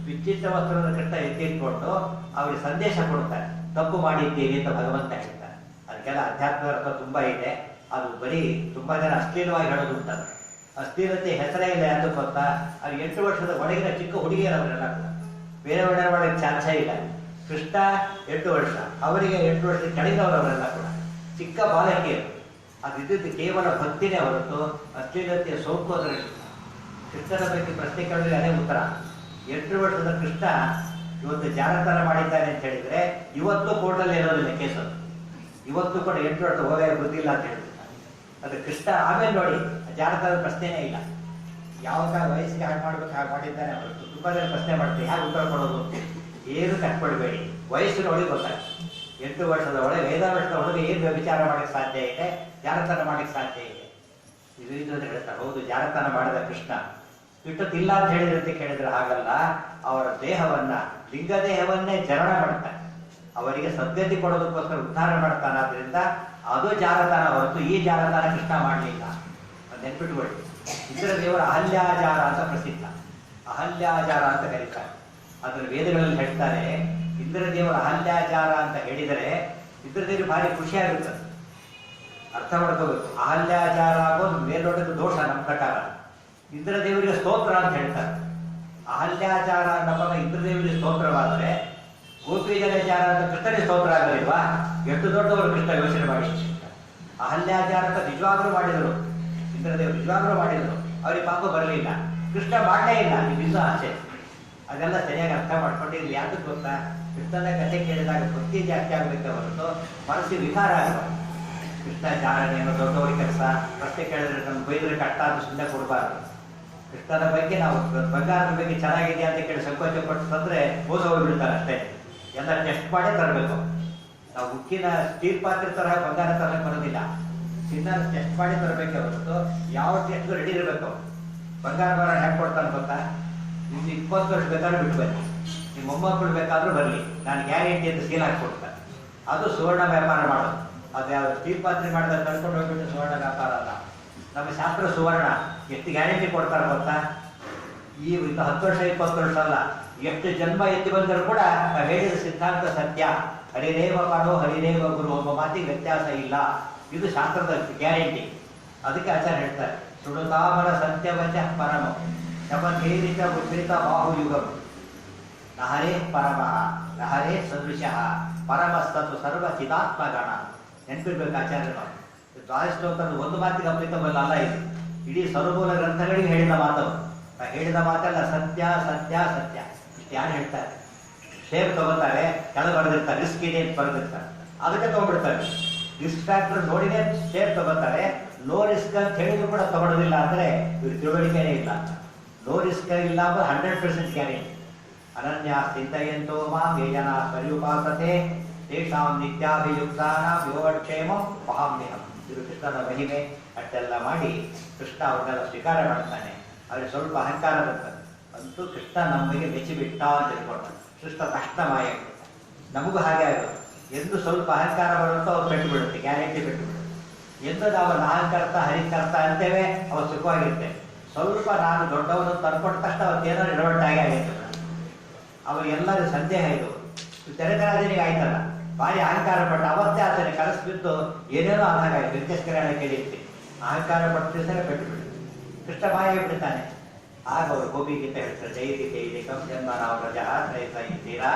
ವಿಚಿತ್ರ ವಸ್ತ್ರದ ಕೃಷ್ಣ ಎತ್ತಿಟ್ಕೊಂಡು ಅವ್ರಿಗೆ ಸಂದೇಶ ಕೊಡ್ತಾರೆ, ತಪ್ಪು ಮಾಡಿದ್ದೀರಿ ಅಂತ ಭಗವಂತ ಹೇಳ್ತಾರೆ. ಅದಕ್ಕೆಲ್ಲ ಅಧ್ಯಾತ್ಮ ಅರ್ಥ ತುಂಬಾ ಇದೆ. ಅದು ಬರೀ ತುಂಬಾ ಜನ ಅಶ್ಲೀಲವಾಗಿ ಹೇಳೋದು ಉಂಟದು. ಅಶ್ಲೀಲತೆ ಹೆಸರೇ ಇಲ್ಲ ಅಂತ ಗೊತ್ತಾ. ಅದು 8 ವರ್ಷದ ಒಳಗಿನ ಚಿಕ್ಕ ಹುಡುಗಿಯರವರೆಲ್ಲ ಕೂಡ ಬೇರೆ ಒಳಗೆ ಚಾನ್ಸೇ ಇಲ್ಲ. ಕೃಷ್ಣ 8 ವರ್ಷ, ಅವರಿಗೆ 8 ವರ್ಷದ ಕೆಳಗಿನವರವರೆಲ್ಲ ಕೂಡ ಚಿಕ್ಕ ಬಾಲಕಿಯರು. ಅದಿದ್ದು ಕೇವಲ ಭಕ್ತಿನೇ ಹೊರತು ಅಶ್ಲೀಲತೆಯ ಸೋಂಕು ಅದರಲ್ಲಿ. ಕೃಷ್ಣನ ಬಗ್ಗೆ ಪ್ರಶ್ನೆ ಕೇಳಿದ್ರೆ ಅದೇ ಉತ್ತರ. 8 ವರ್ಷದ ಕೃಷ್ಣ ಇವತ್ತು ಜಾರತನ ಮಾಡಿದ್ದಾನೆ ಅಂತ ಹೇಳಿದ್ರೆ ಇವತ್ತು ಕೋರ್ಟಲ್ಲಿ ಇರೋದಿಲ್ಲ ಕೇಸು. ಇವತ್ತು ಕೂಡ 8 ವರ್ಷ ಹೋಗೇ ಗೊತ್ತಿಲ್ಲ ಅಂತ ಹೇಳಿದ್ರು. ಅದು ಕೃಷ್ಣ ಆಮೇಲೆ ನೋಡಿ ಜಾರತನದ ಪ್ರಶ್ನೆನೇ ಇಲ್ಲ. ಯಾವಾಗ ವಯಸ್ಸಿಗೆ ಹಾಗೆ ಮಾಡ್ಬೇಕು ಹಾಗೆ ಮಾಡಿದ್ದಾನೆ ಹೊರತು ತುಂಬಾ ಜನ ಪ್ರಶ್ನೆ ಮಾಡ್ತಾರೆ, ಯಾರು ಉತ್ತರ ಕೊಡೋದು? ಏನು ಕಟ್ಕೊಳ್ಬೇಡಿ, ವಯಸ್ಸಿನ ಒಳಗೆ ಗೊತ್ತಾಗ್ತದೆ. 8 ವರ್ಷದ ಒಳಗೆ 5 ವರ್ಷದ ಒಳಗೆ ಏನು ವಿಚಾರ ಮಾಡಕ್ಕೆ ಸಾಧ್ಯ ಇದೆ, ಜಾರತನ ಮಾಡಕ್ಕೆ ಸಾಧ್ಯ ಇದೆ. ಇದು ಅಂತ ಹೇಳ್ತಾರೆ. ಹೌದು, ಜಾರತನ ಮಾಡಿದ ಕೃಷ್ಣ ಇಷ್ಟೊತ್ತಿಲ್ಲ ಅಂತ ಹೇಳಿದಂತೆ ಕೇಳಿದ್ರೆ ಹಾಗಲ್ಲ. ಅವರ ದೇಹವನ್ನ, ಲಿಂಗ ದೇಹವನ್ನೇ ಜರಣ ಮಾಡ್ತಾನೆ. ಅವರಿಗೆ ಸದ್ಗತಿ ಕೊಡೋದಕ್ಕೋಸ್ಕರ ಉದ್ಧಾರ ಮಾಡ್ತಾನೆ. ಆದ್ರಿಂದ ಅದು ಜಾರತನ ಹೊರತು ಈ ಜಾರತನ ಕೃಷ್ಣ ಮಾಡಲಿಲ್ಲ. ನೆನ್ಪಿಟ್ಕೊಳ್ಳಿ. ಇಂದ್ರ ದೇವರ ಅಹಲ್ಯಾಚಾರ ಅಂತ ಪ್ರಸಿದ್ಧ. ಅಹಲ್ಯಾಚಾರ ಅಂತ ಕರೀತಾರೆ. ಅದನ್ನು ವೇದಗಳಲ್ಲಿ ಹೇಳ್ತಾರೆ. ಇಂದ್ರದೇವರ ಅಹಲ್ಯಾಚಾರ ಅಂತ ಹೇಳಿದರೆ ಇಂದ್ರದೇವರು ಭಾರಿ ಖುಷಿಯಾಗುತ್ತದೆ. ಅರ್ಥ ಮಾಡ್ಕೋಬೇಕು. ಅಹಲ್ಯಾಚಾರ ಆಗೋದು ಮೇಲ್ನೋಟದ ದೋಷ ನಮ್ಮ ಪ್ರಕಾರ. ಇಂದ್ರದೇವರಿಗೆ ಸ್ತೋತ್ರ ಅಂತ ಹೇಳ್ತಾರೆ. ಅಹಲ್ಯಾಚಾರ ನಮ್ಮ ಇಂದ್ರದೇವರಿಗೆ ಸ್ತೋತ್ರವಾದರೆ ಗೋಪಿ ಜನಾಚಾರ ಅಂತ ಕೃಷ್ಣನಿಗೆ ಸ್ತೋತ್ರ ಆಗಲಿಲ್ವಾ? ಎಷ್ಟು ದೊಡ್ಡವರು ಕೃಷ್ಣ ಯೋಚನೆ ಮಾಡಿ. ಅಹಲ್ಯಾಚಾರ ಅಂತ ನಿಜವಾಗ್ಲೂ ಮಾಡಿದರು, ಇಂದ್ರದೇವರು ನಿಜವಾಗ್ಲೂ ಮಾಡಿದರು. ಅವ್ರಿಗೆ ಪಾಪ ಬರಲಿಲ್ಲ, ಕೃಷ್ಣ ಮಾಡಲೇ ಇಲ್ಲ. ಇದು ಆಸೆ. ಅದೆಲ್ಲ ಸರಿಯಾಗಿ ಅರ್ಥ ಮಾಡ್ಕೊಂಡು ಇದು ಯಾವ್ದಕ್ಕೆ ಗೊತ್ತಾ, ಕೃಷ್ಣನ ಕಥೆ ಕೇಳಿದಾಗ ಭಕ್ತಿ ಜಾಸ್ತಿ ಆಗಬೇಕೆ ಹೊರತು ಮನಸ್ಸಿಗೆ ವಿಕಾರ ಆಗಬಾರ್ದು. ಕೃಷ್ಣ ಜಾರಣೆಯನ್ನು ದೊಡ್ಡವರ ಕೆಲಸ, ಪ್ರಶ್ನೆ ಕೇಳಿದ್ರೆ ನಮ್ಗೆ ಬೈದ್ರೆ ಕಷ್ಟ ಅಂತ ಸುಮ್ಮನೆ ಕೊಡಬಾರ್ದು. ಕೃಷ್ಣನ ಬಗ್ಗೆ ನಾವು ಬಂಗಾರದ ಬಗ್ಗೆ ಚೆನ್ನಾಗಿದೆ ಅಂತ ಕೇಳಿ ಸಂಕೋಚ ಪಟ್ಟು ತಂದ್ರೆ ಮೋಸ ಹೋಗ್ಬಿಡ್ತಾರೆ ಅಷ್ಟೇ. ಎಲ್ಲ ಟೆಸ್ಟ್ ಮಾಡೇ ತರಬೇಕು. ನಾವು ಉಕ್ಕಿನ ಸ್ಟೀಲ್ ಪಾತ್ರೆ ತರಹ ಬಂಗಾರ ತರಕ್ಕೆ ಬರೋದಿಲ್ಲ. ಚಿನ್ನ ಟೆಸ್ಟ್ ಮಾಡಿ ತರಬೇಕೆ ಹೊರತು ಯಾವ ಟೆಸ್ಟ್ಗೂ ರೆಡಿ ಇರಬೇಕು. ಬಂಗಾರ ಬರ ಹೇಗೆ ಕೊಡ್ತಾನೆ ಗೊತ್ತಾ? ನಿಮ್ಗೆ 20 ವರ್ಷ ಬೇಕಾದ್ರೂ ಬಿಟ್ಟು ಬನ್ನಿ, ನಿಮ್ಮ ಮೊಮ್ಮಕ್ಕಳು ಬೇಕಾದ್ರೂ ಬರಲಿ, ನಾನು ಗ್ಯಾರಂಟಿ ಅಂತ ಸೀಲ್ ಹಾಕಿ ಕೊಡ್ತಾರೆ. ಅದು ಸುವರ್ಣ ವ್ಯಾಪಾರ ಮಾಡೋದು. ಅದು ಯಾವ ಸ್ಟೀಲ್ ಪಾತ್ರೆ ಮಾಡಿದಾಗ ಕಳ್ಕೊಂಡು ಹೋಗ್ಬಿಟ್ಟು ಸುವರ್ಣ ವ್ಯಾಪಾರ ಅಲ್ಲ. ನಮ್ಮ ಶಾಸ್ತ್ರ ಸುವರ್ಣ ಎಷ್ಟು ಗ್ಯಾರಂಟಿ ಕೊಡ್ತಾರೆ ಗೊತ್ತಾ? ಈ 10 ವರ್ಷ 20 ವರ್ಷ ಅಲ್ಲ, ಎಷ್ಟು ಜನ್ಮ ಎತ್ತಿ ಬಂದರೂ ಕೂಡ ನಾವು ಹೇಳಿದ ಸಿದ್ಧಾಂತ ಸತ್ಯ. ಹರಿದೇವ ಪರೋ ಹರಿದೇವ ಗುರು ಒಬ್ಬ ಮಾತಿಗೆ ವ್ಯತ್ಯಾಸ ಇಲ್ಲ. ಇದು ಶಾಸ್ತ್ರದ ಗ್ಯಾರಂಟಿ. ಅದಕ್ಕೆ ಆಚಾರ್ಯ ಹೇಳ್ತಾರೆ, ಸುಡುತಾಮರ ಸತ್ಯವಚ ಪರಮ ಶಪಥೇರಿತ ಉದ್ರಿತ ಬಾಹುಯುಗಂ ನಹರೇ ಪರಮಃ ನಹರೇ ಸದೃಶಃ ಪರಮಸ್ತತು ಸರ್ವ ಚಿದಾತ್ಮಗಣ. ನೆನ್ಪಿಡ್ಬೇಕು ಆಚಾರ್ಯರು. ದ್ವಾದಶೋತ್ತರದ ಒಂದು ಮಾತಿಗೆ ಅಪ್ಲಿಕಬಲ್ ಅಲ್ಲ ಇದು. ಇಡೀ ಸರ್ವಮೂಲ ಗ್ರಂಥಗಳಿಗೆ ಹೇಳಿದ ಮಾತವು. ಹೇಳಿದ ಮಾತಲ್ಲ, ಸತ್ಯ ಸತ್ಯ ಸತ್ಯ. ಇಷ್ಟು ಯಾರು ಹೇಳ್ತಾರೆ? ಶೇರ್ ತಗೋತಾರೆ, ಕೆಳಗೆ ಬರೆದಿರ್ತಾರೆ, ರಿಸ್ಕ್ ಇದೆ ಅಂತ ಬರೆದಿರ್ತಾರೆ, ಅದಕ್ಕೆ ತಗೊಂಡ್ಬಿಡ್ತಾರೆ. ರಿಸ್ಕ್ ಫ್ಯಾಕ್ಟರ್ ನೋಡಿನೇ ಶೇರ್ ತಗೋತಾರೆ. ಲೋ ರಿಸ್ಕ್ ಅಂತ ಹೇಳಿದ್ರು ಕೂಡ ತಗೊಳ್ಳೋದಿಲ್ಲ ಅಂದ್ರೆ ಇವ್ರ ತಿಳುವಳಿಕೆನೇ ಇಲ್ಲ. ಲೋ ರಿಸ್ಕ್ ಇಲ್ಲ ಅಂದ್ರೆ 100% ಗ್ಯಾರಂಟಿ. ಅನನ್ಯ ಚಿಂತೆಯಂತೋ ಮಾಂ ಯೇ ಜನಾ ಪರ್ಯುಪಾಸತೆ ತೇಷಾಂ ನಿತ್ಯಾಭಿಯುಕ್ತಾನಾಂ ಯೋಗಕ್ಷೇಮಂ ವಹಾಮ್ಯಹಂ. ಇದು ಕೃಷ್ಣನ ಮಹಿಮೆ. ಅಷ್ಟೆಲ್ಲ ಮಾಡಿ ಕೃಷ್ಣ ಅವ್ರನ್ನೆಲ್ಲ ಸ್ವೀಕಾರ ಮಾಡ್ತಾನೆ. ಅವ್ರಿಗೆ ಸ್ವಲ್ಪ ಅಹಂಕಾರ ಬರ್ತದೆ. ಅಂತೂ ಕೃಷ್ಣ ನಮಗೆ ಮೆಚ್ಚಿಬಿಟ್ಟ ಅಂತ ತಿಳ್ಕೊಳ್ತಾನೆ. ಕೃಷ್ಣ ತಕ್ಷಣ ಮಾಯ ಆಗ್ಬಿಡ್ತಾನೆ. ನಮಗೂ ಹಾಗೆ ಆಗೋದು. ಎಂದು ಸ್ವಲ್ಪ ಅಹಂಕಾರ ಬರುತ್ತೋ ಅವ್ರು ಬಿಟ್ಟು ಬಿಡುತ್ತೆ, ಗ್ಯಾರಂಟಿ ಬಿಟ್ಟು ಬಿಡುತ್ತೆ. ಎಂದು ನಾವು ಅಹಂಕರ್ತ ಹರಿಕರ್ತ ಅಂತೇವೆ, ಅವ್ರು ಸುಖವಾಗಿರ್ತೇವೆ. ಸ್ವಲ್ಪ ನಾನು ದೊಡ್ಡವರು ತಂದ್ಕೊಟ್ಟ ತಕ್ಷಣ ಅವತ್ತೇನೋ ಎಡವಟ್ಟಾಗಿ ಆಗೈತೆ. ಅವರಿಗೆಲ್ಲರೂ ಸಂದೇಹ ಇದು. ತೆರೆದರಾಜನಿಗೆ ಆಯ್ತಲ್ಲ, ಭಾರಿ ಅಹಂಕಾರ ಪಟ್ಟ ಅವತ್ತೇ ಆತನೆ ಕನಸು ಏನೇನೋ ಆದಾಗಾಯ್ತು. ವೆಂಕಟೇಶ್ವರ ಕೇಳಿರ್ತೀನಿ, ಅಹಂಕಾರ ಪಟ್ಟು ದಿವಸನೇ ಬಿಟ್ಟು ಬಿಡು. ಕೃಷ್ಣ ಮಾಯ ಬಿಡ್ತಾನೆ. ಆಗ ಅವರು ಗೋಪಿಗೀತೆ ಹೇಳ್ತಾರೆ, ಜೈತಿ ಜೈದಿಕಂ ಜನ್ಮ ನಾವು ರಜಾ ತ್ರೈತ ಇದ್ದೀರಾ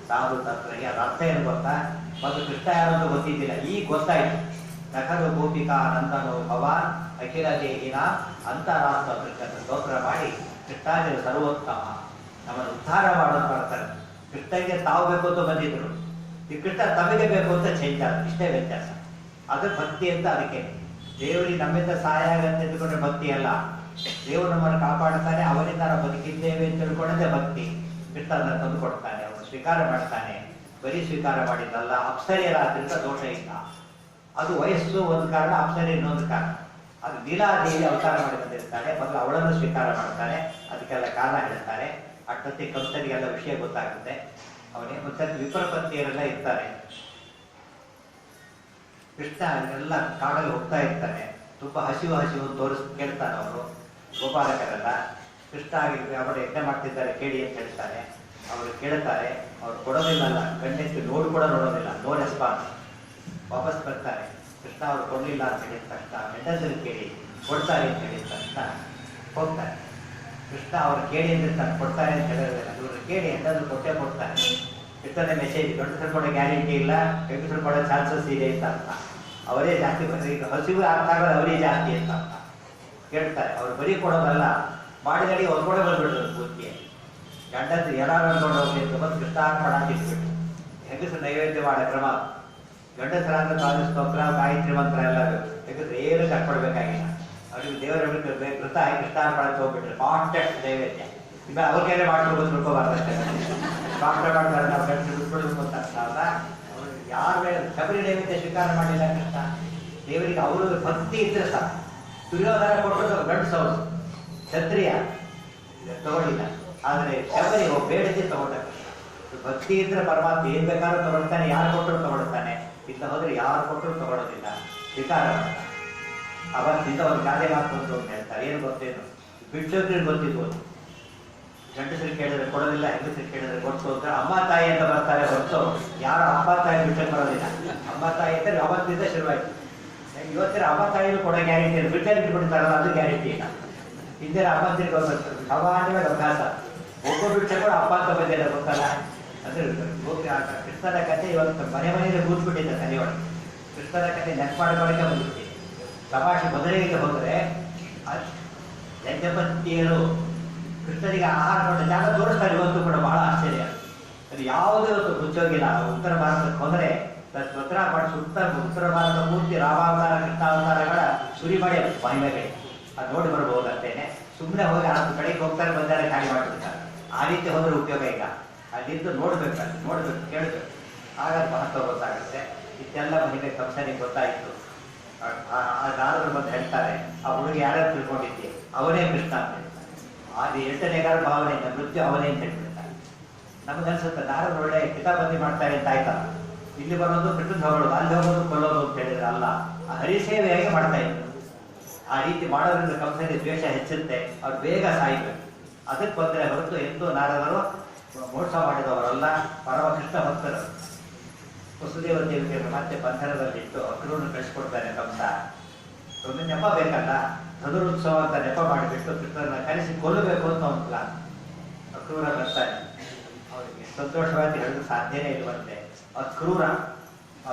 ಸಾಧು ತತ್ವಗೆ. ಅದ್ರ ಅರ್ಥ ಏನು ಗೊತ್ತಾ? ಮತ್ತು ಕೃಷ್ಣ ಯಾರಂತ ಗೊತ್ತಿದ್ದಿಲ್ಲ, ಈಗ ಗೊತ್ತಾಯ್ತು. ನಖಲು ಗೋಪಿಕಾ ನಂದನೋ ಭವಾನ್ ಅಖಿಲ ದೇಹಿನ ಅಂತರಾಸ್ತ ಕೃಷ್ಣ ಸ್ತೋತ್ರ ಮಾಡಿ ಕೃಷ್ಣಾಜರು ಸರ್ವೋತ್ತಮ, ನಮ್ಮನ್ನು ಉದ್ಧಾರ ಮಾಡೋದು ಮಾಡ್ತಾರೆ. ಕೃಷ್ಣಗೆ ತಾವು ಬೇಕು ಅಂತ ಬಂದಿದ್ರು, ಈ ಕೃಷ್ಣ ತಮಗೆ ಬೇಕು ಅಂತ ಚೇಂಜ್ ಆದ. ಇಷ್ಟೇ ವ್ಯತ್ಯಾಸ. ಅದು ಭಕ್ತಿ ಅಂತ. ಅದಕ್ಕೆ ದೇವರಿಗೆ ನಮ್ಮಿಂದ ಸಹಾಯ ಆಗತ್ತೆ ತಿಳ್ಕೊಂಡ್ರೆ ಭಕ್ತಿ ಅಲ್ಲ. ದೇವರು ನಮ್ಮನ್ನು ಕಾಪಾಡ್ತಾನೆ, ಅವರಿಂದ ನಾವು ಬದುಕಿದ್ದೇವೆ ಅಂತ ತಿಳ್ಕೊಂಡೇ ಭಕ್ತಿ. ಕೃಷ್ಣ ಅದನ್ನು ತಂದು ಕೊಡ್ತಾನೆ, ಅವನು ಸ್ವೀಕಾರ ಮಾಡ್ತಾನೆ. ಬರೀ ಸ್ವೀಕಾರ ಮಾಡಿದ್ದಲ್ಲ, ಅಪ್ಸರಿಯರಾದ್ರಿಂದ ದೋಷ ಇಲ್ಲ. ಅದು ವಯಸ್ಸು ಒಂದು ಕಾರಣ, ಅಪ್ಸರಿ ಇನ್ನೊಂದು ಕಾರಣ. ಅದು ಲೀಲಾದೇವಿ ಅವತಾರ ಮಾಡಿ ಬಂದಿರ್ತಾಳೆ, ಮೊದಲು ಅವಳನ್ನು ಸ್ವೀಕಾರ ಮಾಡ್ತಾನೆ. ಅದಕ್ಕೆಲ್ಲ ಕಾರಣ ಹೇಳ್ತಾರೆ. ಅಷ್ಟೊತ್ತಿ ಕಂಸನಿಗೆಲ್ಲ ವಿಷಯ ಗೊತ್ತಾಗುತ್ತೆ. ಅವನಿಗೆ ಮತ್ತೆ ವಿಪ್ರಪತ್ತಿಯರೆಲ್ಲ ಇರ್ತಾರೆ. ಕೃಷ್ಣ ಎಲ್ಲ ಕಾಡಲ್ಲಿ ಹೋಗ್ತಾ ಇರ್ತಾನೆ. ತುಂಬಾ ಹಸಿವು ಕೇಳ್ತಾನೆ. ಅವರು ಗೋಪಾಲಕರೆಲ್ಲ ಕೃಷ್ಣ ಆಗಿದ್ರೆ ಅವರು ಯಜ್ಞ ಮಾಡ್ತಿದ್ದಾರೆ ಕೇಳಿ ಅಂತ ಹೇಳ್ತಾನೆ. ಅವರು ಕೇಳ್ತಾರೆ, ಅವ್ರು ಕೊಡೋದಿಲ್ಲಲ್ಲ, ಕಣ್ಣೆತ್ತಿ ನೋಡಿ ಕೂಡ ನೋಡೋದಿಲ್ಲ, ನೋ ರೆಸ್ಪಾನ್ಸ್. ವಾಪಸ್ ಬರ್ತಾರೆ. ಕೃಷ್ಣ ಅವ್ರು ಕೊಡಲಿಲ್ಲ ಅಂತ ಹೇಳಿದ ತಕ್ಷಣ ಹೆಂಡಸರು ಕೇಳಿ ಕೊಡ್ತಾರೆ ಅಂತ ಹೇಳಿದ ತಕ್ಷಣ ಹೋಗ್ತಾರೆ. ಕೃಷ್ಣ ಅವ್ರು ಕೇಳಿ ಅಂದ್ರೆ ಕೊಡ್ತಾರೆ ಅಂತ ಹೇಳೋದಿಲ್ಲ, ಇವರು ಕೇಳಿ ಹೆಂಡಸರು ಕೊಟ್ಟೇ ಕೊಡ್ತಾರೆ. ಕೃಷ್ಣನ ಮೆಸೇಜ್, ಗಂಡಸರು ಕೊಡೋ ಗ್ಯಾರಂಟಿ ಇಲ್ಲ, ಹೆಂಗಸರು ಕೊಡೋ ಚಾನ್ಸಸ್ ಇದೆ ಅಂತ ಅರ್ಥ. ಅವರೇ ಜಾಸ್ತಿ ಬಂದರೆ ಈಗ ಹಸಿವು ಅರ್ಥ ಆಗೋದು ಅವರೇ ಜಾಸ್ತಿ ಅಂತ ಅರ್ಥ. ಕೇಳ್ತಾರೆ. ಅವ್ರು ಬರೀ ಕೊಡೋದಲ್ಲ, ಮಾಡಿದಡಿ ಅವ್ರು ಕೂಡ ಬಂದ್ಬಿಡ್ತಾರೆ ಪೂರ್ತಿ. ಗಂಡಸರು ಎಲ್ಲಾರು ಅನ್ಕೊಂಡು ಹೋಗಿ ಅಂತ ಬಂದು ಕೃಷ್ಣಾರ್ಪಣ ಇಟ್ಬಿಟ್ಟು ಹೆಂಗಸರು ನೈವೇದ್ಯ ಮಾಡೋ ಕ್ರಮ. ಗಂಡಸರಾದ ಸ್ತೋತ್ರ ಗಾಯತ್ರಿ ಮಂತ್ರ ಎಲ್ಲ ಹೆಂಗಸರು ಏನು ಕಟ್ಕೊಡ್ಬೇಕಾಗಿಲ್ಲ. ಅವ್ರಿಗೆ ದೇವರ ಕೃತ ಕೃಷ್ಣಾರ್ಪಣ ಹೋಗ್ಬಿಟ್ರೆ ಕಾಂಟ್ಯಾಕ್ಟ್ ನೈವೇದ್ಯ. ಈಗ ಅವ್ರ ಕೈಲೇ ಮಾಡ್ಕೊಂಡು ತಿಳ್ಕೊಬಾರ್ದಷ್ಟೇ. ಡಾಕ್ಟರ್ ಮಾಡ್ತಾರೆ, ನಾವು ಗಂಡಸರು ಬಿಟ್ಬಿಡ್ಬೇಕು ಅಂತ ಅರ್ಥ ಅಲ್ಲ. ಅವರು ಯಾರ ಮೇಲೆ ಶಬರಿ ನೈವೇದ್ಯ ಸ್ವೀಕಾರ ಮಾಡಿಲ್ಲ ಕೃಷ್ಣ. ದೇವರಿಗೆ ಅವರು ಭಕ್ತಿ ಇದ್ರೆ ಸಾಕು. ದುರ್ಯೋಧನ ಕೊಟ್ಟರು ಗಂಡಸವರು, ಕ್ಷತ್ರಿಯ ತಗೊಳ್ಳಿಲ್ಲ. ಆದರೆ ಶಬರಿ ಬೇಡದೆ ತಗೊಂಡ. ಭಕ್ತಿ ಇದ್ರೆ ಪರಮಾತ್ಮ ಏನ್ ಬೇಕಾದ್ರೂ ತಗೊಳ್ತಾನೆ, ಯಾರು ಕೊಟ್ಟರು ತಗೊಳ್ತಾನೆ. ಇಲ್ಲ ಹೋದ್ರೆ ಯಾರು ಕೊಟ್ಟರು ತಗೊಳ್ಳೋದಿಲ್ಲ, ಸ್ವೀಕಾರ ಮಾಡ್ತಾನೆ. ಅವತ್ತಿಂದ ಅವ್ರು ಗಾದೆ ಮಾತು ಅಂತ ಹೇಳ್ತಾರೆ. ಏನು ಗೊತ್ತೇನು? ಭಿಕ್ಷುಕರಿಗೆ ಗೊತ್ತಿರ್ಬೋದು. ಗಂಡಸರು ಕೇಳಿದ್ರೆ ಕೊಡೋದಿಲ್ಲ, ಹೆಂಗಸರು ಕೇಳಿದ್ರೆ ಕೊಟ್ಟು ಅಂತ ಅಮ್ಮ ತಾಯಿ ಅಂತ ಬರ್ತಾರೆ ಹೊರತು ಯಾರು ಅಪ್ಪ ತಾಯಿ ಬಿಟ್ಟಕ್ಕೆ ಬರೋದಿಲ್ಲ. ಅಮ್ಮ ತಾಯಿ ಅಂದರೆ ಅವತ್ತಿಂದ ಶುರುವಾಯಿತು. ಇವತ್ತಿನ ಅಮ್ಮ ತಾಯಿನೂ ಕೊಡೋ ಗ್ಯಾರಂಟಿ ಇಲ್ಲ. ಬಿಟ್ಟಲ್ಲಿ ಬಿಟ್ಬಿಡ್ತಾರಲ್ಲ, ಅದು ಗ್ಯಾರಂಟಿ ಇಲ್ಲ. ಹಿಂದೆ ಅಮ್ಮಂದಿರಿಗೆ ಬರ್ತಾರೆ, ಸಾಮಾನ್ಯವಾಗಿ ಅಭ್ಯಾಸ. ಒಬ್ಬ ಬಿಟ್ಟೆ ಕೂಡ ಅಪ್ಪ ಅಂತ ಬಂದಿಲ್ಲ, ಗೊತ್ತಲ್ಲ. ಅಂದ್ರೆ ಕೃಷ್ಣನ ಕಥೆ ಇವತ್ತು ಮನೆಯಲ್ಲಿ ಕೂತ್ಬಿಟ್ಟಿದ್ದೆ ತಲೆಯೊಳಗೆ. ಕೃಷ್ಣನ ಕಥೆ ನೆನಪು ಮಾಡ್ಕೊಳ್ಳೋಕೆ ಬಂದ್ಬಿಟ್ಟಿದೆ. ತಮಾಷೆ ಮದುವೆಗೆ ಹೋದರೆ ಯಜ್ಞಪತಿಯರು ಕೃಷ್ಣನಿಗೆ ಆಹಾರ ಕೊಟ್ಟ ಜಾಗ ತೋರಿಸ್ತಾರೆ. ಇವತ್ತು ಕೂಡ ಬಹಳ ಆಶ್ಚರ್ಯ. ಅದು ಯಾವುದೇ ಇವತ್ತು ಮುಚ್ಚೋಗಿಲ್ಲ. ಉತ್ತರ ಭಾರತಕ್ಕೆ ಹೋದರೆ ಉತ್ತರ ಭಾರತ ಪೂರ್ತಿ ರಾಮಾವತಾರ ಕೃಷ್ಣಾವತಾರಗಳ ಸುರಿಮಳೆ ಮಹಿಮೆಗಳಿಗೆ ಅದು ನೋಡಿ ಬರ್ಬೋದಂತೇನೆ. ಸುಮ್ಮನೆ ಹೋಗಿ ಆ ಕಡೆಗೆ ಹೋಗ್ತಾರೆ, ಬಂದರೆ ಖಾಲಿ ಮಾಡಿಬಿಡ್ತಾರೆ. ಆ ರೀತಿ ಹೋದ್ರೆ ಉಪಯೋಗ ಇಲ್ಲ. ಅಲ್ಲಿಂದ ನೋಡ್ಬೇಕು, ಕೇಳಬೇಕು. ಆಗ ಮಹತ್ವ ಗೊತ್ತಾಗುತ್ತೆ. ಇಷ್ಟೆಲ್ಲ ಮಹಿಮೆ ಕಂಸನಿಗೆ ಗೊತ್ತಾಯಿತು. ನಾರದರು ಬಂದು ಹೇಳ್ತಾರೆ, ಆ ಹುಡುಗಿ ಯಾರ್ಯಾರು ತಿಳ್ಕೊಂಡಿದ್ದೆ ಅವನೇ ಕೃಷ್ಣ ಅಂತ ಹೇಳ್ತಾರೆ. ಅದು 8ನೇಗಾರ ಭಾವನೆಯಿಂದ ಮೃತ್ಯು ಅವನೇ ಅಂತ ಹೇಳ್ಬಿಡ್ತಾರೆ. ನಮಗನ್ಸುತ್ತೆ ನಾರದರು ಒಳ್ಳೆ ಕಿತಾಬಂದಿ ಮಾಡ್ತಾರೆ ಅಂತ ಆಯ್ತಲ್ಲ. ಇಲ್ಲಿ ಬರೋದು ಕೃಷ್ಣ ಹೊರಡೋದು, ಅಲ್ಲಿ ಹೋಗೋದು ಕೊಲ್ಲೋದು ಅಂತ ಹೇಳಿದ್ರೆ ಅಲ್ಲ, ಹರಿಸೇವೆಯಾಗಿ ಮಾಡ್ತಾ ಇದ್ರು. ಆ ರೀತಿ ಮಾಡೋದ್ರಿಂದ ಕಂಸನಿಗೆ ದ್ವೇಷ ಹೆಚ್ಚುತ್ತೆ, ಅವ್ರು ಬೇಗ ಸಾಯ್ಬೇಕು. ಅದಕ್ಕೆ ಬಂದರೆ ಹೊರತು ಎಂದೂ ನಾರದರು ಮೋಸ ಮಾಡಿದವರಲ್ಲ, ಪರಮ ಕೃಷ್ಣ ಭಕ್ತರು. ವಸುದೇವ ದೇವಿಗೆ ಮತ್ತೆ ಬಂಧನದಲ್ಲಿಟ್ಟು ಅಕ್ರೂರನ್ನು ಕಳಿಸ್ಕೊಡ್ತಾನೆ ಕಂಸ. ಒಂದು ನೆಪ ಬೇಕಲ್ಲ, ಧನುರುತ್ಸವ ಅಂತ ನೆಪ ಮಾಡಿಬಿಟ್ಟು ಕೃಷ್ಣನ ಕರೆಸಿ ಕೊಲ್ಲಬೇಕು ಅಂತ ಒಂದು ಪ್ಲಾನ್. ಅಕ್ರೂರ ಬರ್ತಾನೆ, ಅವರಿಗೆ ಸಂತೋಷವಾಗಿ ಹೇಳಲು ಸಾಧ್ಯನೇ ಇರುವಂತೆ.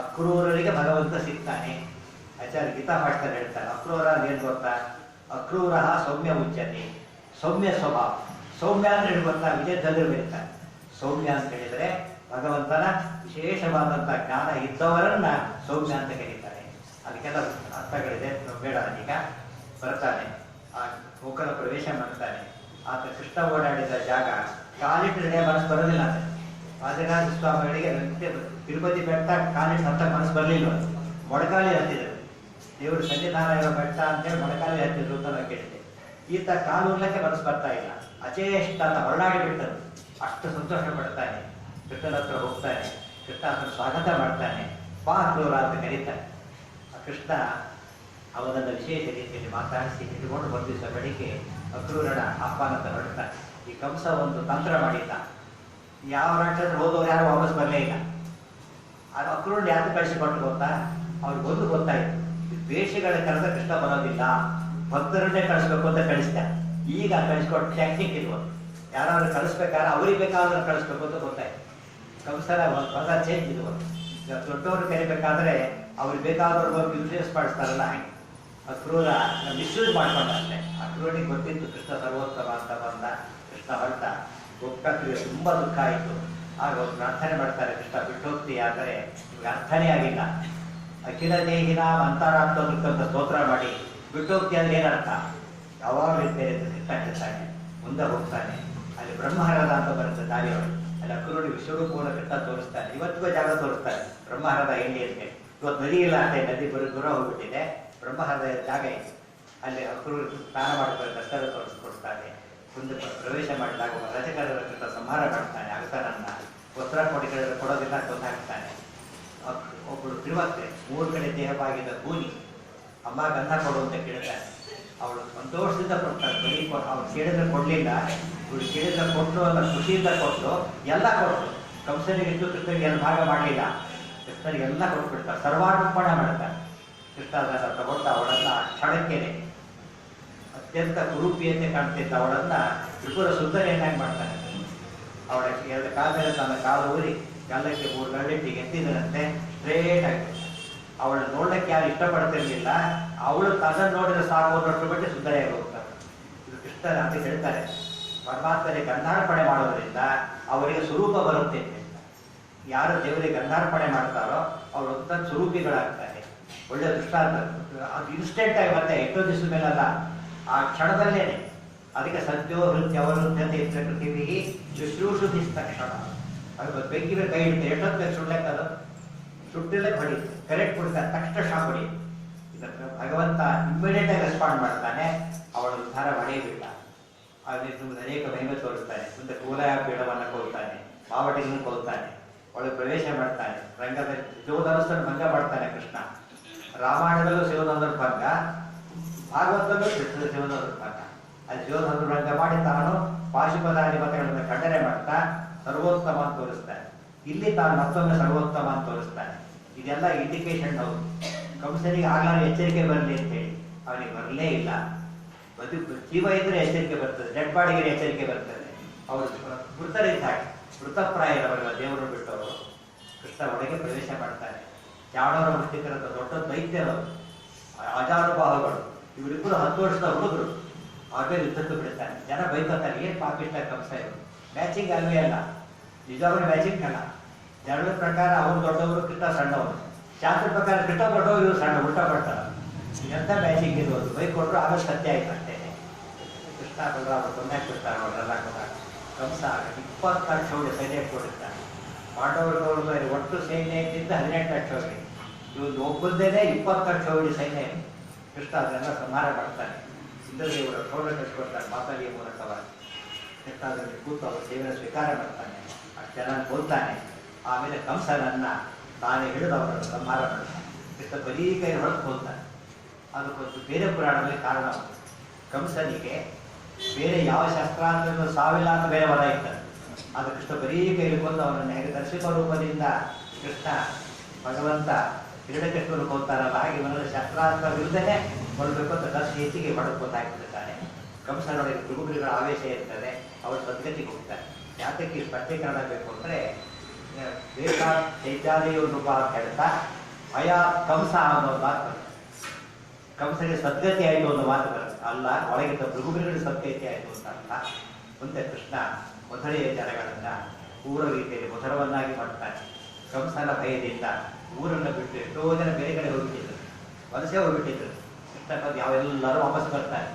ಅಕ್ರೂರರಿಗೆ ಭಗವಂತ ಸಿಗ್ತಾನೆ. ಆಚಾರ್ಯ ಗೀತಾ ಭಾಷೆಯಲ್ಲಿ ಹೇಳ್ತಾರೆ, ಅಕ್ರೂರ ಏನು ಗೊತ್ತಾ? ಅಕ್ರೂರ ಸೌಮ್ಯ ಉಚ್ಯತೆ, ಸೌಮ್ಯ ಸ್ವಭಾವ. ಸೌಮ್ಯ ಅಂತ ಹೇಳಿ ಗೊತ್ತಾ? ವಿಜಯದಲ್ಲಿ ಬರೀತಾರೆ. ಸೌಮ್ಯ ಅಂತ ಹೇಳಿದರೆ ಭಗವಂತನ ವಿಶೇಷವಾದಂಥ ಜ್ಞಾನ ಇದ್ದವರನ್ನ ಸೌಮ್ಯ ಅಂತ ಕರೀತಾರೆ. ಅದಕ್ಕೆಲ್ಲ ಅರ್ಥಗಳಿದೆ, ಬೇಡ. ಈಗ ಬರ್ತಾನೆ, ಆ ಗೋಕುಲ ಪ್ರವೇಶ ಮಾಡ್ತಾನೆ. ಆತ ಕೃಷ್ಣ ಓಡಾಡಿದ ಜಾಗ ಕಾಲಿಟ್ಟರೆ ಮನಸ್ಸು ಬರೋದಿಲ್ಲ ಅಂತ. ರಾಜರಾಜ ಸ್ವಾಮಿಗಳಿಗೆ ತಿರುಪತಿ ಬೆಟ್ಟ ಕಾಲಿಟ್ಟು ಹತ್ತ ಮನಸ್ಸು ಬರಲಿಲ್ಲ, ಮೊಡಕಾಲಿ ಹತ್ತಿದ್ರು. ದೇವರು ಸತ್ಯನಾರಾಯಣ ಬೆಟ್ಟ ಅಂತೇಳಿ ಮೊಡಕಾಲಿ ಹತ್ತಿದ್ರು ಅಂತ ನಾವು ಕೇಳಿದೆ. ಈತ ಕಾಲು ಉರ್ಲಕ್ಕೆ ಮನಸ್ಸು ಬರ್ತಾ ಇಲ್ಲ, ಅಚೇಷ್ಟ ಅಂತ ಹೊರಡಾಡಿ ಬಿಟ್ಟರು. ಅಷ್ಟು ಸಂತೋಷ ಪಡ್ತಾನೆ. ಕೃಷ್ಣನ ಹತ್ರ ಹೋಗ್ತಾನೆ, ಕೃಷ್ಣ ಹತ್ರ ಸ್ವಾಗತ ಮಾಡ್ತಾನೆ, ಬಾ ಅಕ್ರೂರ ಅಂತ ಕರೀತಾನೆ. ಕೃಷ್ಣ ಅವನನ್ನು ವಿಶೇಷ ರೀತಿಯಲ್ಲಿ ಮಾತಾಡಿಸಿ ಇಟ್ಟುಕೊಂಡು ಬಂದಿದ್ದ ಬೆಳಿಗ್ಗೆ ಅಕ್ರೂರನ ಆಹ್ವಾನದ ಹೊರಡ್ತಾನೆ. ಈ ಕಂಸ ಒಂದು ತಂತ್ರ ಮಾಡಿದ್ದ, ಯಾವ ರಾಕ್ಷಸರು ಹೋದವ್ರು ಯಾರು ವಾಪಸ್ ಬರಲೇ ಇಲ್ಲ. ಅದು ಅಕ್ರೂರನ್ನ ಯಾರು ಕಳಿಸಿಕೊಟ್ಟು ಗೊತ್ತಾ? ಅವ್ರಿಗೆ ಒಂದು ಗೊತ್ತಾಯ್ತು, ದ್ವೇಷಗಳ ಕರೆದ ಕೃಷ್ಣ ಬರೋದಿಲ್ಲ, ಭಕ್ತರನ್ನೇ ಕಳಿಸ್ಬೇಕು ಅಂತ ಕಳಿಸ್ದ. ಈಗ ಕಳಿಸ್ಕೊಟ್ಟು ಟೆಕ್ನಿಕ್ ಇಲ್ವ, ಯಾರಾದ್ರೂ ಕಳಿಸ್ಬೇಕಾದ್ರೆ ಅವ್ರಿಗೆ ಬೇಕಾದ್ರೆ ಕಳಿಸ್ಬೇಕು ಅಂತ ಗೊತ್ತಾಯ್ತು. ಕಂಸನ ಪದ ಚೇಂಜ್ ಇಲ್ವ. ಈಗ ದೊಡ್ಡವರು ಕರಿಬೇಕಾದ್ರೆ ಅವ್ರಿಗೆ ಬೇಕಾದವ್ರಿಗೆ ಹೋಗಿ ಯೂಸ್ ಮಾಡಿಸ್ತಾರಲ್ಲ, ಹಾಗೆ ಅಕ್ರೂರ ಮಿಸ್ಯೂಸ್ ಮಾಡ್ಕೊಂಡಂತೆ. ಅಕ್ರೂರಿಗೆ ಗೊತ್ತಿತ್ತು ಕೃಷ್ಣ ಸರ್ವೋತ್ತಮ ಅಂತ ಬಂದ. ಕೃಷ್ಣ ಹೊರಟ, ಗೋಪಿಕಾತ್ರಿಗೆ ತುಂಬ ದುಃಖ ಆಯಿತು. ಆಗ ಅವ್ರು ಪ್ರಾರ್ಥನೆ ಮಾಡ್ತಾರೆ, ಕೃಷ್ಣ ಬಿಟ್ಟು ಹೋಗ್ತೀಯ ಅಂದರೆ ನಿಮ್ಗೆ ಅರ್ಥನೇ ಆಗಿಲ್ಲ. ಅಖಿಲ ದೇಹಿನ ಅಂತರಾತ್ಮದಕ್ಕಂತ ಸ್ತೋತ್ರ ಮಾಡಿ ಬಿಟ್ಟು ಹೋಗ್ತೀಯ ಅಂದ್ರೆ ಏನರ್ಥ? ಯಾವಾಗಲೂ ಇರ್ತೇನೆ ಅಂತ ಕೃಷ್ಣ ಹೇಳ್ತಾನೆ. ಮುಂದೆ ಹೋಗ್ತಾನೆ, ಅಲ್ಲಿ ಬ್ರಹ್ಮಹರದ ಅಂತ ಬರುತ್ತೆ ದಾರಿಯವರು. ಅಲ್ಲಿ ಅಕ್ರೂರಿ ವಿಶ್ವರೂಪವನ್ನು ಕೃಷ್ಣ ತೋರಿಸ್ತಾನೆ. ಇವತ್ತಿಗೂ ಜಾಗ ತೋರಿಸ್ತಾರೆ, ಬ್ರಹ್ಮಹರದ ಎಲ್ಲಿ ಅಂತ. ಇವತ್ತು ನದಿ ಇಲ್ಲ ಅಂತ, ನದಿ ಬರೋ ದೂರ ಹೋಗ್ಬಿಟ್ಟಿದೆ, ಬ್ರಹ್ಮಹರದ ಜಾಗ ಇದೆ. ಅಲ್ಲಿ ಅಕ್ರೂರು ಸ್ನಾನ ಮಾಡ್ತಾರೆ, ದಸರಾ ತೋರಿಸ್ಕೊಡ್ತಾನೆ. ಮುಂದೆ ಪ್ರವೇಶ ಮಾಡಿದಾಗ ರಜಕರ ಕೃಷ್ಣ ಸಂಹಾರ ಮಾಡ್ತಾನೆ. ಅಗಸನನ್ನ ವಸ್ತ್ರ ಕೊಡೋದಿಲ್ಲ ಗೊತ್ತಾಗ್ತಾನೆ. ಒಬ್ಬಳು ತಿರುವತ್ತೆ 3 ಕಡೆ ದೇಹವಾಗಿದ್ದ ಭೂನಿ ಅಮ್ಮ ಗಂಧ ಕೊಡು ಅಂತ ಕೇಳ್ತಾನೆ. ಅವಳು ಸಂತೋಷದಿಂದ ಕೊಡ್ತಾಳೆ. ಬರೀ ಅವ್ರು ಕೇಳಿದ್ರೆ ಕೊಡ್ಲಿಲ್ಲ, ಇವಳು ಕೇಳಿದ್ರೆ ಕೊಟ್ಟು ಅಲ್ಲ, ಖುಷಿಯಿಂದ ಕೊಟ್ಟು ಎಲ್ಲ ಕೊಟ್ಟು. ಕಂಸನಿಗಿಟ್ಟು ಕೃಷ್ಣನಿಗೆ ಎಲ್ಲ ಭಾಗ ಮಾಡಲಿಲ್ಲ, ಕೃಷ್ಣನಿಗೆ ಎಲ್ಲ ಕೊಟ್ಬಿಡ್ತಾರೆ, ಸರ್ವಾರ್ಪಣೆ ಮಾಡ್ತಾರೆ. ಕೃಷ್ಣ ಅದನ್ನು ತಗೊಂಡು ಅವಳನ್ನ ಕ್ಷಣಕ್ಕೇನೆ ಅತ್ಯಂತ ಕುರೂಪಿಯಂತೆ ಕಾಣ್ತಿದ್ದ ಅವಳನ್ನ ತ್ರಿಪುರ ಸುಂದರಿಯನ್ನಾಗಿ ಮಾಡ್ತಾನೆ. ಅವಳ 2 ಕಾಲದಲ್ಲಿ ತನ್ನ ಕಾಲು ಊರಿ ಗಲ್ಲಕ್ಕೆ 3 ಗಳ್ಳಿಟ್ಟಿಗೆ ಎತ್ತಿದರಂತೆ ಸ್ಟ್ರೇಟ್ ಆಗಿ. ಅವಳು ನೋಡ್ಲಿಕ್ಕೆ ಯಾರು ಇಷ್ಟಪಡ್ತಿರ್ಲಿಲ್ಲ, ಅವಳು ತನ್ನನ್ನು ನೋಡಿದ್ರೆ ಸಾಕು ಅನ್ನೋಷ್ಟು ಬಿಟ್ಟು ಸುಂದರಿಯಾಗಿ ಹೋಗ್ತಾರೆ. ಇದು ಕೃಷ್ಣ ಅಂತ ಹೇಳ್ತಾರೆ, ಪರಮಾತ್ಮನಿಗೆ ಗಂಧಾರ್ಪಣೆ ಮಾಡೋದ್ರಿಂದ ಅವರಿಗೆ ಸ್ವರೂಪ ಬರುತ್ತೆ ಅಂತ. ಯಾರು ದೇವರಿಗೆ ಗಂಧಾರ್ಪಣೆ ಮಾಡ್ತಾರೋ ಅವರು ತನ್ನ ಸ್ವರೂಪಿಗಳಾಗ್ತಾರೆ. ಒಳ್ಳೆ ದೃಷ್ಟಾಂತ. ಅದು ಇನ್ಸ್ಟೆಂಟ್ ಆಗಿ ಮತ್ತೆ ಎಷ್ಟೋ ದಿವಸ ಮೇಲಲ್ಲ, ಆ ಕ್ಷಣದಲ್ಲೇನೆ. ಅದಕ್ಕೆ ಸತ್ಯೋ ನೃತ್ಯ ಅವರುದ್ಧತೆ ಪ್ರಕೃತಿ ಶುಶ್ರೂಷುತಿ ತಕ್ಷಣ. ಅದು ಬೆಂಕಿ ಮೇಲೆ ಕೈ ಇಡುತ್ತೆ, ಎಷ್ಟೊತ್ತು ಬೇಕು ಸುಡ್ಲೆಕ್ಕ, ಅದು ಸುಟ್ಟಿಲ್ಲೇ ಹೊಡಿಯುತ್ತೆ, ಕರೆಕ್ಟ್ ಕೊಡ್ತಾರೆ, ತಕ್ಷಣ ಶಾಕ್ ಹೊಡಿಯುತ್ತೆ. ಇದಕ್ಕೆ ಭಗವಂತ ಇಮಿಡಿಯೇಟ್ ಆಗಿ ರೆಸ್ಪಾಂಡ್ ಮಾಡ್ತಾನೆ. ಅವಳ ಉದ್ಧಾರ ಹೊಡೆಯಬಿಟ್ಟ. ಅದರಿಂದ ಅನೇಕ ಮಹಿಮೆ ತೋರಿಸ್ತಾನೆ. ಮುಂದೆ ಕೂಲಯ ಪೀಠವನ್ನು ಕೊಲ್ತಾನೆ, ಮಾವಟಿಗಳನ್ನು ಕೊಲ್ತಾನೆ, ಒಳಗೆ ಪ್ರವೇಶ ಮಾಡ್ತಾನೆ. ರಂಗದಲ್ಲಿ ಶಿವಧನುಸ್ಸನ್ನು ಭಂಗ ಮಾಡ್ತಾನೆ ಕೃಷ್ಣ. ರಾಮಾಯಣದಲ್ಲೂ ಶಿವಧನುರ್ ಭಂಗ, ಭಾಗವತದಲ್ಲೂ ಕೃಷ್ಣದ ಶಿವಧನುರ್ ಭಂಗ. ಅಲ್ಲಿ ಶಿವಧನುರ್ ಭಂಗ ಮಾಡಿ ತಾನು ಪಾಶುಪದಾಧಿಪತಿಗಳನ್ನು ಖಂಡನೆ ಮಾಡ್ತಾ ಸರ್ವೋತ್ತಮ ಅಂತ ತೋರಿಸ್ತಾನೆ. ಇಲ್ಲಿ ತಾನು ಮತ್ತೊಮ್ಮೆ ಸರ್ವೋತ್ತಮ ಅಂತ ತೋರಿಸ್ತಾನೆ. ಇದೆಲ್ಲ ಇಂಡಿಕೇಶನ್ ಹೌದು. ಕಂಸನಿಗೆ ಆಗಲಾರ ಎಚ್ಚರಿಕೆ ಬರಲಿ ಅಂತೇಳಿ ಅವನಿಗೆ ಬರಲೇ ಇಲ್ಲ. ಜೀವ ಇದ್ರೆ ಎಚ್ಚರಿಕೆ ಬರ್ತದೆ, ಡೆಡ್ ಬಾಡಿಗೆ ಎಚ್ಚರಿಕೆ ಬರ್ತದೆ. ಅವರು ಮೃತರಿದ್ದ ಹಾಗೆ, ಮೃತಪ್ರಾಯರವರೆಲ್ಲ ದೇವರು ಬಿಟ್ಟವರು. ಕೃಷ್ಣ ಒಳಗೆ ಪ್ರವೇಶ ಮಾಡ್ತಾನೆ. ಯಾವನವರ ಮುಷ್ಟಿಕರಂತ ದೊಡ್ಡ ದೈತ್ಯರು, ಅಜಾನುಭಾವಗಳು, ಇವರಿಬ್ಬರು 10 ವರ್ಷದ ಹುಡುಗರು. ಅವ್ರ ಯುದ್ಧಕ್ಕೆ ಬಿಡ್ತಾನೆ. ಜನ ಬೈಕೋತಾರೆ, ಏನ್ ಪಾಪಿಷ್ಟ ಕಂಸ ಇವರು, ಮ್ಯಾಚಿಂಗ್ ಅಲ್ವೇ ಅಲ್ಲ, ನಿಜವಾಗ್ಲೂ ಮ್ಯಾಚಿಂಗ್ ಅಲ್ಲ. ಜನರ ಪ್ರಕಾರ ಅವರು ದೊಡ್ಡವರು, ಕೃಷ್ಣ ಸಣ್ಣವರು. ಶಾಸ್ತ್ರ ಪ್ರಕಾರ ಕೃಷ್ಣ ದೊಡ್ಡವರು, ಇವರು ಸಣ್ಣ, ಉಲ್ಟಾ ಪಡ್ತಾರೆ. ಎಂತ ಮ್ಯಾಚಿಂಗ್ ಇದು, ಬೈಕೊಟ್ರು ಆಗ ಸತ್ಯ ಆಯ್ತು ಅಷ್ಟೇ. ಕೃಷ್ಣ ಬಲರಾಮ ತೊಂದರೆ ಕೊಡ್ತಾರೆ ಅವರೆಲ್ಲ ಕೂಡ. ಕಂಸ 20 ಲಕ್ಷ ಸೈನ್ಯ ಕೊಟ್ಟಿರ್ತಾನೆ. ಪಾಂಡವರವರು ಒಟ್ಟು ಸೈನ್ಯಕ್ಕಿಂತ 18 ಲಕ್ಷ ಹೋಗಿ, ಇವ್ರು ಒಬ್ಬಂದೇನೆ 20 ಲಕ್ಷ ಸೈನ್ಯ. ಕೃಷ್ಣ ಅದನ್ನೆಲ್ಲ ಸಂಹಾರ ಮಾಡ್ತಾನೆ. ಇಂದ್ರದೇವರು ಸೌರ ಕಳಿಸ್ಕೊಡ್ತಾರೆ ಮಾತಾಡಿಯ ಮೂಲಕವಾಗಿ. ಕೃಷ್ಣ ಅದರಲ್ಲಿ ಕೂತು ಅವರು ಸೇವೆಯನ್ನು ಸ್ವೀಕಾರ ಮಾಡ್ತಾನೆ. ಅಷ್ಟು ಜನ ಕೊಲ್ತಾನೆ. ಆಮೇಲೆ ಕಂಸನನ್ನ ತಾನೇ ಹಿಡಿದು ಅವರನ್ನು ಸಂಹಾರ ಮಾಡ್ತಾನೆ. ಕೃಷ್ಣ ಬರೀ ಕೈ ಹೊರತು ಹೋಗ್ತಾನೆ. ಅದಕ್ಕೊಂದು ಬೇರೆ ಪುರಾಣದಲ್ಲಿ ಕಾರಣ ಉಂಟು. ಕಂಸನಿಗೆ ಬೇರೆ ಯಾವ ಶಸ್ತ್ರಾಂತರಗಳು ಸಾವಿಲ್ಲ ಅಂತ ಬೇರೆ ವರ ಇರ್ತಾರೆ. ಅದು ಕೃಷ್ಣ ಬರೀ ಕೈಲಿ ಬಂದು ಅವನನ್ನು ಹೇಗೆ ದರ್ಶಕ ರೂಪದಿಂದ ಕೃಷ್ಣ ಭಗವಂತ ಹಿರಣ್ಯಕೃಷ್ಣರು ಹೋಗ್ತಾರಲ್ಲ, ಹಾಗೆ ಇವನನ್ನು ಶಸ್ತ್ರಾಸ್ತ್ರವಿಲ್ಲದೆ ಕೊಡಬೇಕು ಅಂತ ದರ್ಶಿ ಹೆಚ್ಚಿಗೆ ಹೊಡೆದುಕೊತಾಗ್ಬಿಡ್ತಾನೆ. ಕಂಸನೊಳಗೆ ಮೃಗುಗಳ ಆವೇಶ ಇರ್ತದೆ, ಅವರು ಸದ್ಗತಿಗೆ ಹೋಗ್ತಾರೆ. ಯಾತಕ್ಕೆ ಸ್ಪಷ್ಟೀಕರಣ ಬೇಕು ಅಂದರೆ, ಬೇಕಾ ಚೈತ್ಯಾದಿಯೋ ರೂಪ ಅಂತ ಹೇಳ್ತಾ ಭಯ ಕಂಸ ಅನ್ನೋ ಮಾತು ಬರುತ್ತೆ. ಕಂಸನಿಗೆ ಸದ್ಗತಿ ಆಯಿತು ಅನ್ನೋ ಮಾತು ಬರುತ್ತೆ. ಅಲ್ಲ, ಒಳಗಿದ್ದ ಮೃಗುಗಳಿಗೆ ಸದ್ಗತಿ ಆಯಿತು ಅಂತ ಅಲ್ಲ. ಮುಂದೆ ಕೃಷ್ಣ ಮಧುರೆಯ ಜನಗಳನ್ನ ಪೂರ್ವ ರೀತಿಯಲ್ಲಿ ಮಧುರವನ್ನಾಗಿ ಮಾಡ್ತಾನೆ. ಕಂಸನ ಭಯದಿಂದ ಊರನ್ನು ಬಿಟ್ಟು ಎಷ್ಟೋ ಜನ ಬೇರೆ ಕಡೆ ಹೋಗ್ಬಿಟ್ಟಿದ್ರು, ವಲಸೆ ಹೋಗ್ಬಿಟ್ಟಿದ್ರು. ಕೃಷ್ಣ ಬಂದು ಯಾವೆಲ್ಲರೂ ವಾಪಸ್ ಬರ್ತಾರೆ.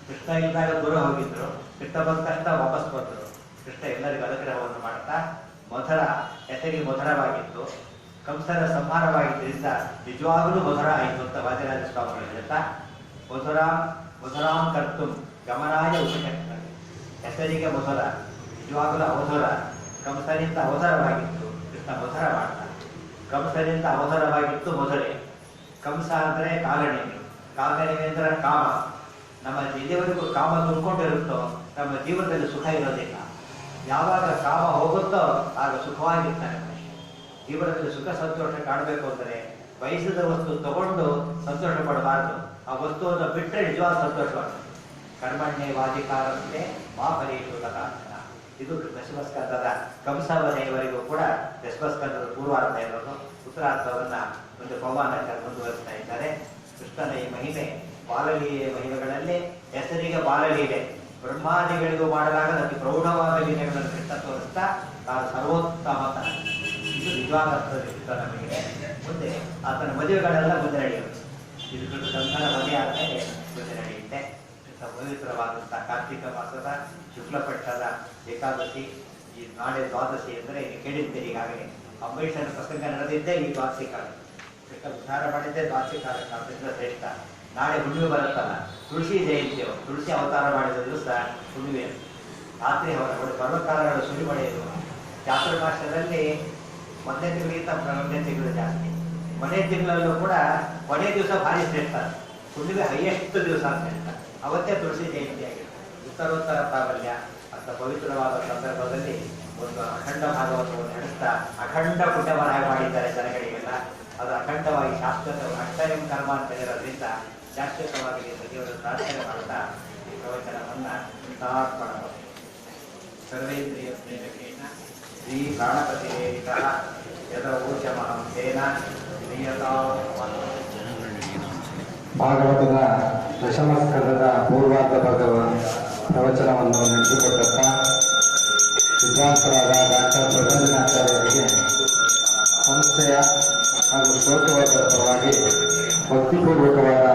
ಕೃಷ್ಣ ಇದ್ದಾಗ ದೂರ ಹೋಗಿದ್ರು, ಕೃಷ್ಣ ಬಂದ ತಕ್ಷಣ ವಾಪಸ್ ಬಂದರು. ಕೃಷ್ಣ ಎಲ್ಲರಿಗೂ ಅನುಗ್ರಹವನ್ನು ಮಾಡ್ತಾ ಮಧುರ ಹೆಸರಿಗೆ ಮಧುರವಾಗಿತ್ತು, ಕಂಸನ ಸಂಹಾರವಾಗಿದ್ದರಿಂದ ನಿಜವಾಗಲೂ ಮಧುರ ಆಯಿತು ಅಂತ ವಾದಿರಾಜ ಸ್ವಾಮಿಗಳು ಹೇಳ್ತಾ, ಮಧುರಾಂ ಕರ್ತು ಗಮನಾಯ ಉಪಶಕ್ತ. ಹೆಸರಿಗೆ ಮಧುರ, ನಿಜವಾಗಲೂ ಅವಧುರ. ಕಂಸನಿಂದ ಅವಧರವಾಗಿತ್ತು, ಕೃಷ್ಣ ಮಧುರ ಮಾಡ್ತಾನೆ. ಕಂಸನಿಂದ ಅವಧರವಾಗಿತ್ತು ಮಧುರೆ. ಕಂಸ ಅಂದರೆ ಕಾಲಣಿಗೆ, ಕಾಲಣಿಗೆ ಅಂದರೆ ಕಾಮ. ನಮ್ಮ ಎಲ್ಲಿವರೆಗೂ ಕಾಮ ತುಂಬಿಕೊಂಡಿರುತ್ತೋ ನಮ್ಮ ಜೀವನದಲ್ಲಿ ಸುಖ ಇರೋದಿಲ್ಲ. ಯಾವಾಗ ಕಾಮ ಹೋಗುತ್ತೋ ಆಗ ಸುಖವಾಗಿರ್ತಾನೆ ಮನುಷ್ಯ. ಜೀವನದಲ್ಲಿ ಸುಖ ಸಂತೋಷ ಕಾಣಬೇಕು ಅಂದರೆ ಬಯಸಿದ ವಸ್ತು ತಗೊಂಡು ಸಂತೋಷ ಪಡಬಾರ್ದು. ಆ ವಸ್ತುವನ್ನು ಬಿಟ್ಟರೆ ನಿಜವಾದ ಸಂತೋಷವಾಗ್ತದೆ. ಕರ್ಮಣ್ಯ ವಾಧಿಕಾರಕ್ಕೆ ಮಾಫಲೇಶು ಲತಾಂತನ. ಇದು ದಶಮಸ್ಕಂದದ ಕಂಸವನೆಯವರೆಗೂ ಕೂಡ ದಶಮಸ್ಕಂದದ ಪೂರ್ವಾರ್ಥ ಇರೋದು. ಉತ್ತರಾರ್ಥವನ್ನ ಒಂದು ಪವಮಾನಕ್ಕೆ ಮುಂದುವರಿಸ್ತಾ ಇದ್ದಾರೆ. ಕೃಷ್ಣನ ಈ ಮಹಿಮೆ ಬಾಲಲೀಲೆಯ ಮಹಿಮೆಗಳಲ್ಲಿ ಹೆಸರಿಗೆ ಬಾಲಲೀಲೆ, ಬ್ರಹ್ಮಾದಿಗಳಿಗೂ ಮಾಡಲಾಗದ ಅತಿ ಪ್ರೌಢವಾದ ಲೀಲೆಗಳನ್ನು ಕೃಷ್ಣ ತೋರಿಸ್ತಾ ತಾನು ಸರ್ವೋತ್ತಮ. ಇದು ನಿಜವಾದ ಅರ್ಥದಲ್ಲಿ ಕೃಷ್ಣನ ಮಹಿಮೆ. ಮುಂದೆ ಆತನ ಮದುವೆಗಳೆಲ್ಲ ಮುಂದೆ ನಡೆಯುತ್ತೆ. ಇದು ಕಂಸನ ಮದುವೆ ಆದಮೇಲೆ ಮುಂದೆ ನಡೆಯುತ್ತೆ. ಪವಿತ್ರವಾದಂತಹ ಕಾರ್ತಿಕ ಮಾಸದ ಶುಕ್ಲ ಪಕ್ಷದ ಏಕಾದಶಿ, ಈ ನಾಳೆ ದ್ವಾದಶಿ ಅಂದರೆ ಕೇಳಿದ್ದೀರಿ ಈಗಾಗಲೇ. ಅಂಬರೀಷನ ಪ್ರಸಂಗ ನಡೆದಿದ್ದೇ ಈ ದ್ವಾದಶಿ ಕಾಲ. ಕೃಷ್ಣ ಉದ್ಧಾರ ಮಾಡಿದ್ದೇ ದ್ವಾದಶಿ ಕಾಲದಿಂದ ಶ್ರೇಷ್ಠ. ನಾಳೆ ಹುಣ್ಣಿಮೆ ಬರುತ್ತಲ್ಲ, ತುಳಸಿ ಜಯಂತಿಯು, ತುಳಸಿ ಅವತಾರ ಮಾಡಿದ ದಿವಸ ಹುಣ್ಣಿಮೆ. ರಾತ್ರಿ ಅವರ ಪರ್ವಕಾಲಗಳು ಸುರಿಮಳೆಯುವುದು. ಚಾತುರ್ಮಾಸದಲ್ಲಿ ಒಂದೇ ತಿಂಗಳಿಗಿಂತ ಒಂದೇ ತಿಂಗಳು ಜಾಸ್ತಿ. ಮನೆ ತಿಂಗಳಲ್ಲೂ ಕೂಡ ಕೊನೆ ದಿವಸ ಭಾರಿ ಶ್ರೇಷ್ಠ. ಹುಣ್ಣಿಮೆ ಹೈಯೆಸ್ಟ್ ದಿವಸ ಅಂತ ಹೇಳ್ತಾರೆ. ಅವತ್ತೇ ತುಳಸಿ ಜಯಂತಿ ಆಗಿದೆ. ಉತ್ತರೋತ್ತರ ಪ್ರಾಬಲ್ಯ ಅಂತ ಪವಿತ್ರವಾದ ಸಂದರ್ಭದಲ್ಲಿ ಒಂದು ಅಖಂಡ ಭಾಗವತವನ್ನು ನಡೆಸ್ತಾ ಅಖಂಡ ಪುಣ್ಯವನ್ನ ಮಾಡಿದ್ದಾರೆ ಜನಗಳಿಗೆಲ್ಲ. ಅದು ಅಖಂಡವಾಗಿ ಶಾಶ್ವತ ಅಕ್ಷಯಂ ಕರ್ಮ ಅಂತ ಹೇಳಿರೋದ್ರಿಂದ ಶಾಶ್ವತವಾಗಿ ದೇವರ ಪ್ರಾರ್ಥನೆ ಮಾಡ್ತಾ ಈ ಪ್ರವಚನವನ್ನ ಸಮರ್ಪಣ ಮಾಡಿ. ಸರ್ವೇಂದ್ರಿಯ ಪ್ರೇರಕೇಣ ಶ್ರೀ ಪ್ರಾಣಪತಿ ಯದ ಊರ್ಜಮಹಂ ತೇನ ನಿಯತಾ. ಭಾಗವತದ ದಶಮಸ್ಕಂದದ ಪೂರ್ವಾರ್ಧ ಭಾಗವ ಪ್ರವಚನವನ್ನು ನಡೆಸಿಕೊಟ್ಟಂತ ವಿದ್ವಾಂಸರಾದ ಡಾಕ್ಟರ್ ಪ್ರಬಂಧನಾಚಾರ್ಯರಿಗೆ ಸಂಸ್ಥೆಯ ಹಾಗೂ ಶ್ರೋತೃವರ್ಗದ ಪರವಾಗಿ ಭಕ್ತಿಪೂರ್ವಕವಾದ